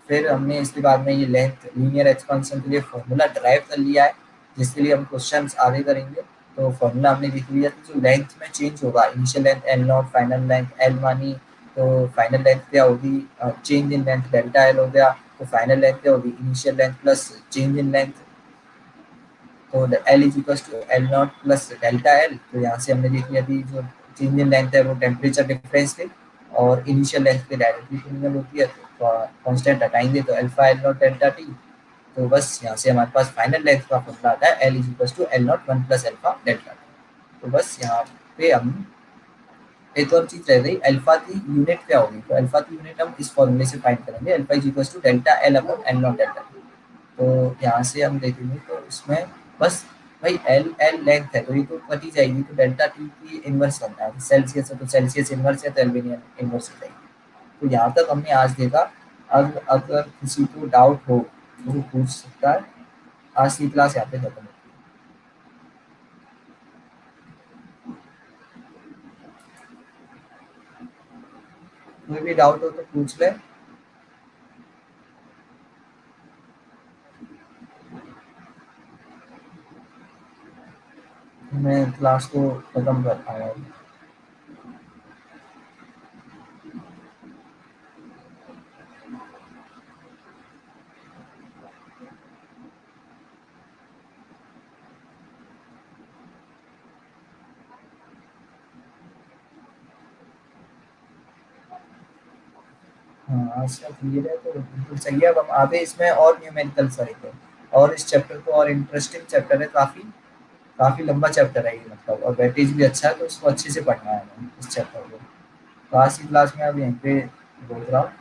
फिर हमने इसके बाद में ये लेंथ लीनियर एक्सपेंशन के लिए फॉर्मूला ड्राइव कर लिया है, जिसके लिए हम क्वेश्चंस आगे करेंगे। तो फॉर्मूला हमने लिख लिया कि जो लेंथ में चेंज होगा, initial length L not, final length L मानी, तो फाइनल लेंथ क्या होगी, change in length delta L हो गया। तो फाइनल लेंथ क्या होगी, initial length plus change in length. तो L is equal to L not plus delta L. तो यहाँ से हमने देख लिया कि जो चेंज इन लेंथ है वो टेम्परेचर डिफरेंस थे, और इनिशियल लेंथ पे डायरेक्टली क्लियर होती है। तो कांस्टेंट हटाएंगे तो alpha L not delta T. तो बस यहाँ से हमारे पास फाइनल लेंथ का फॉर्मूला आता है, L is equal to L not one plus alpha delta T. तो बस यहाँ पे हम एक और चीज रह गई, अल्फा की यूनिट क्या होगी। तो अल्फा की यूनिट हम इस फॉर्मूले से फाइंड करेंगे, alpha is equal to delta L upon L not delta T. तो यहाँ से हम देखेंगे तो इसमें बस भाई एल एल लेंथ है तो ये तो कटी जाएगी। तो डेल्टा टी की इनवर्स करना है, सेल्सियस है तो सेल्सियस इनवर्स है तो एल्विनियन इनवर्स हो जाएगी। तो यहाँ तक हमने आज देखा। अब अगर किसी को डाउट हो तो वो पूछ सकता है। आज की क्लास यहाँ पे खत्म होती है। कोई भी डाउट हो तो पूछ ले। मैं क्लास को खत्म कर पाऊंगा। हाँ आज का क्लियर है तो बिल्कुल सही है। अब हम आगे इसमें और न्यूमेरिकल करेंगे। और इस चैप्टर को और इंटरेस्टिंग चैप्टर है, काफी काफी लंबा चैप्टर है ये, मतलब और वेटेज भी अच्छा है, तो इसको अच्छे से पढ़ना है हमें इस चैप्टर को। तो आज की क्लास में अब यहीं पे रोक रहा हूँ।